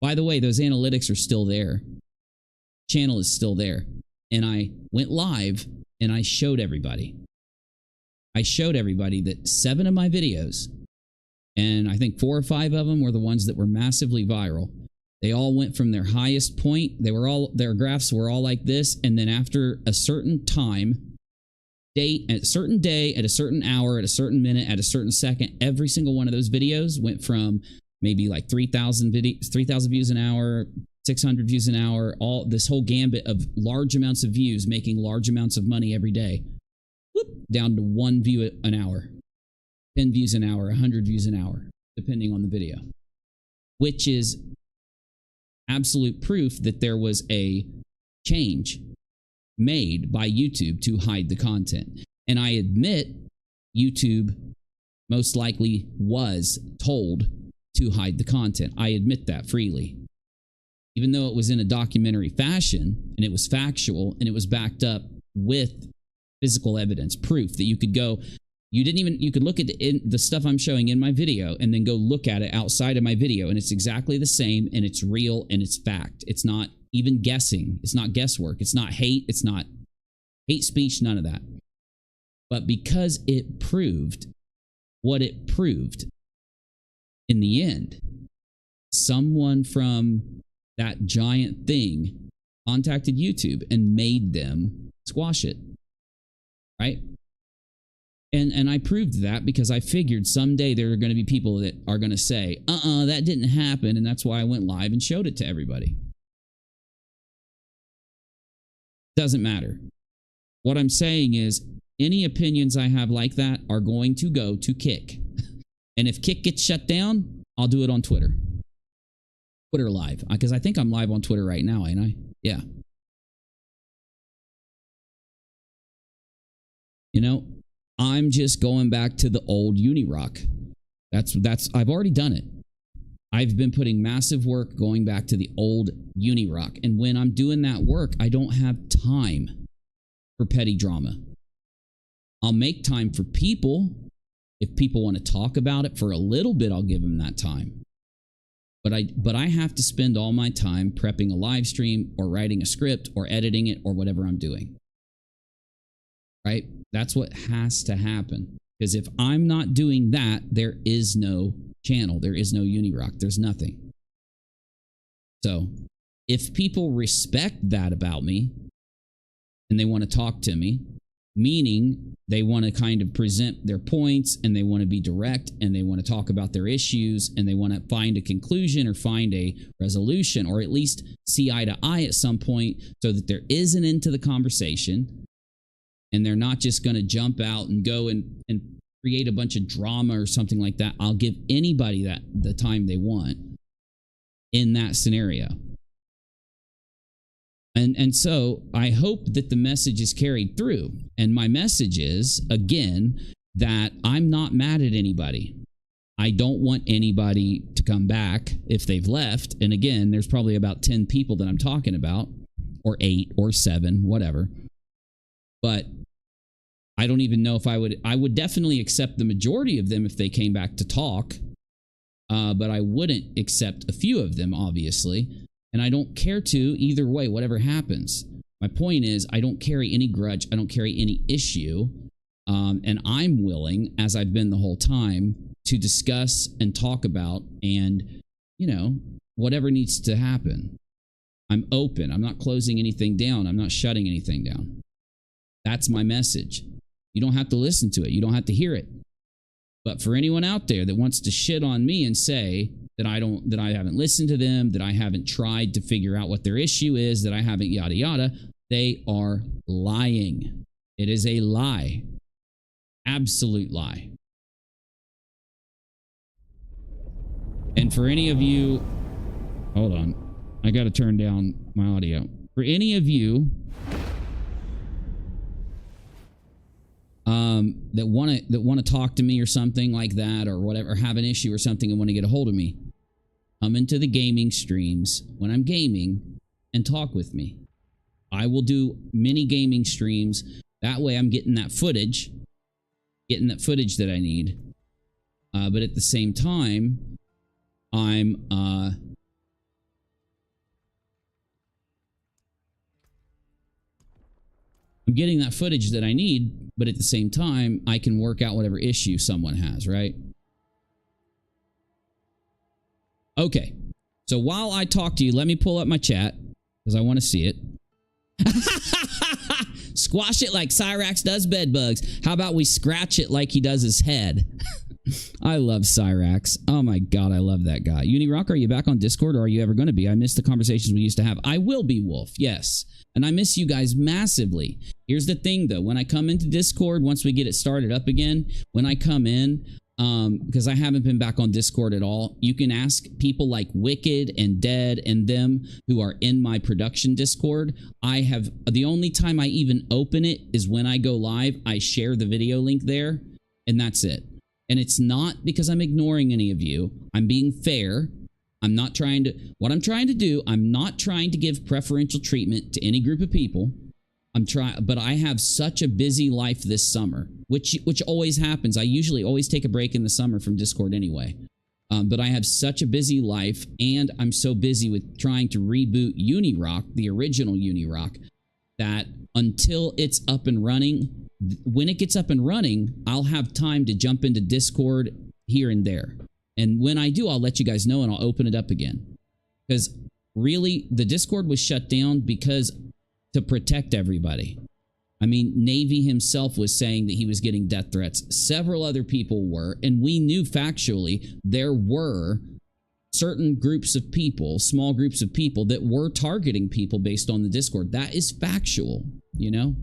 By the way, those analytics are still there. Channel is still there. And I went live and I showed everybody. I showed everybody that 7 of my videos, and I think 4 or 5 of them were the ones that were massively viral. They all went from their highest point. Their graphs were all like this. And then after a certain time, date, at a certain day, at a certain hour, at a certain minute, at a certain second, every single one of those videos went from maybe like 3,000 views an hour, 600 views an hour, all this whole gambit of large amounts of views, making large amounts of money every day, whoop, down to 1 view an hour, 10 views an hour, 100 views an hour, depending on the video, which is absolute proof that there was a change made by YouTube to hide the content. And I admit YouTube most likely was told to hide the content. I admit that freely. Even though it was in a documentary fashion and it was factual and it was backed up with physical evidence, proof that you could go, you could look at the stuff I'm showing in my video and then go look at it outside of my video, and it's exactly the same, and it's real, and it's fact. It's not even guessing. It's not guesswork. It's not hate. It's not hate speech, none of that. But because it proved what it proved, in the end, someone from that giant thing contacted YouTube and made them squash it, right? And I proved that because I figured someday there are going to be people that are going to say, that didn't happen, and that's why I went live and showed it to everybody. Doesn't matter. What I'm saying is, any opinions I have like that are going to go to Kick. And if Kick gets shut down, I'll do it on Twitter. Twitter live. Because I think I'm live on Twitter right now, ain't I? Yeah. You know, I'm just going back to the old UNIROCK. I've already done it. I've been putting massive work going back to the old UNIROCK. And when I'm doing that work, I don't have time for petty drama. I'll make time for people. If people want to talk about it for a little bit, I'll give them that time. But I have to spend all my time prepping a live stream or writing a script or editing it or whatever I'm doing. Right? That's what has to happen. Because if I'm not doing that, there is no channel. There is no UNIROCK. There's nothing. So if people respect that about me and they want to talk to me, meaning they want to kind of present their points and they want to be direct and they want to talk about their issues and they want to find a conclusion or find a resolution or at least see eye to eye at some point so that there is an end to the conversation and they're not just going to jump out and go and create a bunch of drama or something like that. I'll give anybody that the time they want in that scenario. And so I hope that the message is carried through. And my message is, again, that I'm not mad at anybody. I don't want anybody to come back if they've left. And again, there's probably about 10 people that I'm talking about, or 8 or 7, whatever. But I don't even know if I would definitely accept the majority of them if they came back to talk. But I wouldn't accept a few of them, obviously. And I don't care to either way, whatever happens. My point is, I don't carry any grudge. I don't carry any issue. And I'm willing, as I've been the whole time, to discuss and talk about and, you know, whatever needs to happen. I'm open. I'm not closing anything down. I'm not shutting anything down. That's my message. You don't have to listen to it. You don't have to hear it. But for anyone out there that wants to shit on me and say that I haven't listened to them, that I haven't tried to figure out what their issue is, that I haven't yada yada, they are lying. It is a lie. Absolute lie. And for any of you, hold on, I got to turn down my audio. For any of you that want to talk to me or something like that or whatever, or have an issue or something and want to get a hold of me, come into the gaming streams when I'm gaming and talk with me. I will do mini gaming streams. That way I'm getting that footage that I need. But at the same time, I'm getting that footage that I need, but at the same time, I can work out whatever issue someone has, right? Okay. So while I talk to you, let me pull up my chat because I want to see it. Squash it like Cyrax does bed bugs. How about we scratch it like he does his head? I love Cyrax. Oh my God, I love that guy. UNIROCK, are you back on Discord or are you ever going to be? I miss the conversations we used to have. I will be, Wolf. Yes. And I miss you guys massively. Here's the thing though. When I come into Discord, once we get it started up again, when I come in, because I haven't been back on Discord at all, you can ask people like Wicked and Dead and them who are in my production Discord. The only time I even open it is when I go live. I share the video link there and that's it. And it's not because I'm ignoring any of you. I'm being fair. I'm not trying to, what I'm trying to do, I'm not trying to give preferential treatment to any group of people. But I have such a busy life this summer, which always happens. I usually always take a break in the summer from Discord anyway. But I have such a busy life and I'm so busy with trying to reboot UNIROCK, the original UNIROCK, that until it's up and running, when it gets up and running, I'll have time to jump into Discord here and there. And when I do, I'll let you guys know and I'll open it up again. Because really, the Discord was shut down because to protect everybody. I mean, Navy himself was saying that he was getting death threats. Several other people were, and we knew factually there were certain groups of people, small groups of people that were targeting people based on the Discord. That is factual, you know?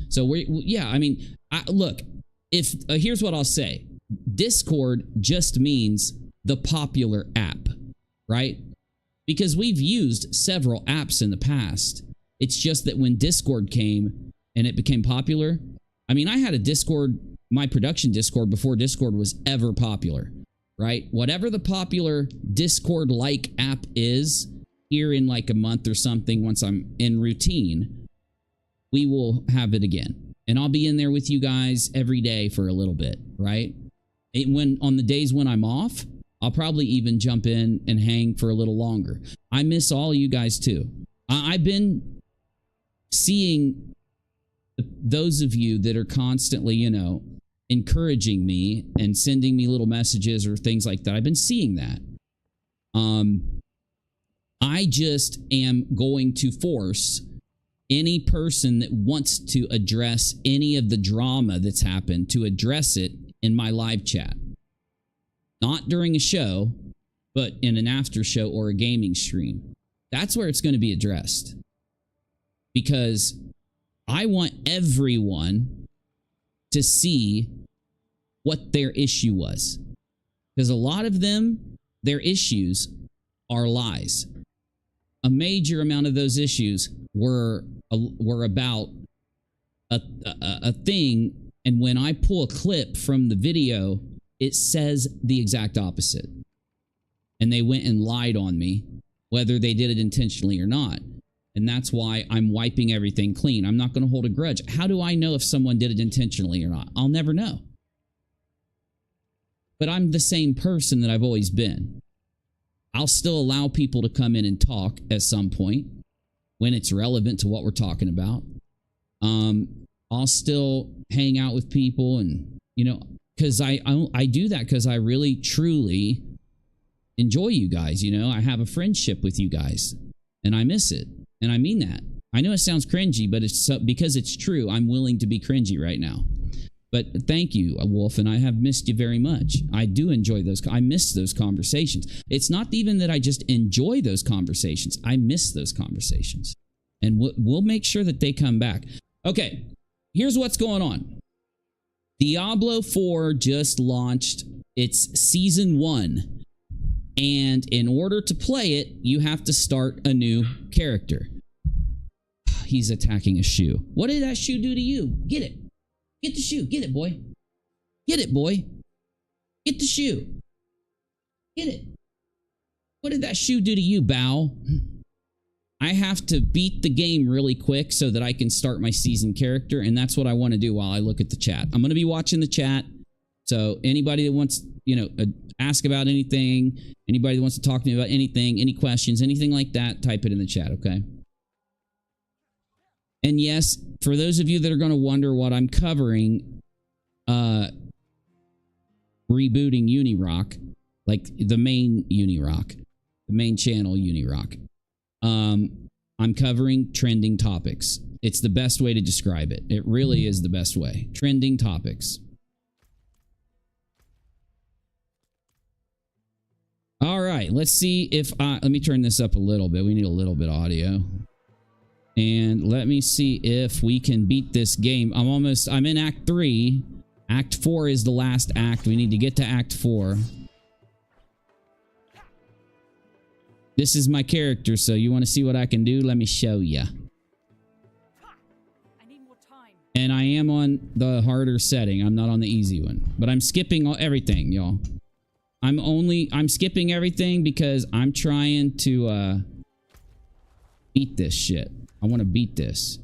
So yeah, I mean, look, if here's what I'll say. Discord just means the popular app, right? Because we've used several apps in the past. It's just that when Discord came and it became popular, I mean, I had a Discord, my production Discord, before Discord was ever popular, right? Whatever the popular Discord-like app is, here in like a month or something, once I'm in routine, we will have it again. And I'll be in there with you guys every day for a little bit, right? On the days when I'm off, I'll probably even jump in and hang for a little longer. I miss all you guys too. I've been seeing those of you that are constantly, you know, encouraging me and sending me little messages or things like that. I've been seeing that. I just am going to force any person that wants to address any of the drama that's happened to address it in my live chat. Not during a show, but in an after show or a gaming stream. That's where it's going to be addressed. Because I want everyone to see what their issue was. Because a lot of them, their issues are lies. A major amount of those issues were about a thing, and when I pull a clip from the video, it says the exact opposite. And they went and lied on me, whether they did it intentionally or not. And that's why I'm wiping everything clean. I'm not going to hold a grudge. How do I know if someone did it intentionally or not? I'll never know. But I'm the same person that I've always been. I'll still allow people to come in and talk at some point when it's relevant to what we're talking about. I'll still hang out with people, and, you know, because I do that because I really, truly enjoy you guys. You know, I have a friendship with you guys, and I miss it. And I mean that. I know it sounds cringy, but it's because it's true. I'm willing to be cringy right now. But thank you, Wolf, and I have missed you very much. I do enjoy those. I miss those conversations. It's not even that I just enjoy those conversations. I miss those conversations. And we'll make sure that they come back. Okay, here's what's going on. Diablo 4 just launched its Season 1. And in order to play it, you have to start a new character. He's attacking a shoe. What did that shoe do to you? Get it. Get the shoe. Get it, boy. Get it, boy. Get the shoe. Get it. What did that shoe do to you, Bow? I have to beat the game really quick so that I can start my season character, and that's what I want to do while I look at the chat. I'm going to be watching the chat, so anybody that wants, you know, ask about anything, anybody that wants to talk to me about anything, any questions, anything like that, type it in the chat, okay? And yes, for those of you that are going to wonder what I'm covering, rebooting UNIROCK, like the main UNIROCK, the main channel UNIROCK, I'm covering trending topics. It's the best way to describe it. It really is the best way. Trending topics. All right, let's see if let me turn this up a little bit. We need a little bit of audio. And let me see if we can beat this game. I'm in Act 3. Act 4 is the last act. We need to get to Act 4. This is my character, so you want to see what I can do? Let me show you. And I am on the harder setting. I'm not on the easy one. But I'm skipping everything, y'all. I'm skipping everything because I'm trying to beat this shit. I want to beat this.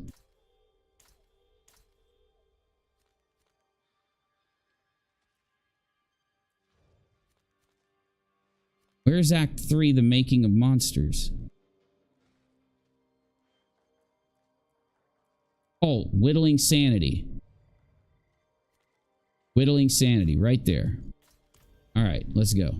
Where's Act 3, the making of monsters? Oh, whittling sanity. Whittling sanity, right there. All right, let's go.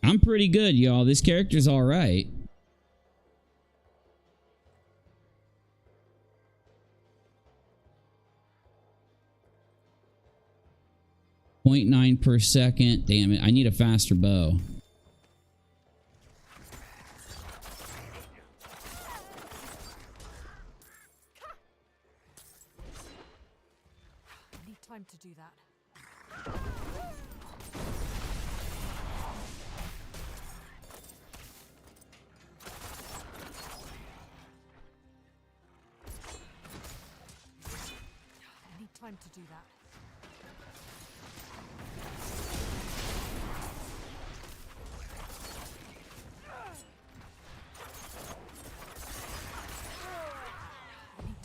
I'm pretty good, y'all. This character's all right. .9 per second. Damn it. I need a faster bow. I need time to do that. I need time to do that.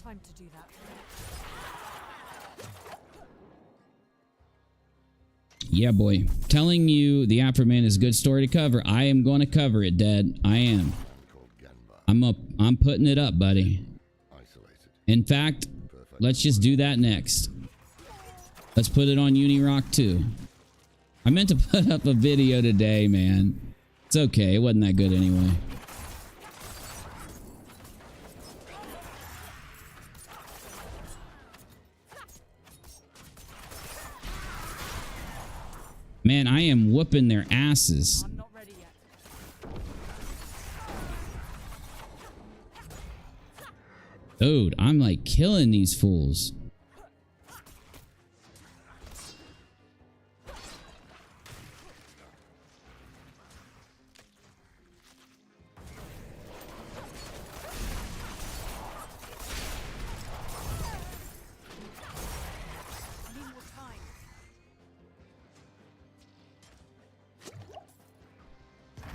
Time to do that. Yeah, boy. Telling you the Afterman is a good story to cover. I am going to cover it, Dad. I am. I'm putting it up, buddy. In fact, let's just do that next. Let's put it on UNIROCK too. I meant to put up a video today, man. It's okay. It wasn't that good anyway. Man, I am whooping their asses. I'm not ready yet. Dude, I'm like killing these fools.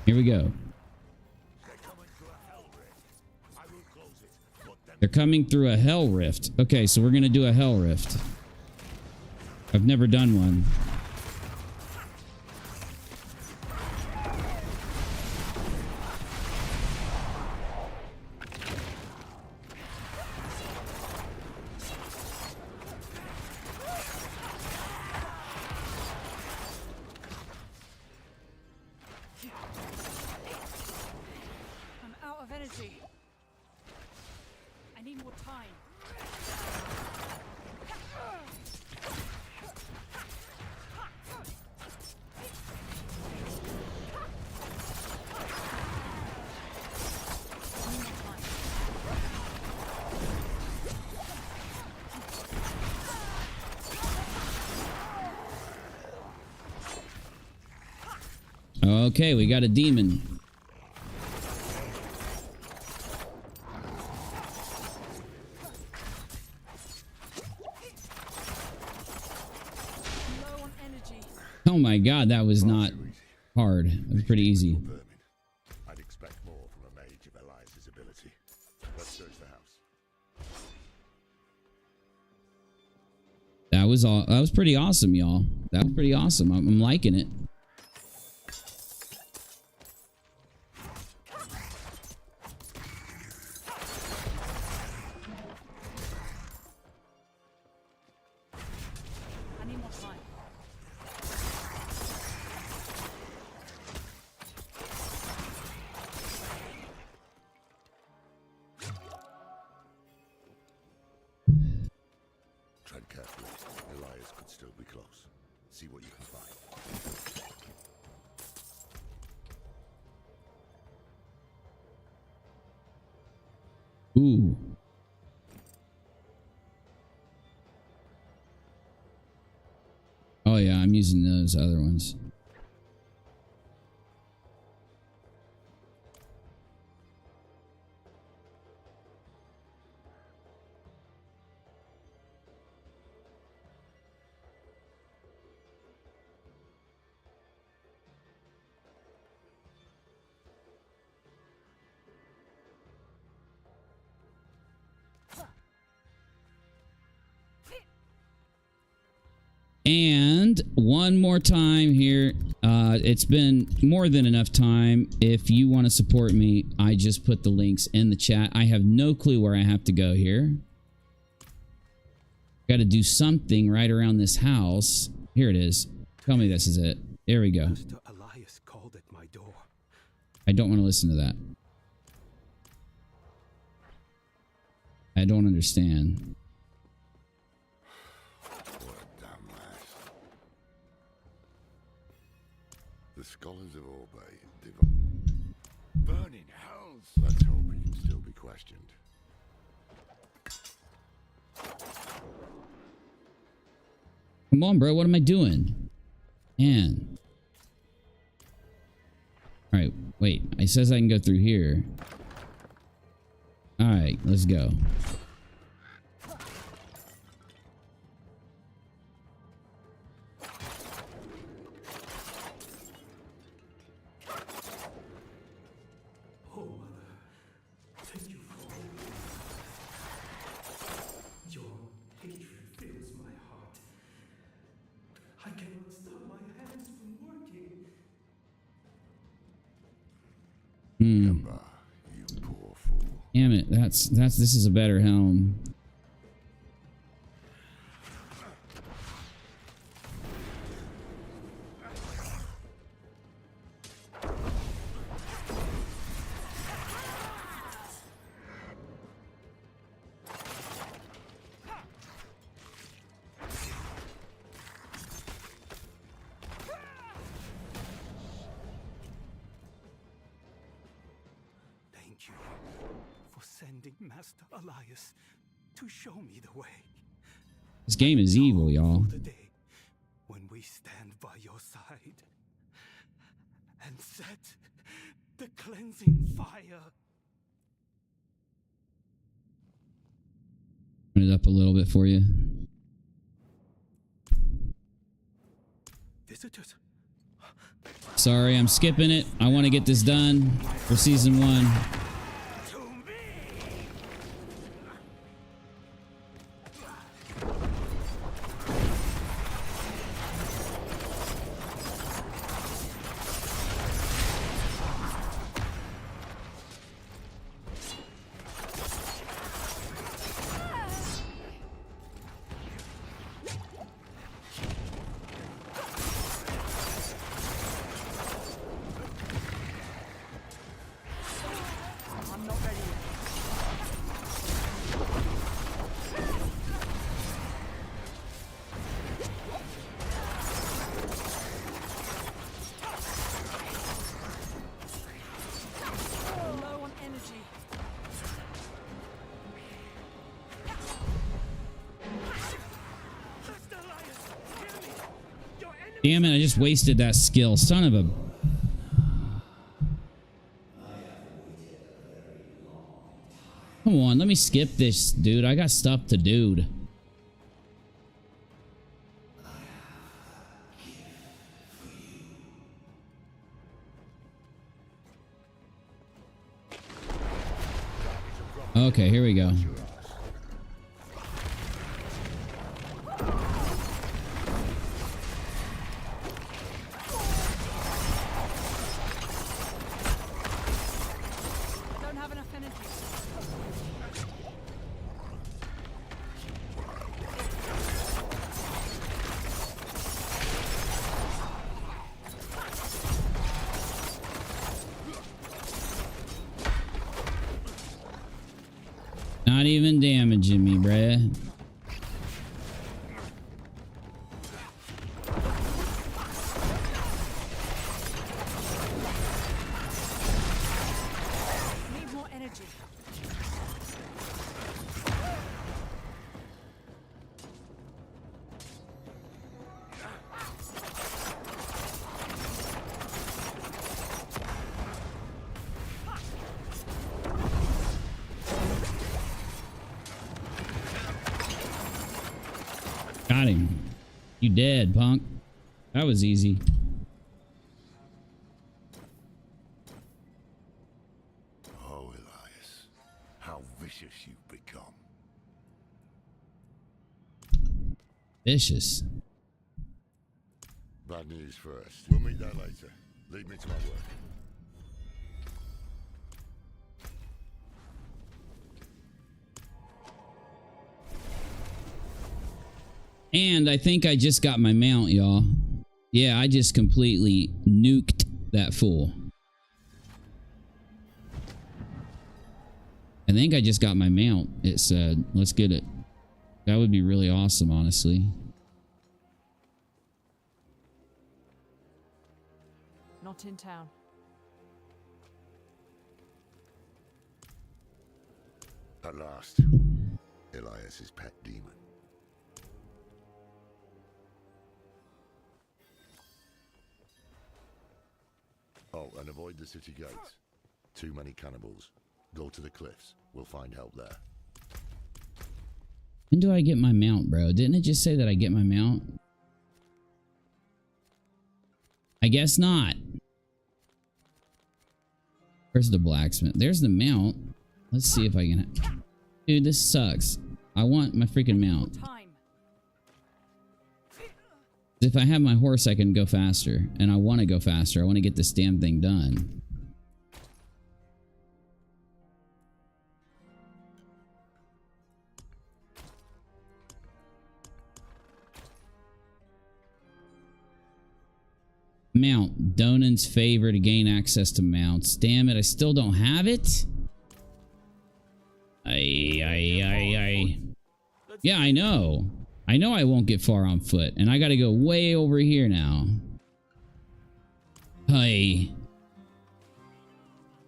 Here we go. They're coming through a hell rift. Okay, so we're gonna do a hell rift. I've never done one. I'm out of energy. I need more time. Okay, we got a demon. Low on energy. Oh my god, that was not hard. That was pretty easy. I'd expect more from a mage of Elias's ability. Let's search the house. That was all. That was pretty awesome, y'all. That was pretty awesome. I'm liking it. I need more time. Tread carefully. Elias could still be close. See what you can find. Ooh. Oh yeah, I'm using those other ones. And one more time here. It's been more than enough time. If you want to support me, I just put the links in the chat. I have no clue where I have to go here. Got to do something right around this house. Here it is. Tell me this is it. There we go. Mr. Elias called at my door. I don't want to listen to that. I don't understand. What a damn mess. The scholars of Orbay burning hells. Let's hope he can still be questioned. Come on, bro. What am I doing? Man. Alright, wait. It says I can go through here. Alright, let's go. Oh, Mother, thank you for your hatred fills my heart. I cannot stop my hands from working. Damn it, this is a better helm. Thank you for sending Master Elias to show me the way. This game is evil, y'all. The day when we stand by your side and set the cleansing fire. Turn it up a little bit for you. Visitors. Sorry, I'm skipping it. I want to get this done for season 1. Damn it, I just wasted that skill. Son of a... Come on, let me skip this, dude. I got stuff to do. Okay, here we go. Not even damaging me, bruh. Need more energy. Got him. You dead, punk. That was easy. Oh, Elias, how vicious you've become. Vicious. Bad news first. We'll meet that later. Lead me to my work. And I think I just got my mount, y'all. Yeah, I just completely nuked that fool. I think I just got my mount, it said. Let's get it. That would be really awesome, honestly. Not in town. At last, Elias's pet demon. Oh, and avoid the city gates. Too many cannibals. Go to the cliffs. We'll find help there. When do I get my mount, bro? Didn't it just say that I get my mount? I guess not. Where's the blacksmith? There's the mount. Let's see if I can... Dude, this sucks. I want my freaking mount. If I have my horse, I can go faster. And I want to go faster. I want to get this damn thing done. Mount. Donan's favor to gain access to mounts. Damn it, I still don't have it? Yeah, I know. I know I won't get far on foot. And I gotta go way over here now. Hey.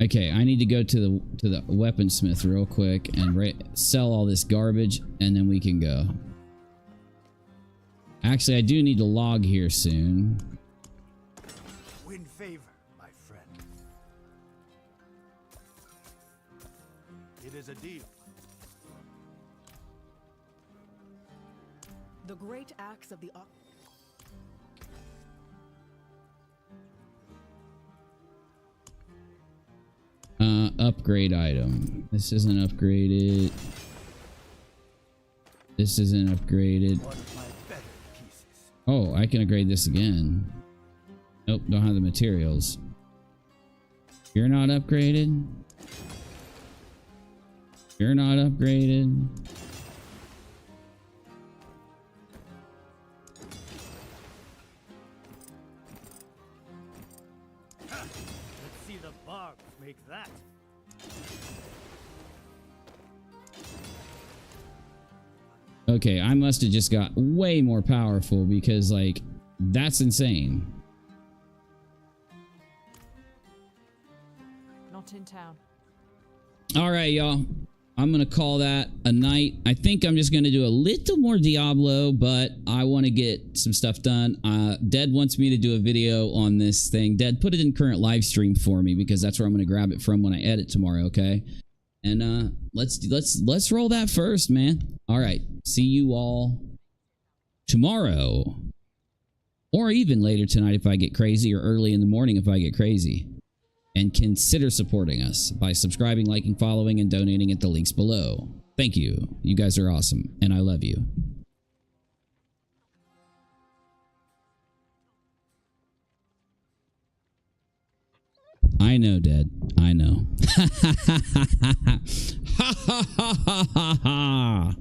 Okay, I need to go to the weaponsmith real quick and sell all this garbage, and then we can go. Actually, I do need to log here soon. Win favor, my friend. It is a deal. The great acts of the upgrade item. This isn't upgraded. This isn't upgraded. Oh, I can upgrade this again. Nope, don't have the materials. You're not upgraded. You're not upgraded. Let's see the barbs make that. Okay, I must have just got way more powerful because, like, that's insane. Not in town. All right, y'all. I'm going to call that a night. I think I'm just going to do a little more Diablo, but I want to get some stuff done. Dead wants me to do a video on this thing. Dead, put it in current live stream for me because that's where I'm going to grab it from when I edit tomorrow, okay? And let's roll that first, man. All right. See you all tomorrow. Or even later tonight if I get crazy, or early in the morning if I get crazy. And consider supporting us by subscribing, liking, following, and donating at the links below. Thank you. You guys are awesome, and I love you. I know, Dad. I know. Ha ha ha ha ha ha.